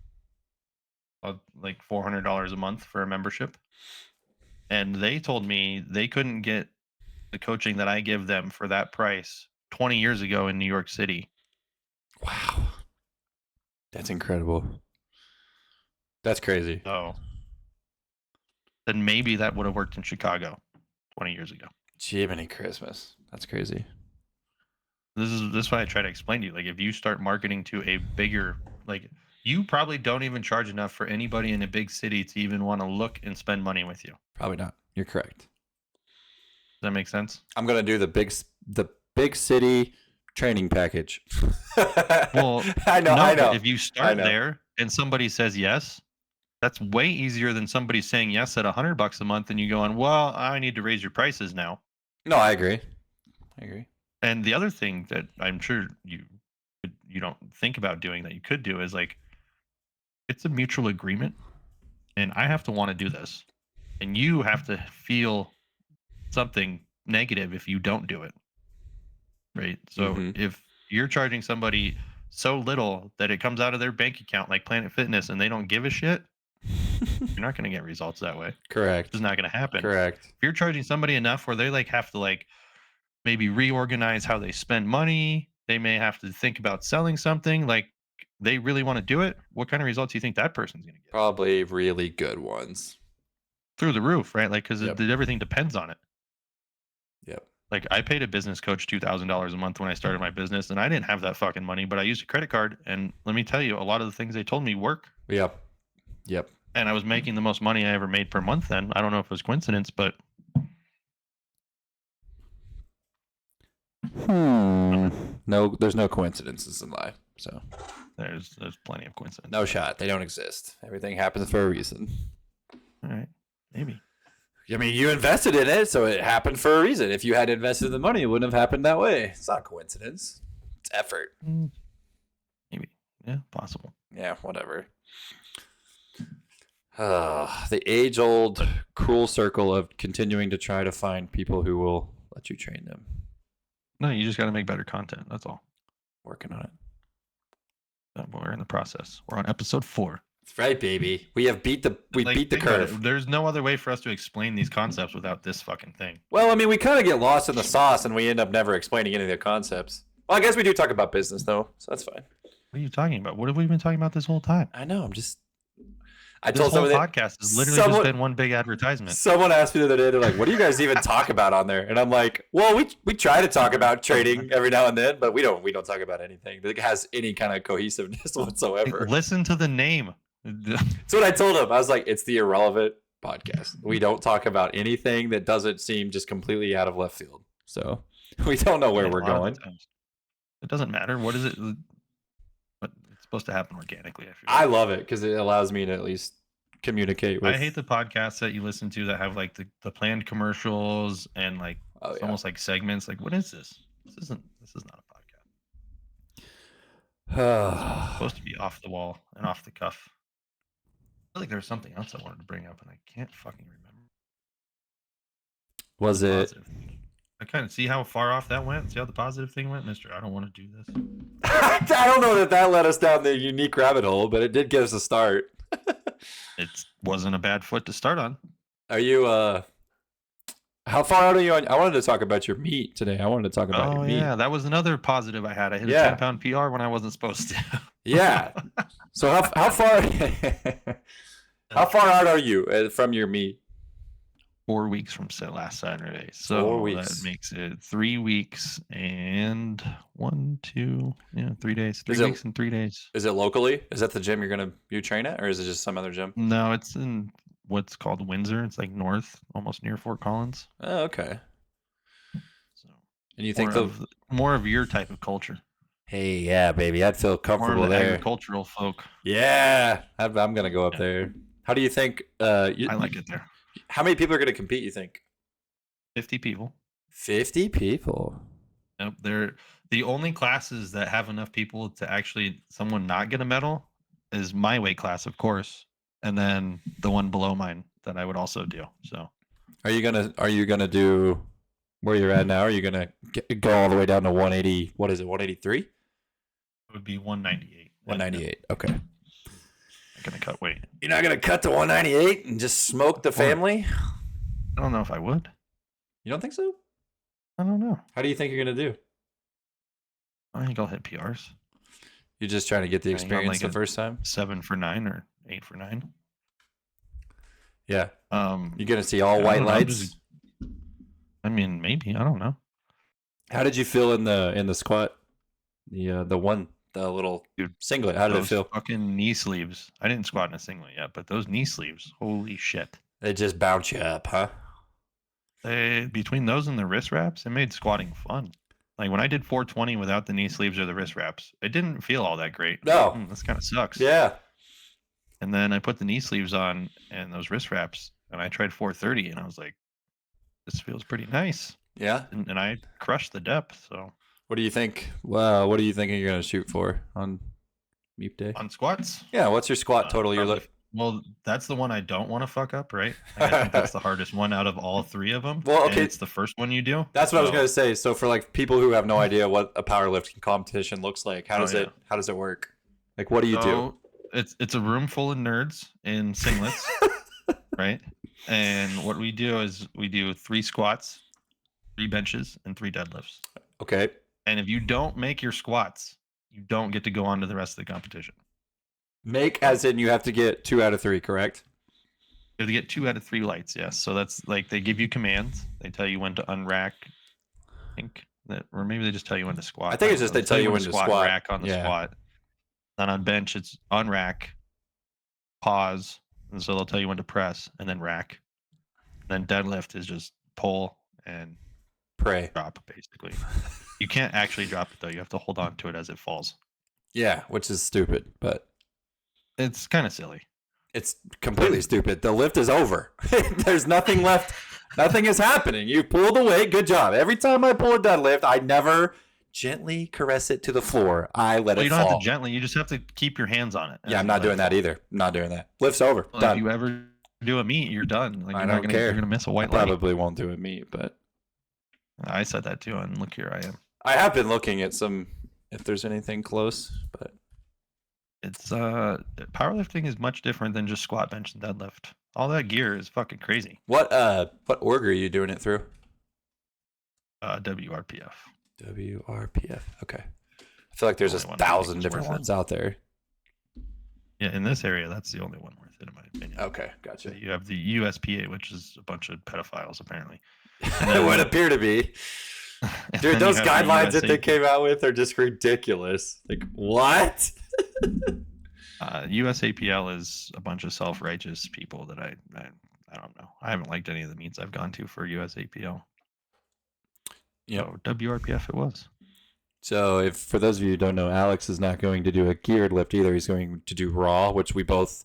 [SPEAKER 2] like $400 a month for a membership. And they told me they couldn't get the coaching that I give them for that price 20 years ago in New York City.
[SPEAKER 1] Wow. That's incredible. That's crazy.
[SPEAKER 2] So then maybe that would have worked in Chicago 20 years ago.
[SPEAKER 1] Jiminy Christmas. That's crazy.
[SPEAKER 2] This is why I try to explain to you. Like if you start marketing to a bigger, like you probably don't even charge enough for anybody in a big city to even want to look and spend money with you.
[SPEAKER 1] Probably not. You're correct.
[SPEAKER 2] Does that make sense?
[SPEAKER 1] I'm gonna do the big city training package.
[SPEAKER 2] Well,
[SPEAKER 1] I know.
[SPEAKER 2] But if you start there and somebody says yes, that's way easier than somebody saying yes at $100 a month and you going, well, I need to raise your prices now.
[SPEAKER 1] No, I agree.
[SPEAKER 2] And the other thing that I'm sure you don't think about doing that you could do is like, it's a mutual agreement, and I have to want to do this, and you have to feel something negative if you don't do it. Right. So if you're charging somebody so little that it comes out of their bank account like Planet Fitness and they don't give a shit, you're not going to get results that way.
[SPEAKER 1] Correct.
[SPEAKER 2] It's not going to happen.
[SPEAKER 1] Correct.
[SPEAKER 2] If you're charging somebody enough where they like have to like maybe reorganize how they spend money, they may have to think about selling something, like they really want to do it, what kind of results do you think that person's going to get?
[SPEAKER 1] Probably really good ones.
[SPEAKER 2] Through the roof, right? Like, because
[SPEAKER 1] Yep.
[SPEAKER 2] everything depends on it.
[SPEAKER 1] Yep.
[SPEAKER 2] Like, I paid a business coach $2,000 a month when I started my business, and I didn't have that fucking money, but I used a credit card. And let me tell you, a lot of the things they told me work.
[SPEAKER 1] Yep. Yep.
[SPEAKER 2] And I was making the most money I ever made per month then. I don't know if it was coincidence, but
[SPEAKER 1] No, there's no coincidences in life. So
[SPEAKER 2] there's plenty of coincidence.
[SPEAKER 1] no shot. They don't exist. Everything happens for a reason.
[SPEAKER 2] All right, maybe.
[SPEAKER 1] I mean, you invested in it, so it happened for a reason. If you had invested the money, it wouldn't have happened that way. It's not coincidence. It's effort.
[SPEAKER 2] Maybe. Yeah, possible.
[SPEAKER 1] Yeah, whatever. The age-old cruel circle of continuing to try to find people who will let you train them.
[SPEAKER 2] No, you just got to make better content. That's all.
[SPEAKER 1] Working on it.
[SPEAKER 2] We're in the process. We're on episode 4.
[SPEAKER 1] That's right, baby. We beat the
[SPEAKER 2] Think about
[SPEAKER 1] curve.
[SPEAKER 2] it. There's no other way for us to explain these concepts without this fucking thing.
[SPEAKER 1] Well, I mean, we kind of get lost in the sauce, and we end up never explaining any of the concepts. Well, I guess we do talk about business, though, so that's fine.
[SPEAKER 2] What are you talking about? What have we been talking about this whole time?
[SPEAKER 1] I know. I
[SPEAKER 2] This
[SPEAKER 1] told
[SPEAKER 2] whole
[SPEAKER 1] someone
[SPEAKER 2] podcast has literally just been one big advertisement.
[SPEAKER 1] Someone asked me the other day, they're like, "What do you guys even talk about on there?" And I'm like, "Well, we try to talk about trading every now and then, but we don't talk about anything that has any kind of cohesiveness whatsoever."
[SPEAKER 2] Listen to the name.
[SPEAKER 1] That's what I told him. I was like, "It's the Irrelevant Podcast. We don't talk about anything that doesn't seem just completely out of left field. So we don't know where we're going."
[SPEAKER 2] It doesn't matter. What is it? But it's supposed to happen organically.
[SPEAKER 1] I love it because it allows me to at least communicate with.
[SPEAKER 2] I hate the podcasts that you listen to that have like the planned commercials and like almost like segments. Like, what is this? This is not a podcast. It's supposed to be off the wall and off the cuff. I feel like there's something else I wanted to bring up and I can't fucking remember.
[SPEAKER 1] Was it?
[SPEAKER 2] I kind of see how far off that went. See how the positive thing went, Mister. I don't want to do this.
[SPEAKER 1] I don't know that led us down the unique rabbit hole, but it did give us a start.
[SPEAKER 2] It wasn't a bad foot to start on.
[SPEAKER 1] Are you how far out are you on? I wanted to talk about your meat today. I wanted to talk about your meat.
[SPEAKER 2] Yeah, that was another positive I had. I hit a 10-pound PR when I wasn't supposed to.
[SPEAKER 1] Yeah. So how far how far out are you from your meat?
[SPEAKER 2] 4 weeks from last Saturday. So
[SPEAKER 1] 4 weeks.
[SPEAKER 2] That makes it 3 weeks and 3 days. 3 weeks and 3 days.
[SPEAKER 1] Is it locally? Is that the gym you train at, or is it just some other gym?
[SPEAKER 2] No, it's in what's called Windsor. It's like north, almost near Fort Collins.
[SPEAKER 1] Oh, okay.
[SPEAKER 2] So,
[SPEAKER 1] and you think
[SPEAKER 2] more of your type of culture?
[SPEAKER 1] Hey, yeah, baby, I'd feel comfortable
[SPEAKER 2] more of the
[SPEAKER 1] there.
[SPEAKER 2] Agricultural folk.
[SPEAKER 1] Yeah, I'm gonna go up there. How do you think? I
[SPEAKER 2] like it there.
[SPEAKER 1] How many people are gonna compete? You think?
[SPEAKER 2] 50 people.
[SPEAKER 1] 50 people.
[SPEAKER 2] Nope, they're the only classes that have enough people to actually someone not get a medal is my weight class, of course, and then the one below mine that I would also do. So,
[SPEAKER 1] are you gonna do where you're at now? Are you gonna go all the way down to 180? What is it? 183? It
[SPEAKER 2] would be 198.
[SPEAKER 1] 198. Okay.
[SPEAKER 2] I'm gonna cut weight.
[SPEAKER 1] You're not gonna cut to 198 and just smoke the family?
[SPEAKER 2] I don't know if I would.
[SPEAKER 1] You don't think so?
[SPEAKER 2] I don't know.
[SPEAKER 1] How do you think you're gonna do?
[SPEAKER 2] I think I'll hit PRs.
[SPEAKER 1] You're just trying to get the experience the first time?
[SPEAKER 2] 7 for 9 or 8 for 9.
[SPEAKER 1] Yeah. You're gonna see all white lights.
[SPEAKER 2] I mean, maybe. I don't know.
[SPEAKER 1] How did you feel in the squat? The little singlet. How did it feel?
[SPEAKER 2] Fucking knee sleeves. I didn't squat in a singlet yet, but those knee sleeves, holy shit.
[SPEAKER 1] They just bounce you up, huh?
[SPEAKER 2] Between those and the wrist wraps, it made squatting fun. Like when I did 420 without the knee sleeves or the wrist wraps, it didn't feel all that great.
[SPEAKER 1] No.
[SPEAKER 2] This kind of sucks.
[SPEAKER 1] Yeah.
[SPEAKER 2] And then I put the knee sleeves on and those wrist wraps, and I tried 430, and I was like, this feels pretty nice.
[SPEAKER 1] Yeah.
[SPEAKER 2] And I crushed the depth, so.
[SPEAKER 1] What do you think? What do you think you're gonna shoot for on meep day?
[SPEAKER 2] On squats?
[SPEAKER 1] Yeah. What's your squat total? You're looking.
[SPEAKER 2] Well, that's the one I don't want to fuck up, right? I think that's the hardest one out of all 3 of them.
[SPEAKER 1] Well, okay,
[SPEAKER 2] it's the first one you do.
[SPEAKER 1] That's what I was gonna say. So for like people who have no idea what a powerlifting competition looks like, how does it work? Like, what do you do?
[SPEAKER 2] It's a room full of nerds in singlets, right? And what we do is we do 3 squats, 3 benches, and 3 deadlifts.
[SPEAKER 1] Okay.
[SPEAKER 2] And if you don't make your squats, you don't get to go on to the rest of the competition.
[SPEAKER 1] Make as in you have to get 2 out of 3, correct?
[SPEAKER 2] You have to get 2 out of 3 lights, yes. So that's like they give you commands. They tell you when to unrack. I think that, or maybe they just tell you when to squat.
[SPEAKER 1] I think it's just they tell you when to squat.
[SPEAKER 2] And rack on the
[SPEAKER 1] Yeah.
[SPEAKER 2] squat. Then on bench, it's unrack, pause, and so they'll tell you when to press and then rack. Then deadlift is just pull and
[SPEAKER 1] Pray.
[SPEAKER 2] drop, basically. You can't actually drop it though. You have to hold on to it as it falls.
[SPEAKER 1] Yeah, which is stupid, but
[SPEAKER 2] It's kind of silly.
[SPEAKER 1] it's completely stupid. The lift is over. There's nothing left. Nothing is happening. You pull the weight. Good job. Every time I pull a deadlift, I never gently caress it to the floor. I let
[SPEAKER 2] Well,
[SPEAKER 1] it
[SPEAKER 2] you don't
[SPEAKER 1] fall.
[SPEAKER 2] have to gently. You just have to keep your hands on it.
[SPEAKER 1] Yeah,
[SPEAKER 2] as
[SPEAKER 1] I'm
[SPEAKER 2] you
[SPEAKER 1] not
[SPEAKER 2] let
[SPEAKER 1] doing
[SPEAKER 2] it
[SPEAKER 1] that
[SPEAKER 2] fall.
[SPEAKER 1] either. I'm not doing that. Lift's over.
[SPEAKER 2] Well,
[SPEAKER 1] Done.
[SPEAKER 2] if you ever do a meet, you're done. Like
[SPEAKER 1] I
[SPEAKER 2] you're
[SPEAKER 1] don't
[SPEAKER 2] not gonna,
[SPEAKER 1] care.
[SPEAKER 2] You're gonna miss a
[SPEAKER 1] I
[SPEAKER 2] white light.
[SPEAKER 1] probably won't do a meet, but
[SPEAKER 2] I said that too, and look here I am.
[SPEAKER 1] I have been looking at some if there's anything close, but
[SPEAKER 2] It's powerlifting is much different than just squat, bench, and deadlift. All that gear is fucking crazy.
[SPEAKER 1] what org are you doing it through?
[SPEAKER 2] WRPF.
[SPEAKER 1] WRPF. Okay. I feel like there's
[SPEAKER 2] Only
[SPEAKER 1] a
[SPEAKER 2] one I think
[SPEAKER 1] 1,000
[SPEAKER 2] is
[SPEAKER 1] different
[SPEAKER 2] worth it.
[SPEAKER 1] ones out there.
[SPEAKER 2] Yeah, in this area, that's the only one worth it, in my opinion.
[SPEAKER 1] Okay, gotcha.
[SPEAKER 2] You have the USPA, which is a bunch of pedophiles, apparently.
[SPEAKER 1] It would appear to be.
[SPEAKER 2] And
[SPEAKER 1] Dude,
[SPEAKER 2] then you
[SPEAKER 1] those
[SPEAKER 2] have the
[SPEAKER 1] guidelines that they
[SPEAKER 2] USAPL.
[SPEAKER 1] came out with are just ridiculous. Like, what?
[SPEAKER 2] USAPL is a bunch of self-righteous people that I don't know. I haven't liked any of the meets I've gone to for USAPL.
[SPEAKER 1] Yep.
[SPEAKER 2] So WRPF it was.
[SPEAKER 1] So, if for those of you who don't know, Alex is not going to do a geared lift either. He's going to do raw, which we both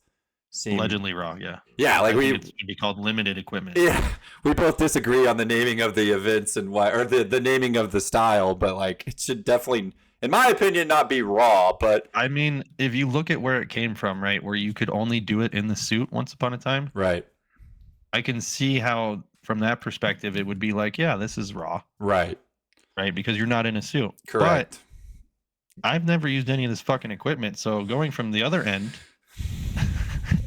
[SPEAKER 1] seem.
[SPEAKER 2] Allegedly raw, yeah.
[SPEAKER 1] Yeah, like
[SPEAKER 2] I think
[SPEAKER 1] we.
[SPEAKER 2] it should be called limited equipment.
[SPEAKER 1] Yeah, we both disagree on the naming of the events and why, or the naming of the style, but like it should definitely, in my opinion, not be raw. But
[SPEAKER 2] I mean, if you look at where it came from, right, where you could only do it in the suit once upon a time,
[SPEAKER 1] right,
[SPEAKER 2] I can see how, from that perspective, it would be like, yeah, this is raw,
[SPEAKER 1] right,
[SPEAKER 2] right? Because you're not in a suit.
[SPEAKER 1] correct.
[SPEAKER 2] But I've never used any of this fucking equipment. So going from the other end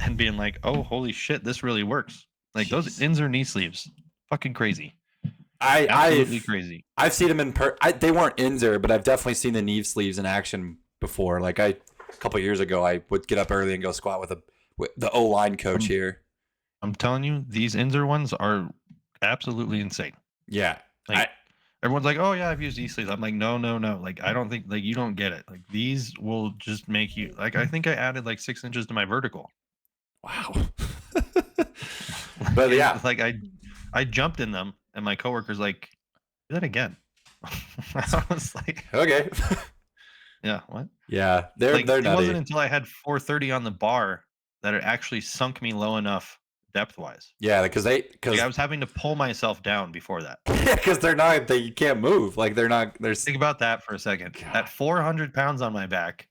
[SPEAKER 2] and being like, oh, holy shit, this really works. Like those
[SPEAKER 1] Jeez.
[SPEAKER 2] ins or knee sleeves, fucking crazy.
[SPEAKER 1] Absolutely
[SPEAKER 2] Absolutely crazy.
[SPEAKER 1] I've seen them in they weren't Inzer, but I've definitely seen the knee sleeves in action before. Like a couple of years ago, I would get up early and go squat with the O line coach here.
[SPEAKER 2] I'm telling you, these Inzer ones are absolutely insane.
[SPEAKER 1] Yeah,
[SPEAKER 2] Like everyone's like, oh yeah, I've used e-sleeves. I'm like, no. Like I don't think, like, you don't get it. Like these will just make you, like, I think I added like 6 inches to my vertical.
[SPEAKER 1] wow. But yeah,
[SPEAKER 2] Like I jumped in them and my coworker's like, do that again. I was like,
[SPEAKER 1] okay.
[SPEAKER 2] yeah, what?
[SPEAKER 1] Yeah, they're
[SPEAKER 2] Like
[SPEAKER 1] they're
[SPEAKER 2] it
[SPEAKER 1] nutty.
[SPEAKER 2] wasn't until I had 430 on the bar that it actually sunk me low enough depth wise.
[SPEAKER 1] Yeah, because
[SPEAKER 2] Like I was having to pull myself down before that.
[SPEAKER 1] they're not you can't move. Like they're not. There's
[SPEAKER 2] Think about that for a second.
[SPEAKER 1] God.
[SPEAKER 2] At 400 pounds on my back,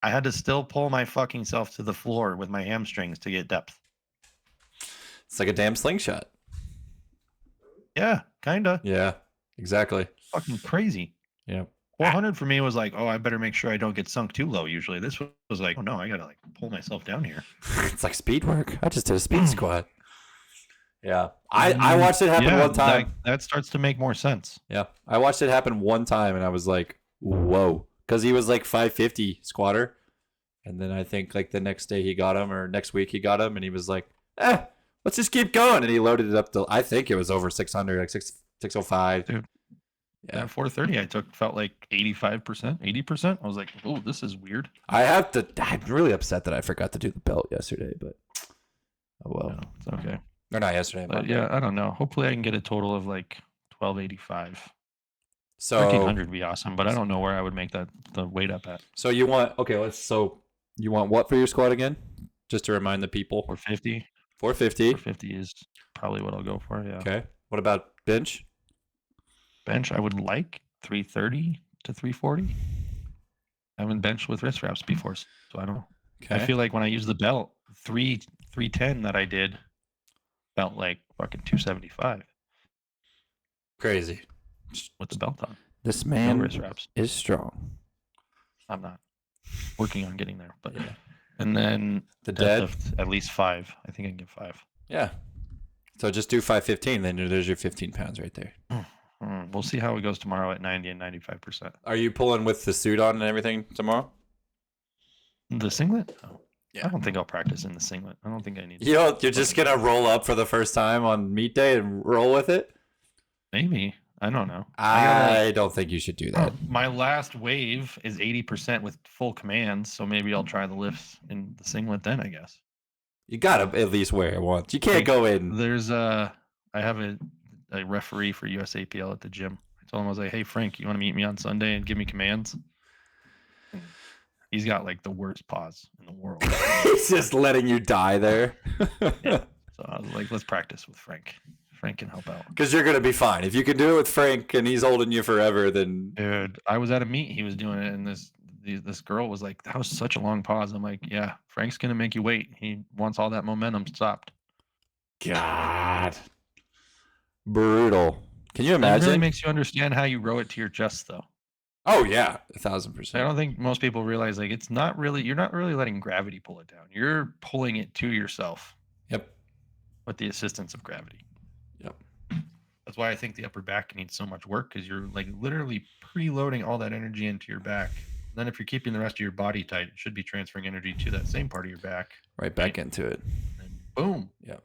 [SPEAKER 2] I had to still pull my fucking self to the floor with my hamstrings to get depth.
[SPEAKER 1] it's like a damn slingshot.
[SPEAKER 2] Yeah, kinda.
[SPEAKER 1] Yeah, exactly.
[SPEAKER 2] Fucking crazy.
[SPEAKER 1] Yeah.
[SPEAKER 2] 400 for me was like, oh, I better make sure I don't get sunk too low. Usually, this was like, oh no, I gotta like pull myself down here.
[SPEAKER 1] It's like speed work. I just did a speed squat. Yeah. I watched it happen
[SPEAKER 2] Yeah,
[SPEAKER 1] one time.
[SPEAKER 2] That starts to make more sense.
[SPEAKER 1] Yeah. I watched it happen one time and I was like, whoa. Because he was like 550 squatter. And then I think like the next day he got him or next week he got him and he was like, let's just keep going. And he loaded it up to, I think it was over 600, like 605.
[SPEAKER 2] Dude.
[SPEAKER 1] Yeah.
[SPEAKER 2] At 430, felt like 85%, 80%. I was like, oh, this is weird.
[SPEAKER 1] I'm really upset that I forgot to do the belt yesterday, but oh well.
[SPEAKER 2] No, it's okay.
[SPEAKER 1] Or not yesterday,
[SPEAKER 2] But
[SPEAKER 1] but
[SPEAKER 2] yeah, I don't know. Hopefully, I can get a total of like 1285.
[SPEAKER 1] So
[SPEAKER 2] 1300 would be awesome, but I don't know where I would make the weight up at.
[SPEAKER 1] So you want you want what for your squat again? Just to remind the people.
[SPEAKER 2] 450.
[SPEAKER 1] 450.
[SPEAKER 2] 450 is probably what I'll go for. Yeah.
[SPEAKER 1] Okay. What about bench?
[SPEAKER 2] Bench, I would like 330 to 340. I haven't benched with wrist wraps before, so I don't know.
[SPEAKER 1] Okay.
[SPEAKER 2] I feel like when I use the belt, 310 that I did felt like fucking 275
[SPEAKER 1] Crazy.
[SPEAKER 2] with the belt on.
[SPEAKER 1] This
[SPEAKER 2] No
[SPEAKER 1] man
[SPEAKER 2] wrist wraps.
[SPEAKER 1] is strong.
[SPEAKER 2] I'm not working on getting there, but
[SPEAKER 1] Yeah.
[SPEAKER 2] and then
[SPEAKER 1] The dead.
[SPEAKER 2] deadlift, at least 5. I think I can get 5.
[SPEAKER 1] Yeah. So just do 515. Then there's your 15 pounds right there.
[SPEAKER 2] We'll see how it goes tomorrow at 90 and 95%.
[SPEAKER 1] Are you pulling with the suit on and everything tomorrow?
[SPEAKER 2] The singlet? Oh,
[SPEAKER 1] Yeah.
[SPEAKER 2] I don't think I'll practice in the singlet. I don't think I need to.
[SPEAKER 1] You're just gonna roll up for the first time on meet day and roll with it?
[SPEAKER 2] Maybe. I don't know.
[SPEAKER 1] I don't think you should do that.
[SPEAKER 2] My last wave is 80% with full commands, so maybe I'll try the lifts in the singlet then, I guess.
[SPEAKER 1] You gotta at least wear it once. You can't go in.
[SPEAKER 2] There's I have a referee for USAPL at the gym. I told him, I was like, hey Frank, you want to meet me on Sunday and give me commands? He's got like the worst pause in the world.
[SPEAKER 1] He's just letting you die there.
[SPEAKER 2] Yeah. So I was like, let's practice with Frank. Frank can help out.
[SPEAKER 1] Because you're gonna be fine. If you can do it with Frank and he's holding you forever, then
[SPEAKER 2] Dude, I was at a meet. He was doing it, and this girl was like, "That was such a long pause." I'm like, "Yeah, Frank's gonna make you wait. He wants all that momentum stopped."
[SPEAKER 1] God, brutal. Can you
[SPEAKER 2] It
[SPEAKER 1] imagine?
[SPEAKER 2] really makes you understand how you row it to your chest, though.
[SPEAKER 1] Oh yeah, 1,000%.
[SPEAKER 2] I don't think most people realize like it's not really. You're not really letting gravity pull it down. You're pulling it to yourself
[SPEAKER 1] Yep.
[SPEAKER 2] with the assistance of gravity.
[SPEAKER 1] Yep.
[SPEAKER 2] That's why I think the upper back needs so much work, because you're like literally preloading all that energy into your back. Then if you're keeping the rest of your body tight, it should be transferring energy to that same part of your back.
[SPEAKER 1] Right back into it.
[SPEAKER 2] And boom.
[SPEAKER 1] Yep.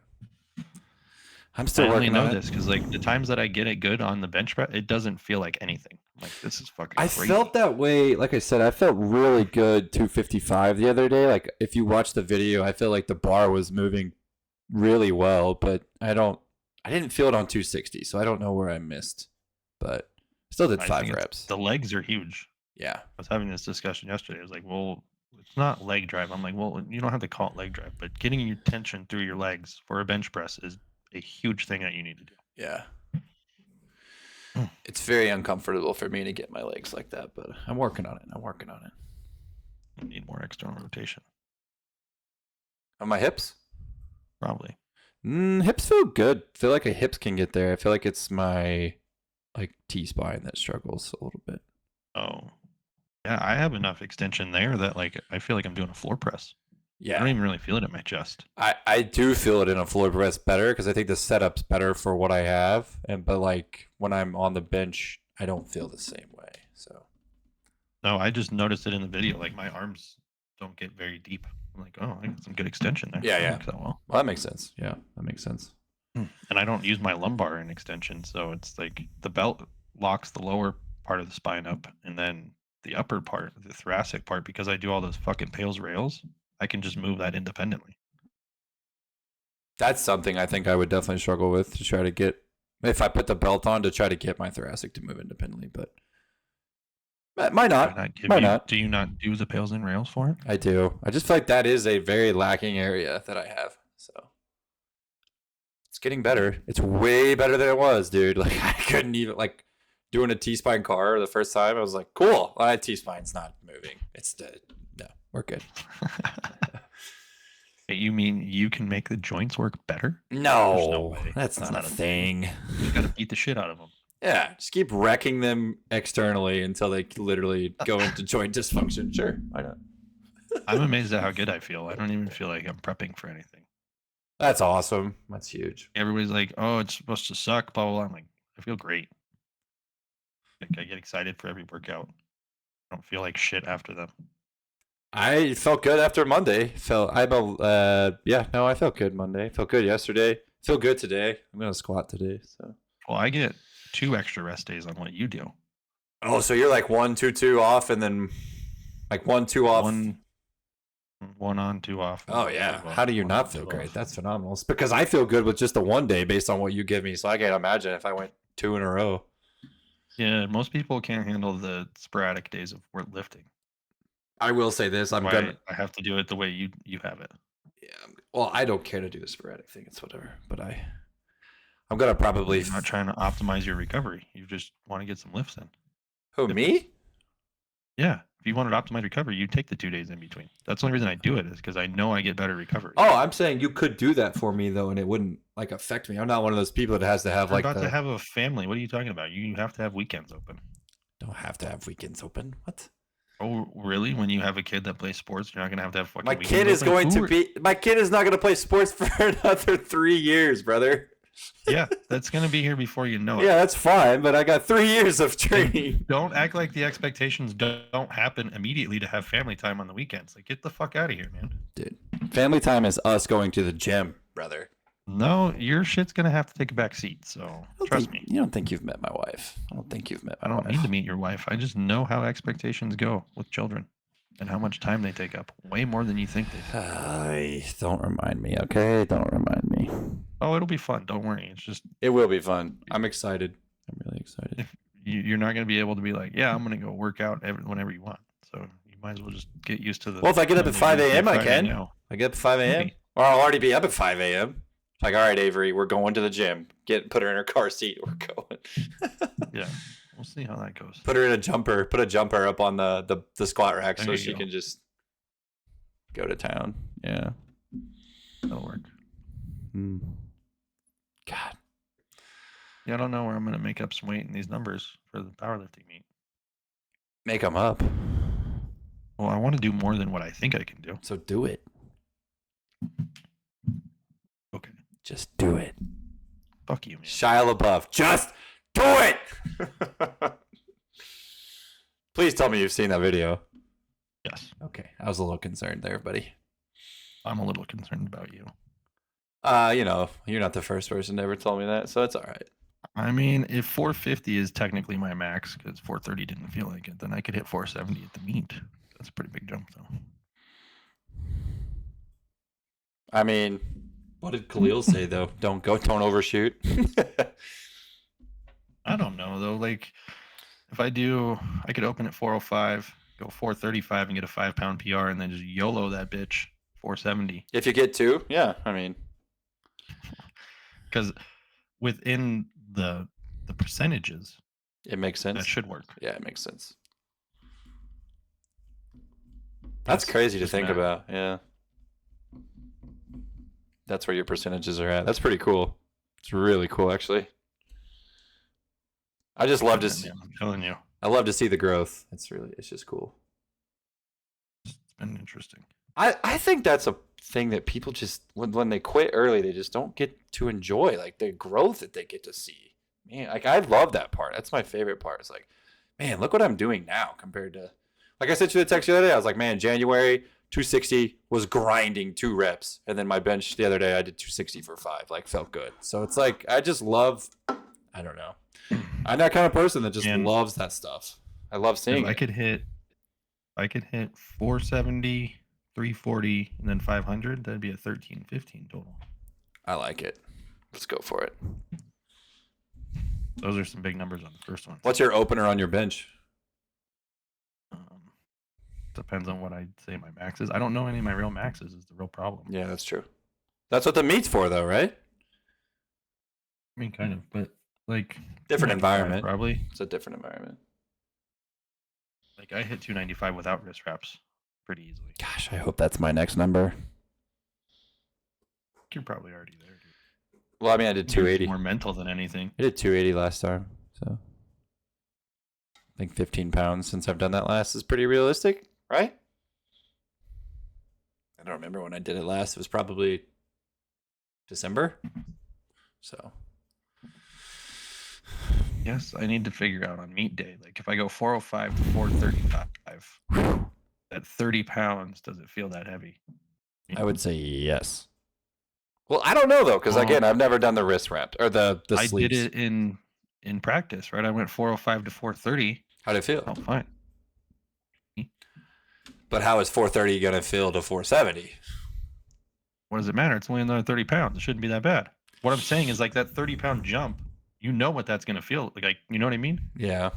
[SPEAKER 1] I'm still
[SPEAKER 2] I only
[SPEAKER 1] working
[SPEAKER 2] know
[SPEAKER 1] on
[SPEAKER 2] this
[SPEAKER 1] it.
[SPEAKER 2] because like the times that I get it good on the bench press, it doesn't feel like anything. I'm like, this is fucking
[SPEAKER 1] I
[SPEAKER 2] crazy.
[SPEAKER 1] felt that way. Like I said, I felt really good 255 the other day. Like if you watch the video, I feel like the bar was moving really well, but I didn't feel it on 260, so I don't know where I missed. But still did
[SPEAKER 2] I
[SPEAKER 1] 5
[SPEAKER 2] think
[SPEAKER 1] reps.
[SPEAKER 2] the legs are huge.
[SPEAKER 1] Yeah.
[SPEAKER 2] I was having this discussion yesterday. I was like, well, it's not leg drive. I'm like, well, you don't have to call it leg drive, but getting your tension through your legs for a bench press is a huge thing that you need to do.
[SPEAKER 1] Yeah. It's very uncomfortable for me to get my legs like that, but I'm working on it.
[SPEAKER 2] You need more external rotation,
[SPEAKER 1] On my hips?
[SPEAKER 2] probably.
[SPEAKER 1] Hips feel good. I feel like a hips can get there. I feel like it's my like T-spine that struggles a little bit.
[SPEAKER 2] Oh, yeah. I have enough extension there that like I feel like I'm doing a floor press. I
[SPEAKER 1] Yeah.
[SPEAKER 2] don't even really feel it in my chest.
[SPEAKER 1] I do feel it in a floor press better because I think the setup's better for what I have. But like when I'm on the bench, I don't feel the same way. So
[SPEAKER 2] No, I just noticed it in the video. Like my arms don't get very deep. I'm like, oh, I got some good extension there.
[SPEAKER 1] Yeah,
[SPEAKER 2] That
[SPEAKER 1] yeah.
[SPEAKER 2] works out well.
[SPEAKER 1] that makes sense. Yeah, that makes sense.
[SPEAKER 2] And I don't use my lumbar in extension, so it's like the belt locks the lower part of the spine up, and then the upper part, the thoracic part, because I do all those fucking Pales rails, I can just move that independently.
[SPEAKER 1] That's something I think I would definitely struggle with to try to get if I put the belt on to try to get my thoracic to move independently, but might
[SPEAKER 2] Why
[SPEAKER 1] not.
[SPEAKER 2] not give
[SPEAKER 1] Why
[SPEAKER 2] you-
[SPEAKER 1] not?
[SPEAKER 2] Do you not do the Pales and rails for it?
[SPEAKER 1] I do. I just feel like that is a very lacking area that I have. So it's getting better. It's way better than it was, dude. Like I couldn't even like doing a T-spine car the first time. I was like, cool. My T-spine's not moving. It's dead. No, we're good.
[SPEAKER 2] You mean you can make the joints work better?
[SPEAKER 1] No,
[SPEAKER 2] There's no way.
[SPEAKER 1] that's
[SPEAKER 2] That's
[SPEAKER 1] not
[SPEAKER 2] not
[SPEAKER 1] a
[SPEAKER 2] a
[SPEAKER 1] thing.
[SPEAKER 2] You gotta beat the shit out of them.
[SPEAKER 1] Yeah, just keep wrecking them externally until they literally go into joint dysfunction. Sure, why not?
[SPEAKER 2] I'm amazed at how good I feel. I don't even feel like I'm prepping for anything.
[SPEAKER 1] That's awesome. That's huge.
[SPEAKER 2] Everybody's like, oh, it's supposed to suck, blah, blah, blah. I'm like, I feel great. Like, I get excited for every workout. I don't feel like shit after them.
[SPEAKER 1] I felt good after Monday. I felt good Monday. Felt good yesterday. Feel good today. I'm gonna squat today. So.
[SPEAKER 2] Well, I get 2 extra rest days on what you do.
[SPEAKER 1] Oh, so you're like 1, 2, 2 off, and then like 1, 2 off.
[SPEAKER 2] One on, 2 off.
[SPEAKER 1] Oh
[SPEAKER 2] one
[SPEAKER 1] yeah.
[SPEAKER 2] two off,
[SPEAKER 1] How do you
[SPEAKER 2] one
[SPEAKER 1] not
[SPEAKER 2] on,
[SPEAKER 1] feel
[SPEAKER 2] 2
[SPEAKER 1] great?
[SPEAKER 2] off.
[SPEAKER 1] That's phenomenal. It's because I feel good with just the 1 day based on what you give me. So I can't imagine if I went 2 in a row.
[SPEAKER 2] Yeah, most people can't handle the sporadic days of work lifting.
[SPEAKER 1] I will say this. I'm
[SPEAKER 2] Why
[SPEAKER 1] gonna.
[SPEAKER 2] I have to do it the way you have it.
[SPEAKER 1] Yeah. Well, I don't care to do the sporadic thing. It's whatever. But I'm gonna probably.
[SPEAKER 2] You're not trying to optimize your recovery. You just want to get some lifts in.
[SPEAKER 1] Who, me?
[SPEAKER 2] Yeah. If you wanted to optimize recovery, you take the 2 days in between. That's the only reason I do it, is because I know I get better recovery.
[SPEAKER 1] Oh, I'm saying you could do that for me though, and it wouldn't like affect me. I'm not one of those people that has to have
[SPEAKER 2] You're
[SPEAKER 1] like
[SPEAKER 2] about to have a family. What are you talking about? You have to have weekends open.
[SPEAKER 1] Don't have to have weekends open. What?
[SPEAKER 2] Oh, really? When you have a kid that plays sports, you're not gonna have fucking
[SPEAKER 1] My
[SPEAKER 2] weekends
[SPEAKER 1] kid is
[SPEAKER 2] open?
[SPEAKER 1] going
[SPEAKER 2] Who
[SPEAKER 1] to
[SPEAKER 2] are-
[SPEAKER 1] be. My kid is not going to play sports for another 3 years, brother.
[SPEAKER 2] Yeah, that's gonna be here before you know it.
[SPEAKER 1] Yeah, that's fine, but I got 3 years of training.
[SPEAKER 2] Don't act like the expectations don't happen immediately to have family time on the weekends. Like, get the fuck out of here, man.
[SPEAKER 1] Dude, family time is us going to the gym, brother.
[SPEAKER 2] No, your shit's gonna have to take a back seat. So trust me.
[SPEAKER 1] You don't think you've met my wife. I don't think you've met
[SPEAKER 2] I
[SPEAKER 1] my
[SPEAKER 2] don't
[SPEAKER 1] wife.
[SPEAKER 2] need to meet your wife. I just know how expectations go with children and how much time they take up. Way more than you think they do.
[SPEAKER 1] Don't remind me, okay? Don't remind me.
[SPEAKER 2] Oh, it'll be fun. Don't worry. It's just
[SPEAKER 1] It will be fun. I'm excited. I'm really excited.
[SPEAKER 2] if you're not going to be able to be like, yeah, I'm going to go work out whenever you want. So you might as well just get used to the.
[SPEAKER 1] Well, if I get up at 5 a.m., I can.
[SPEAKER 2] Now.
[SPEAKER 1] I get up at 5 a.m.
[SPEAKER 2] Maybe.
[SPEAKER 1] Or I'll already be up at 5 a.m. Like, all right, Avery, we're going to the gym. Put her in her car seat. We're going.
[SPEAKER 2] Yeah, we'll see how that goes.
[SPEAKER 1] Put her in a jumper. Put a jumper up on the squat rack
[SPEAKER 2] There
[SPEAKER 1] so
[SPEAKER 2] you
[SPEAKER 1] she
[SPEAKER 2] go.
[SPEAKER 1] can just go to town. Yeah.
[SPEAKER 2] That'll work.
[SPEAKER 1] God.
[SPEAKER 2] Yeah, I don't know where I'm going to make up some weight in these numbers for the powerlifting meet.
[SPEAKER 1] Make them up.
[SPEAKER 2] Well, I want to do more than what I think I can do.
[SPEAKER 1] So do it.
[SPEAKER 2] Okay.
[SPEAKER 1] Just do it.
[SPEAKER 2] Fuck you, man.
[SPEAKER 1] Shia LaBeouf. Just do it. Please tell me you've seen that video.
[SPEAKER 2] Yes.
[SPEAKER 1] Okay. I was a little concerned there, buddy.
[SPEAKER 2] I'm a little concerned about you.
[SPEAKER 1] You're not the first person to ever tell me that, so it's all right.
[SPEAKER 2] I mean, if 450 is technically my max because 430 didn't feel like it, then I could hit 470 at the meet. That's a pretty big jump, though.
[SPEAKER 1] I mean, what did Khalil say though? Don't overshoot.
[SPEAKER 2] I don't know though. Like, if I could open at 405, go 435, and get a 5-pound PR, and then just YOLO that bitch 470.
[SPEAKER 1] If you get two, yeah. I mean,
[SPEAKER 2] because within the percentages,
[SPEAKER 1] it makes sense.
[SPEAKER 2] that should work.
[SPEAKER 1] Yeah, it makes sense. That's crazy to
[SPEAKER 2] just
[SPEAKER 1] think
[SPEAKER 2] math.
[SPEAKER 1] about. Yeah. That's where your percentages are at. That's pretty cool. It's really cool, actually. I just love to
[SPEAKER 2] Yeah,
[SPEAKER 1] see,
[SPEAKER 2] man, I'm telling you,
[SPEAKER 1] I love to see the growth. It's just cool.
[SPEAKER 2] it's been interesting.
[SPEAKER 1] I think that's a thing that people just when they quit early, they just don't get to enjoy like the growth that they get to see. Man, like I love that part. That's my favorite part. It's like, man, look what I'm doing now compared to like I sent you the text the other day. I was like, man, January 260 was grinding 2 reps, and then my bench the other day I did 260 for 5. Like felt good. So it's like I just love. I don't know. I'm that kind of person that just loves that stuff. I love seeing.
[SPEAKER 2] If I could hit 470, 340, and then 500. That'd be a 1315 total.
[SPEAKER 1] I like it. Let's go for it.
[SPEAKER 2] Those are some big numbers on the first one.
[SPEAKER 1] What's your opener on your bench?
[SPEAKER 2] Depends on what I'd say my max is. I don't know any of my real maxes. Is the real problem.
[SPEAKER 1] Yeah, that's true. That's what the meat's for, though, right?
[SPEAKER 2] I mean, kind of, but like
[SPEAKER 1] Different
[SPEAKER 2] 295
[SPEAKER 1] environment.
[SPEAKER 2] probably.
[SPEAKER 1] It's a different environment.
[SPEAKER 2] Like I hit 295 without wrist wraps pretty easily.
[SPEAKER 1] Gosh, I hope that's my next number.
[SPEAKER 2] You're probably already there, dude.
[SPEAKER 1] Well, I mean, I did 280.
[SPEAKER 2] More mental than anything.
[SPEAKER 1] I did 280 last time, so I think 15 pounds since I've done that last is pretty realistic, right? I don't remember when I did it last. It was probably December. So
[SPEAKER 2] Yes, I need to figure out on meet day. Like if I go 405 to 435, at 30 pounds, does it feel that heavy?
[SPEAKER 1] I would say yes. Well, I don't know though, because again, I've never done the wrist wrap or the
[SPEAKER 2] I
[SPEAKER 1] sleeves.
[SPEAKER 2] did it in practice, right? I went 405 to 430.
[SPEAKER 1] How did it feel?
[SPEAKER 2] Oh, fine.
[SPEAKER 1] But how is 430 going to feel to 470?
[SPEAKER 2] What does it matter? It's only another 30 pounds. It shouldn't be that bad. What I'm saying is like that 30-pound jump, you know what that's going to feel like. You know what I mean?
[SPEAKER 1] Yeah.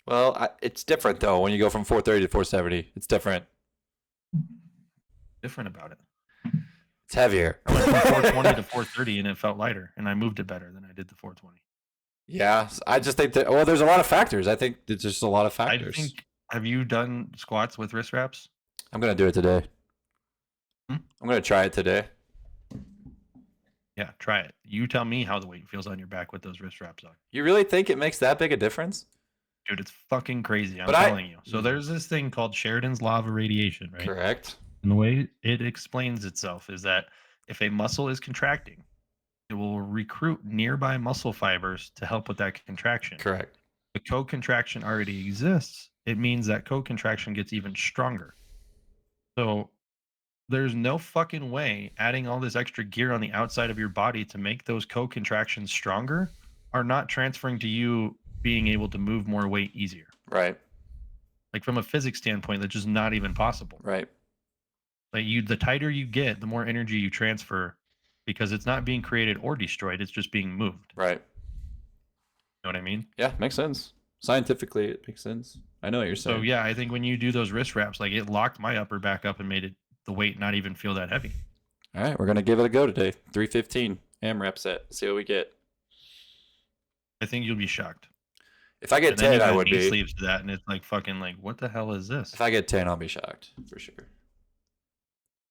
[SPEAKER 1] Well, it's different though. When you go from 430 to 470, it's different.
[SPEAKER 2] Different about it.
[SPEAKER 1] It's heavier.
[SPEAKER 2] I went from 420 to 430 and it felt lighter, and I moved it better than I did the 420.
[SPEAKER 1] Yeah, I just think that. Well, there's a lot of factors. I think there's just a lot of factors.
[SPEAKER 2] Have you done squats with wrist wraps?
[SPEAKER 1] I'm gonna do it today. I'm gonna try it today.
[SPEAKER 2] Yeah, try it. You tell me how the weight feels on your back with those wrist wraps on.
[SPEAKER 1] You really think it makes that big a difference?
[SPEAKER 2] Dude, it's fucking crazy. I'm
[SPEAKER 1] But
[SPEAKER 2] telling you. So there's this thing called Sheridan's Law of Irradiation, right?
[SPEAKER 1] Correct.
[SPEAKER 2] And the way it explains itself is that if a muscle is contracting, it will recruit nearby muscle fibers to help with that contraction.
[SPEAKER 1] Correct.
[SPEAKER 2] The co-contraction already exists. It means that co-contraction gets even stronger. So there's no fucking way adding all this extra gear on the outside of your body to make those co-contractions stronger are not transferring to you being able to move more weight easier.
[SPEAKER 1] Right.
[SPEAKER 2] Like from a physics standpoint, that's just not even possible.
[SPEAKER 1] Right.
[SPEAKER 2] Like the tighter you get, the more energy you transfer because it's not being created or destroyed, it's just being moved.
[SPEAKER 1] Right.
[SPEAKER 2] You know what I mean?
[SPEAKER 1] Yeah, makes sense. Scientifically, it makes sense. I know what you're saying.
[SPEAKER 2] So yeah, I think when you do those wrist wraps, like it locked my upper back up and made the weight not even feel that heavy.
[SPEAKER 1] All right, we're gonna give it a go today. 315 AMRAP set. See what we get.
[SPEAKER 2] I think you'll be shocked.
[SPEAKER 1] If I get
[SPEAKER 2] And then you
[SPEAKER 1] 10, I
[SPEAKER 2] add
[SPEAKER 1] would
[SPEAKER 2] knee
[SPEAKER 1] be.
[SPEAKER 2] sleeves to that, and it's like fucking like, what the hell is this?
[SPEAKER 1] If I get 10, I'll be shocked for sure.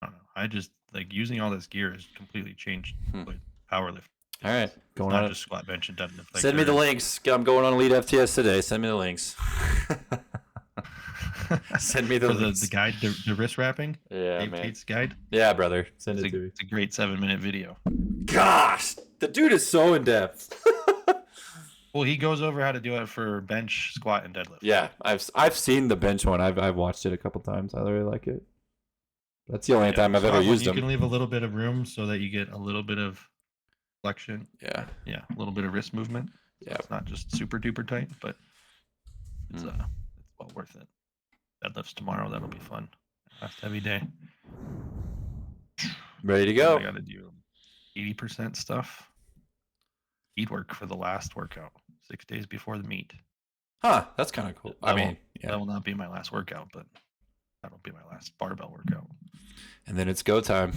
[SPEAKER 2] I don't know. I just like using all this gear has completely changed like, powerlifting.
[SPEAKER 1] All right,
[SPEAKER 2] It's
[SPEAKER 1] going
[SPEAKER 2] not
[SPEAKER 1] on.
[SPEAKER 2] just squat, bench, and deadlift. Like,
[SPEAKER 1] Send me the links. I'm going on Elite FTS today. Send me the links. Send me the
[SPEAKER 2] for
[SPEAKER 1] links.
[SPEAKER 2] the guide, the wrist wrapping.
[SPEAKER 1] Yeah,
[SPEAKER 2] Dave
[SPEAKER 1] man.
[SPEAKER 2] Tate's guide.
[SPEAKER 1] Yeah, brother. Send
[SPEAKER 2] It's
[SPEAKER 1] it to me.
[SPEAKER 2] a great 7-minute video.
[SPEAKER 1] Gosh, the dude is so in depth.
[SPEAKER 2] Well, he goes over how to do it for bench, squat, and deadlift.
[SPEAKER 1] Yeah, I've seen the bench one. I've watched it a couple times. I really like it. That's the only time I've ever
[SPEAKER 2] Squat one,
[SPEAKER 1] used
[SPEAKER 2] you
[SPEAKER 1] them.
[SPEAKER 2] can leave a little bit of room so that you get a little bit of flexion.
[SPEAKER 1] Yeah.
[SPEAKER 2] Yeah, a little bit of wrist movement. So
[SPEAKER 1] Yeah.
[SPEAKER 2] it's not just super duper tight, but it's
[SPEAKER 1] Mm.
[SPEAKER 2] it's well worth it. Deadlifts tomorrow. That'll be fun. Last heavy day.
[SPEAKER 1] Ready to
[SPEAKER 2] I
[SPEAKER 1] go.
[SPEAKER 2] got to do 80% stuff. Heat work for the last workout, 6 days before the meet.
[SPEAKER 1] Huh, that's kind of cool. I mean,
[SPEAKER 2] That
[SPEAKER 1] yeah.
[SPEAKER 2] will not be my last workout, but that'll be my last barbell workout.
[SPEAKER 1] And then it's go time.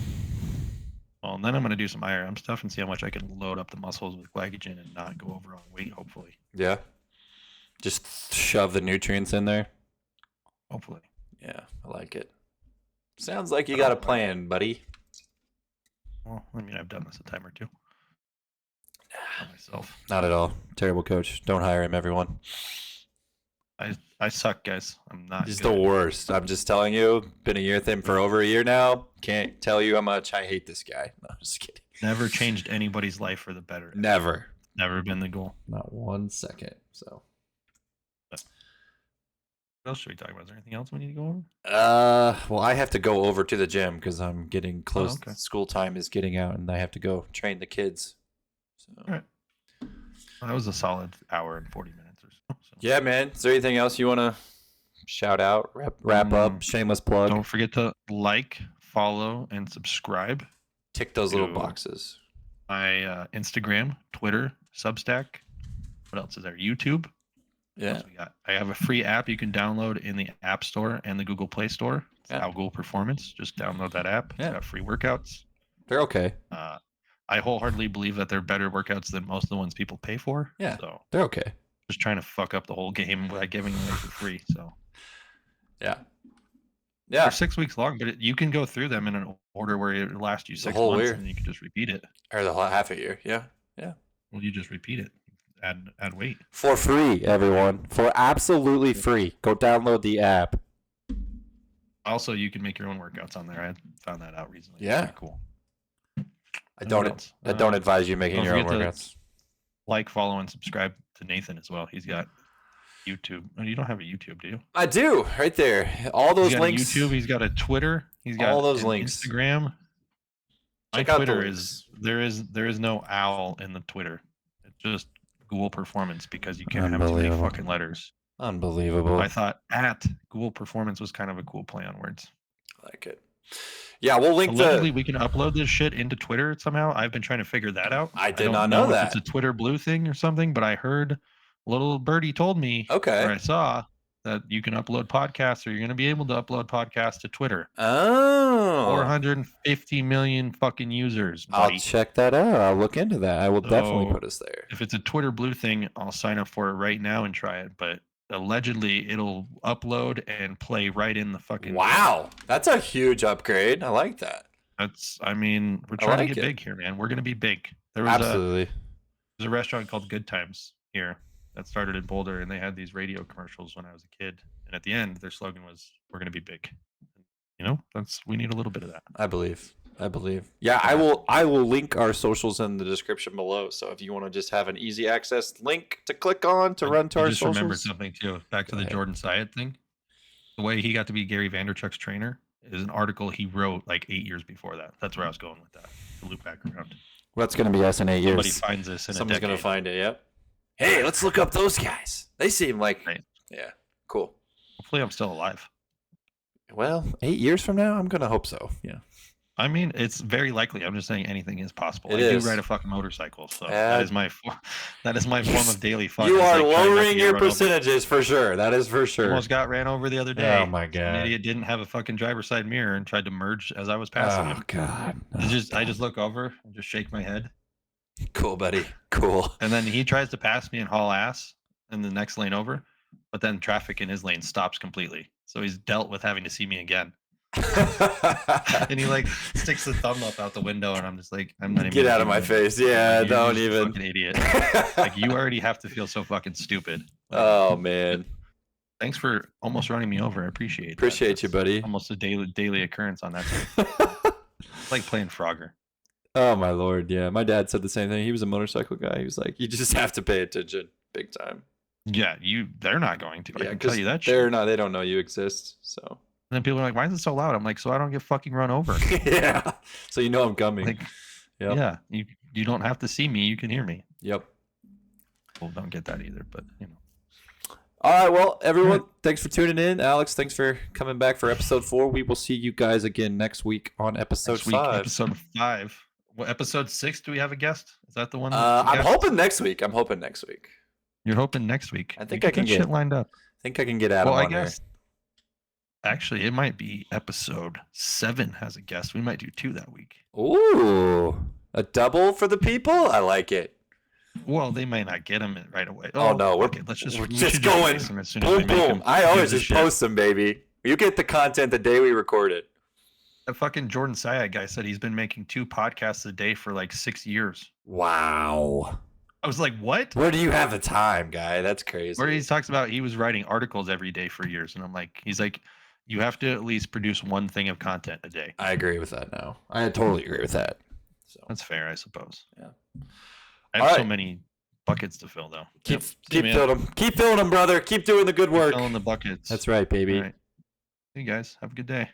[SPEAKER 2] Well, and then I'm going to do some IRM stuff and see how much I can load up the muscles with glycogen and not go over on weight, hopefully.
[SPEAKER 1] Yeah. Just shove the nutrients in there.
[SPEAKER 2] Hopefully.
[SPEAKER 1] Yeah, I like it. Sounds like you got a plan, buddy.
[SPEAKER 2] Well, I mean, I've done this a time or two. Not myself.
[SPEAKER 1] Not at all. Terrible coach. Don't hire him, everyone.
[SPEAKER 2] I suck, guys. I'm not.
[SPEAKER 1] He's
[SPEAKER 2] good.
[SPEAKER 1] the worst. I'm just telling you. Been a year with him for over a year now. Can't tell you how much I hate this guy. No, I'm just kidding.
[SPEAKER 2] Never changed anybody's life for the better.
[SPEAKER 1] Never.
[SPEAKER 2] Never been the goal.
[SPEAKER 1] Not 1 second. So.
[SPEAKER 2] What else should we talk about? Is there anything else we need to go over?
[SPEAKER 1] Well, I have to go over to the gym because I'm getting close.
[SPEAKER 2] okay.
[SPEAKER 1] School time is getting out, and I have to go train the kids. So.
[SPEAKER 2] All right. Well, that was a solid hour and 40 minutes or so.
[SPEAKER 1] Yeah, man. Is there anything else you want to shout out? Wrap up? Shameless plug.
[SPEAKER 2] Don't forget to like, follow, and subscribe.
[SPEAKER 1] Tick those little
[SPEAKER 2] to
[SPEAKER 1] boxes.
[SPEAKER 2] My Instagram, Twitter, Substack. What else is there? YouTube. What
[SPEAKER 1] Yeah.
[SPEAKER 2] else we got? I have a free app you can download in the App Store and the Google Play Store. It's
[SPEAKER 1] Yeah.
[SPEAKER 2] Algool Performance. Just download that app. It's
[SPEAKER 1] Yeah.
[SPEAKER 2] got free workouts.
[SPEAKER 1] They're okay.
[SPEAKER 2] I wholeheartedly believe that they're better workouts than most of the ones people pay for.
[SPEAKER 1] Yeah.
[SPEAKER 2] So
[SPEAKER 1] They're okay.
[SPEAKER 2] just trying to fuck up the whole game by giving them away for free. So
[SPEAKER 1] Yeah.
[SPEAKER 2] they're
[SPEAKER 1] Yeah.
[SPEAKER 2] 6 weeks long, but you can go through them in an order where it lasts you 6
[SPEAKER 1] whole
[SPEAKER 2] months,
[SPEAKER 1] year.
[SPEAKER 2] and you can just repeat it.
[SPEAKER 1] Or the whole half a year. Yeah.
[SPEAKER 2] Well, you just repeat it. Add weight.
[SPEAKER 1] For free, everyone. For absolutely free. Go download the app.
[SPEAKER 2] Also, you can make your own workouts on there. I found that out recently. It's
[SPEAKER 1] Yeah.
[SPEAKER 2] pretty cool.
[SPEAKER 1] I
[SPEAKER 2] And
[SPEAKER 1] don't.
[SPEAKER 2] what else?
[SPEAKER 1] I don't advise you making
[SPEAKER 2] don't
[SPEAKER 1] your own
[SPEAKER 2] forget to-
[SPEAKER 1] workouts.
[SPEAKER 2] Like, follow, and subscribe to Nathan as well. He's got YouTube. Oh, you don't have a YouTube, do you?
[SPEAKER 1] I do. Right there. All those
[SPEAKER 2] He's got
[SPEAKER 1] links.
[SPEAKER 2] a YouTube. He's got a Twitter. He's got
[SPEAKER 1] All those
[SPEAKER 2] an
[SPEAKER 1] links.
[SPEAKER 2] Instagram. My
[SPEAKER 1] Check out the
[SPEAKER 2] Twitter
[SPEAKER 1] links.
[SPEAKER 2] is there is no owl in the Twitter. It's just Google Performance because you can't have too many
[SPEAKER 1] Unbelievable.
[SPEAKER 2] fucking letters.
[SPEAKER 1] Unbelievable.
[SPEAKER 2] I thought at Google Performance was kind of a cool play on words.
[SPEAKER 1] I like it. Yeah, we'll link
[SPEAKER 2] Allegedly,
[SPEAKER 1] the.
[SPEAKER 2] we can upload this shit into Twitter somehow. I've been trying to figure that out.
[SPEAKER 1] I did
[SPEAKER 2] don't
[SPEAKER 1] not know
[SPEAKER 2] if
[SPEAKER 1] that.
[SPEAKER 2] it's a Twitter Blue thing or something, but I heard little birdie told me, or
[SPEAKER 1] Okay.
[SPEAKER 2] I saw that you can upload podcasts, or you're going to be able to upload podcasts to Twitter.
[SPEAKER 1] Oh.
[SPEAKER 2] 450 million fucking users, buddy.
[SPEAKER 1] I'll check that out. I'll look into that. I will definitely
[SPEAKER 2] So-
[SPEAKER 1] put us there.
[SPEAKER 2] If it's a Twitter Blue thing, I'll sign up for it right now and try it. But allegedly, it'll upload and play right in the fucking.
[SPEAKER 1] Wow, that's a huge upgrade. I like that.
[SPEAKER 2] I mean, we're
[SPEAKER 1] I
[SPEAKER 2] trying
[SPEAKER 1] like
[SPEAKER 2] to get
[SPEAKER 1] it.
[SPEAKER 2] big here, man. We're going to be big. There was
[SPEAKER 1] Absolutely.
[SPEAKER 2] there's a restaurant called Good Times here that started in Boulder, and they had these radio commercials when I was a kid. And at the end, their slogan was, "We're going to be big." You know, we need a little bit of that.
[SPEAKER 1] I believe. I believe. Yeah, I will link our socials in the description below. So if you want to just have an easy access link to click on to run to
[SPEAKER 2] I
[SPEAKER 1] our
[SPEAKER 2] just remembered
[SPEAKER 1] socials.
[SPEAKER 2] something too. Back to
[SPEAKER 1] Go
[SPEAKER 2] the
[SPEAKER 1] ahead.
[SPEAKER 2] Jordan Syatt thing. The way he got to be Gary Vaynerchuk's trainer is an article he wrote like 8 years before that. That's where I was going with that. To loop back around.
[SPEAKER 1] What's going to be us in 8
[SPEAKER 2] Somebody
[SPEAKER 1] years?
[SPEAKER 2] finds this in
[SPEAKER 1] Someone's
[SPEAKER 2] a decade.
[SPEAKER 1] going to find it. Yep. Hey, let's look up those guys. They seem like,
[SPEAKER 2] Right.
[SPEAKER 1] yeah, cool.
[SPEAKER 2] Hopefully, I'm still alive.
[SPEAKER 1] Well, 8 years from now, I'm going to hope so. Yeah.
[SPEAKER 2] I mean, it's very likely. I'm just saying anything is possible.
[SPEAKER 1] It
[SPEAKER 2] I
[SPEAKER 1] is.
[SPEAKER 2] do ride a fucking motorcycle, so
[SPEAKER 1] Uh,
[SPEAKER 2] that is my form of daily fun.
[SPEAKER 1] You
[SPEAKER 2] is,
[SPEAKER 1] are
[SPEAKER 2] like, trying not to
[SPEAKER 1] lowering
[SPEAKER 2] get
[SPEAKER 1] your
[SPEAKER 2] run over.
[SPEAKER 1] percentages for sure. That is for sure.
[SPEAKER 2] Almost got ran over the other day.
[SPEAKER 1] Oh my
[SPEAKER 2] An
[SPEAKER 1] god.
[SPEAKER 2] idiot didn't have a fucking driver's side mirror and tried to merge as I was passing
[SPEAKER 1] Oh
[SPEAKER 2] him.
[SPEAKER 1] god.
[SPEAKER 2] I just look over and just shake my head,
[SPEAKER 1] Cool, buddy. Cool.
[SPEAKER 2] and then he tries to pass me and haul ass in the next lane over, but then traffic in his lane stops completely. So he's dealt with having to see me again. And he like sticks the thumb up out the window, and I'm just like, I'm not even
[SPEAKER 1] Get
[SPEAKER 2] gonna
[SPEAKER 1] out of
[SPEAKER 2] do
[SPEAKER 1] my
[SPEAKER 2] it.
[SPEAKER 1] face. Yeah,
[SPEAKER 2] Like, you're
[SPEAKER 1] don't
[SPEAKER 2] just a
[SPEAKER 1] even.
[SPEAKER 2] fucking idiot. Like, you already have to feel so fucking stupid. Like,
[SPEAKER 1] Oh man.
[SPEAKER 2] thanks for almost running me over. I appreciate that.
[SPEAKER 1] Appreciate you,
[SPEAKER 2] That's
[SPEAKER 1] buddy.
[SPEAKER 2] Almost a daily occurrence on that. It's like playing Frogger.
[SPEAKER 1] Oh my lord. Yeah. My dad said the same thing. He was a motorcycle guy. He was like, you just have to pay attention big time.
[SPEAKER 2] Yeah, they're not going to. I
[SPEAKER 1] Yeah,
[SPEAKER 2] can tell
[SPEAKER 1] because
[SPEAKER 2] you that shit.
[SPEAKER 1] they don't know you exist. So
[SPEAKER 2] And then people are like, "Why is it so loud?" I'm like, "So I don't get fucking run over."
[SPEAKER 1] yeah. So you know I'm coming.
[SPEAKER 2] Like,
[SPEAKER 1] Yep.
[SPEAKER 2] yeah, you don't have to see me; you can hear me.
[SPEAKER 1] Yep.
[SPEAKER 2] Well, don't get that either, but you know.
[SPEAKER 1] All right, well, everyone, thanks for tuning in. Alex, thanks for coming back for episode 4. We will see you guys again next week on episode
[SPEAKER 2] Next week,
[SPEAKER 1] 5.
[SPEAKER 2] episode 5. What episode 6? Do we have a guest? Is that the one? that's a
[SPEAKER 1] I'm
[SPEAKER 2] guest?
[SPEAKER 1] hoping next week.
[SPEAKER 2] You're hoping next week.
[SPEAKER 1] I think
[SPEAKER 2] You
[SPEAKER 1] I can
[SPEAKER 2] that
[SPEAKER 1] get-
[SPEAKER 2] shit lined up.
[SPEAKER 1] I think I can get Adam
[SPEAKER 2] Well, I
[SPEAKER 1] on there.
[SPEAKER 2] guess. Actually, it might be episode 7 has a guest. We might do 2 that week.
[SPEAKER 1] Ooh, a double for the people? I like it.
[SPEAKER 2] Well, they might not get him right away.
[SPEAKER 1] Oh, no, we're-
[SPEAKER 2] okay,
[SPEAKER 1] we're
[SPEAKER 2] we
[SPEAKER 1] just
[SPEAKER 2] should
[SPEAKER 1] going
[SPEAKER 2] release him as soon as
[SPEAKER 1] Boom,
[SPEAKER 2] we make
[SPEAKER 1] boom.
[SPEAKER 2] him.
[SPEAKER 1] I
[SPEAKER 2] Who
[SPEAKER 1] always
[SPEAKER 2] gives a
[SPEAKER 1] just
[SPEAKER 2] shit?
[SPEAKER 1] post them, baby. You get the content the day we record it.
[SPEAKER 2] That fucking Jordan Syatt guy said he's been making 2 podcasts a day for like 6 years.
[SPEAKER 1] Wow.
[SPEAKER 2] I was like, what?
[SPEAKER 1] Where do you have the time, guy? That's crazy.
[SPEAKER 2] Where he talks about he was writing articles every day for years. And I'm like, he's like, you have to at least produce one thing of content a day.
[SPEAKER 1] I agree with that now. I totally agree with that. So
[SPEAKER 2] That's fair, I suppose.
[SPEAKER 1] Yeah.
[SPEAKER 2] I have so
[SPEAKER 1] Alright.
[SPEAKER 2] many buckets to fill, though.
[SPEAKER 1] keep
[SPEAKER 2] Yep.
[SPEAKER 1] keep
[SPEAKER 2] man.
[SPEAKER 1] filling them. Keep filling them, brother. Keep doing the good
[SPEAKER 2] Keep
[SPEAKER 1] work.
[SPEAKER 2] filling the buckets.
[SPEAKER 1] That's right, baby.
[SPEAKER 2] All right. Hey, guys. Have a good day.